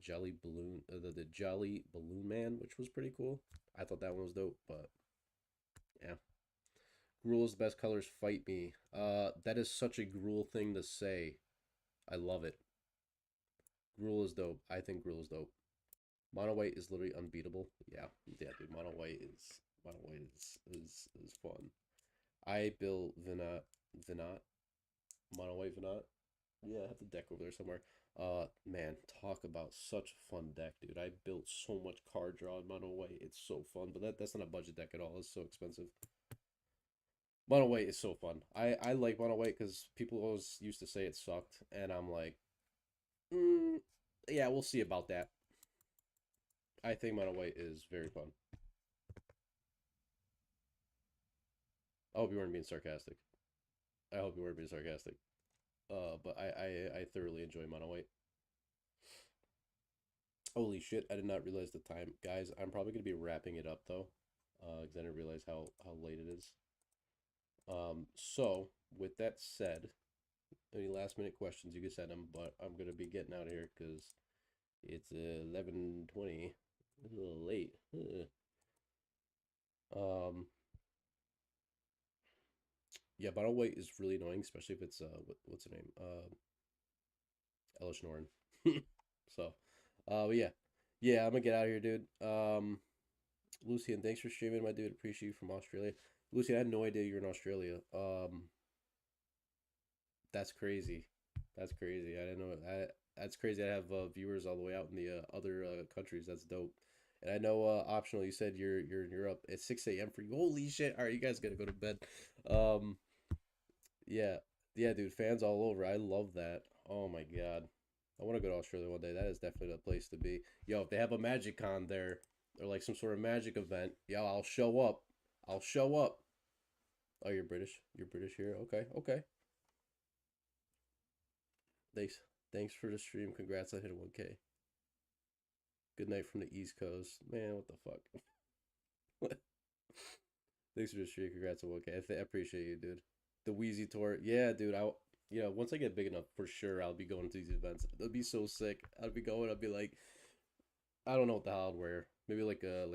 Jolly Balloon, the Jolly Balloon Man, which was pretty cool. I thought that one was dope, but yeah. Gruul is the best colors. Fight me. That is such a Gruul thing to say. I love it. Gruul is dope. I think Gruul is dope. Mono white is literally unbeatable. Yeah, yeah, dude. Mono white is fun. I built Vinat, Mono white Vinat. Yeah, I have the deck over there somewhere. Man, talk about such a fun deck, dude. I built so much card draw in Mono white. It's so fun, but that's not a budget deck at all. It's so expensive. Mono white is so fun. I like mono white because people always used to say it sucked, and I'm like, mm, yeah, we'll see about that. I think mono white is very fun. I hope you weren't being sarcastic. I hope you weren't being sarcastic. But I thoroughly enjoy mono white. Holy shit! I did not realize the time, guys. I'm probably gonna be wrapping it up though, because I didn't realize how late it is. So with that said, any last minute questions you can send them, but I'm gonna be getting out of here because it's 11:20. A little late. Um, yeah, bottle weight is really annoying, especially if it's what's her name? Elish Norn. So, but yeah, yeah, I'm gonna get out of here, dude. Lucian, thanks for streaming, my dude. Appreciate you from Australia. Lucian, I had no idea you were in Australia. That's crazy. That's crazy. I didn't know. That's crazy. I have viewers all the way out in the other countries. That's dope. And I know optional. You said you're in Europe. It's 6 a.m. for you. Holy shit! All right, you guys gotta go to bed. Um, yeah, yeah, dude. Fans all over. I love that. Oh my god, I want to go to Australia one day. That is definitely the place to be. Yo, if they have a Magic Con there or like some sort of magic event, yo, I'll show up. I'll show up. Oh, you're British. You're British here. Okay, okay. Thanks. Thanks for the stream. Congrats on hitting 1K. Good night from the East Coast. Man, what the fuck? Thanks for the stream. Congrats on 1K. I appreciate you, dude. The Weasy tour. Yeah, dude. Once I get big enough, for sure, I'll be going to these events. It'll be so sick. I'll be going. I'll be like, I don't know what the hell I'd wear. Maybe like a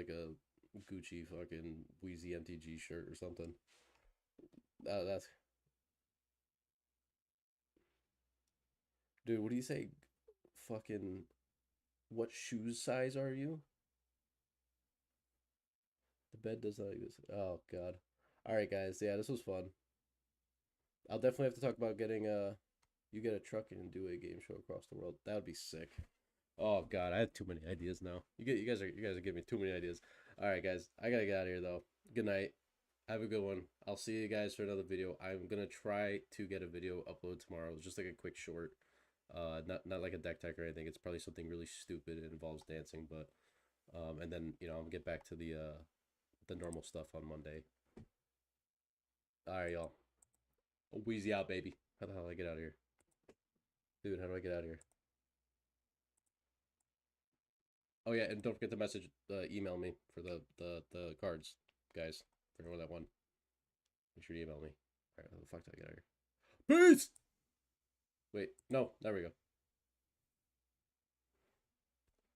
Gucci fucking Weasy MTG shirt or something. That's dude. What do you say? Fucking what shoes size are you? The bed does not exist. Oh god. All right, guys. Yeah, this was fun. I'll definitely have to talk about getting you get a truck and do a game show across the world. That would be sick. Oh god, I have too many ideas now. You guys are giving me too many ideas. All right, guys. I gotta get out of here though. Good night. Have a good one. I'll see you guys for another video. I'm gonna try to get a video upload tomorrow. It's just like a quick short. Not like a deck tech or anything. It's probably something really stupid. It involves dancing, but and then I'm gonna get back to the normal stuff on Monday. All right, y'all. Wheezy out, baby. How the hell do I get out of here, dude? How do I get out of here? Oh yeah, and don't forget to email me for the cards, guys. For anyone that won, make sure to email me. All right, how the fuck do I get out of here? Peace. Wait, no, there we go.